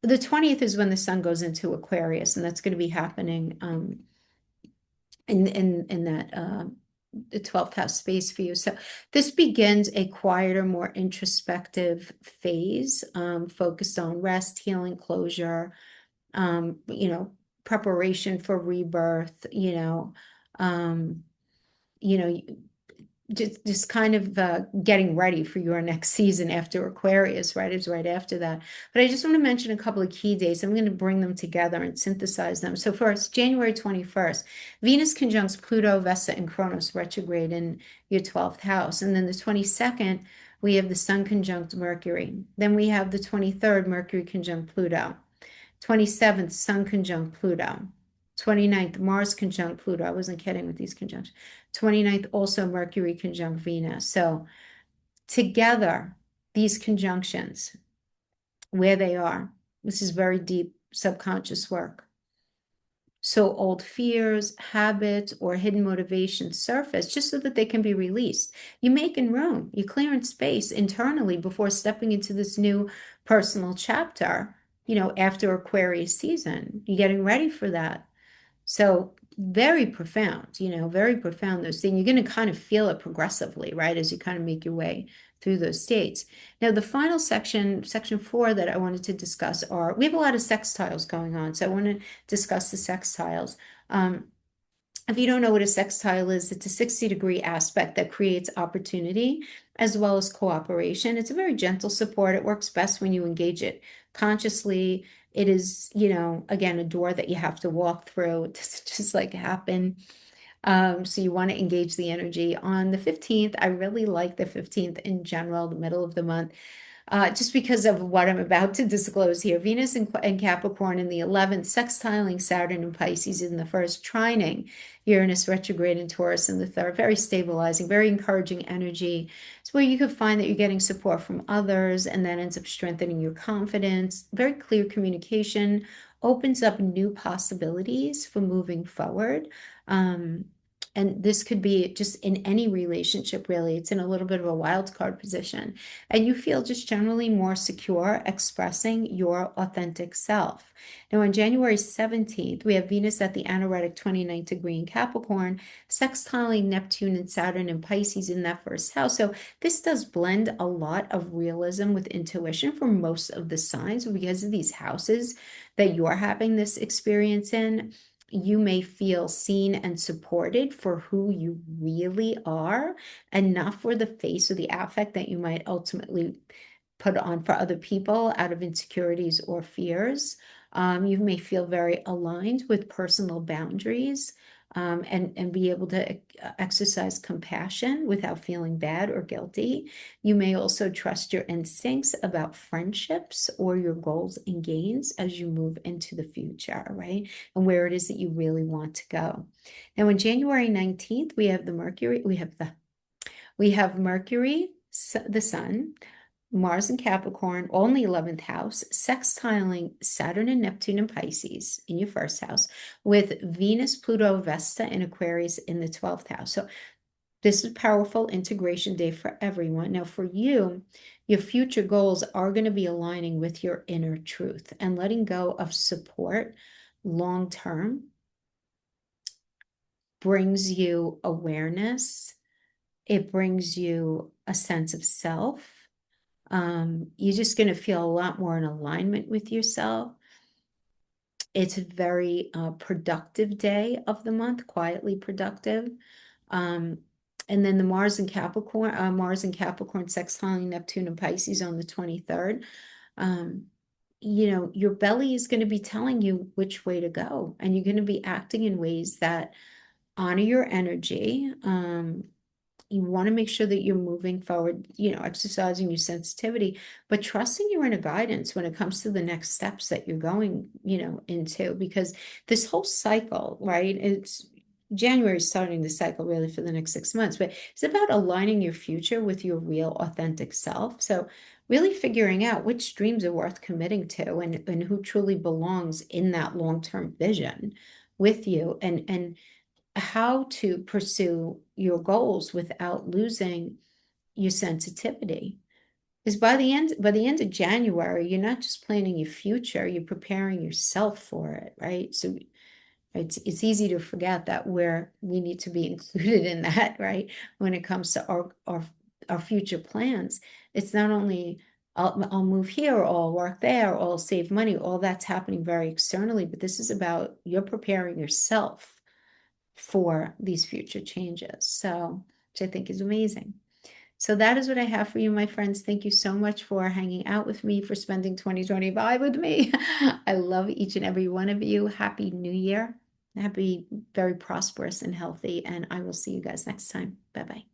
Speaker 1: The 20th is when the sun goes into Aquarius, and that's going to be happening in that the 12th house space for you. So this begins a quieter, more introspective phase, focused on rest, healing, closure, preparation for rebirth, um, you know, just kind of getting ready for your next season after Aquarius, right? It's right after that. But I just want to mention a couple of key dates. I'm going to bring them together and synthesize them. So first, January 21st, Venus conjuncts Pluto, Vesta, and Kronos retrograde in your 12th house. And then the 22nd, we have the Sun conjunct Mercury. Then we have the 23rd, Mercury conjunct Pluto. 27th, Sun conjunct Pluto. 29th, Mars conjunct Pluto. I wasn't kidding with these conjunctions. 29th, also Mercury conjunct Venus. So together, these conjunctions, where they are, this is very deep subconscious work. So old fears, habits, or hidden motivations surface just so that they can be released. You're making room, you're clearing space internally before stepping into this new personal chapter, after Aquarius season. You're getting ready for that. So very profound, very profound, those things. You're going to kind of feel it progressively, right, as you kind of make your way through those states. Now, the final section 4 that I wanted to discuss we have a lot of sextiles going on. So I want to discuss the sextiles. If you don't know what a sextile is, it's a 60-degree aspect that creates opportunity as well as cooperation. It's a very gentle support. It works best when you engage it consciously. It is, again, a door that you have to walk through. It doesn't just like happen. So you want to engage the energy. On the 15th, I really like the 15th in general, the middle of the month. Just because of what I'm about to disclose here. Venus and Capricorn in the 11th, sextiling Saturn and Pisces in the first, trining Uranus retrograde in Taurus in the third. Very stabilizing, very encouraging energy. It's where you could find that you're getting support from others, and that ends up strengthening your confidence. Very clear communication opens up new possibilities for moving forward. And this could be just in any relationship, really. It's in a little bit of a wild card position. And you feel just generally more secure expressing your authentic self. Now, on January 17th, we have Venus at the anaretic 29th degree in Capricorn, sextiling Neptune and Saturn and Pisces in that first house. So this does blend a lot of realism with intuition for most of the signs because of these houses that you're having this experience in. You may feel seen and supported for who you really are and not for the face or the affect that you might ultimately put on for other people out of insecurities or fears. You may feel very aligned with personal boundaries, and be able to exercise compassion without feeling bad or guilty. You may also trust your instincts about friendships or your goals and gains as you move into the future, right? And where it is that you really want to go. Now, on January 19th, we have Mercury, the sun, Mars and Capricorn, all in the 11th house, sextiling Saturn and Neptune and Pisces in your first house, with Venus, Pluto, Vesta, and Aquarius in the 12th house. So This is a powerful integration day for everyone. Now, for you, your future goals are going to be aligning with your inner truth and letting go of support long term brings you awareness. It brings you a sense of self. You're just going to feel a lot more in alignment with yourself. It's a very productive day of the month, quietly productive. Um, and then the Mars and Capricorn sextiling Neptune and Pisces on the 23rd. Your belly is going to be telling you which way to go, and you're going to be acting in ways that honor your energy. You want to make sure that you're moving forward, exercising your sensitivity, but trusting your inner guidance when it comes to the next steps that you're going, into, because this whole cycle, right? It's January starting the cycle really for the next 6 months, but it's about aligning your future with your real authentic self. So really figuring out which dreams are worth committing to and who truly belongs in that long-term vision with you, and how to pursue your goals without losing your sensitivity. Because by the end of January, you're not just planning your future, you're preparing yourself for it, right? So it's easy to forget that we need to be included in that, right? When it comes to our future plans. It's not only I'll move here, or I'll work there, or I'll save money. All that's happening very externally, but this is about you're preparing yourself for these future changes. So, which I think is amazing. So that is what I have for you, my friends. Thank you so much for hanging out with me, for spending 2025 with me. I love each and every one of you. Happy New Year. Happy, very prosperous and healthy. And I will see you guys next time. Bye-bye.